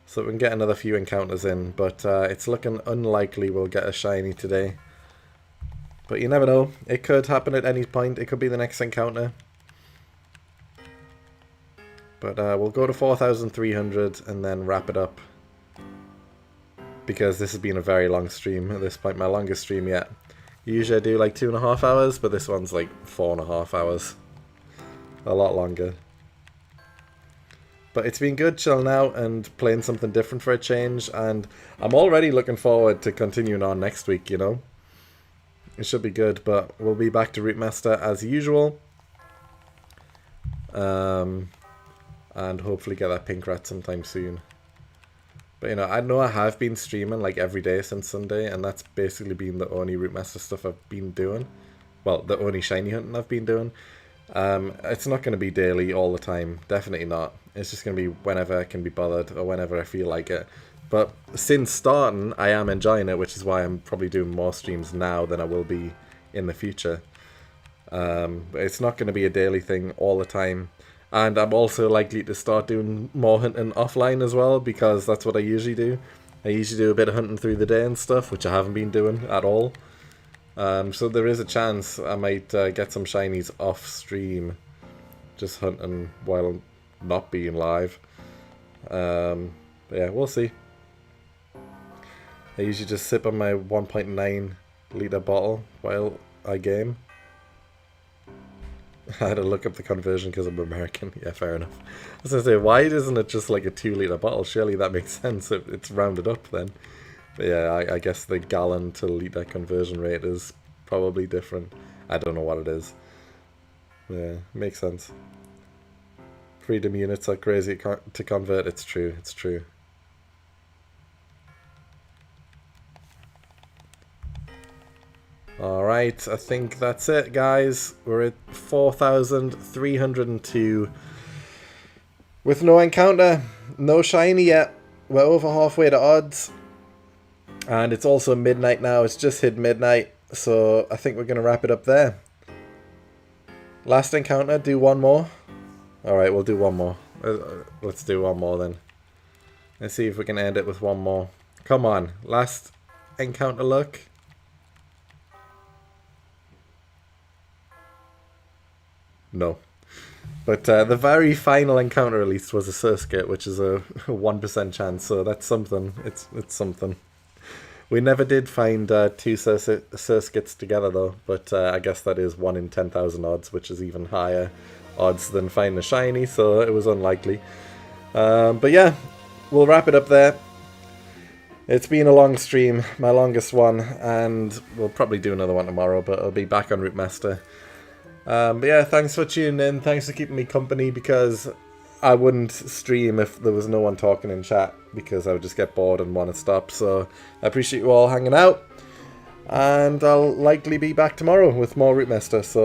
So we can get another few encounters in, but it's looking unlikely we'll get a shiny today. But you never know. It could happen at any point. It could be the next encounter. But we'll go to 4,300 and then wrap it up. Because this has been a very long stream at this point. My longest stream yet. Usually I do like 2.5 hours, but this one's like 4.5 hours. A lot longer. But it's been good chilling out and playing something different for a change. And I'm already looking forward to continuing on next week, you know. It should be good, but we'll be back to Route Master as usual. And hopefully get that pink rat sometime soon. But you know I have been streaming like every day since Sunday, and that's basically been the only Route Master stuff I've been doing. Well, the only shiny hunting I've been doing. It's not going to be daily all the time, definitely not. It's just going to be whenever I can be bothered or whenever I feel like it. But since starting, I am enjoying it, which is why I'm probably doing more streams now than I will be in the future. But it's not going to be a daily thing all the time. And I'm also likely to start doing more hunting offline as well, because that's what I usually do. I usually do a bit of hunting through the day and stuff, which I haven't been doing at all. So there is a chance I might get some shinies off stream, just hunting while not being live. But yeah, we'll see. I usually just sip on my 1.9 litre bottle while I game. I had to look up the conversion because I'm American. Yeah, fair enough. I was going to say, why isn't it just like a 2 litre bottle? Surely that makes sense if it's rounded up then. But yeah, I guess the gallon to litre conversion rate is probably different. I don't know what it is. Yeah, makes sense. Freedom units are crazy to convert. It's true, it's true. Alright, I think that's it, guys. We're at 4,302. With no encounter, no shiny yet. We're over halfway to odds. And it's also midnight now. It's just hit midnight. So I think we're going to wrap it up there. Last encounter, do one more. Alright, we'll do one more. Let's do one more then. Let's see if we can end it with one more. Come on, last encounter luck. No. But the very final encounter at least was a Surskit, which is a 1% chance, so that's something. It's something. We never did find two Surskits together though, but I guess that is 1 in 10,000 odds, which is even higher odds than finding a shiny, so it was unlikely. But yeah, we'll wrap it up there. It's been a long stream, my longest one, and we'll probably do another one tomorrow, but I'll be back on Route Master. But yeah, thanks for tuning in, thanks for keeping me company, because I wouldn't stream if there was no one talking in chat, because I would just get bored and want to stop. So I appreciate you all hanging out, and I'll likely be back tomorrow with more Route Master. So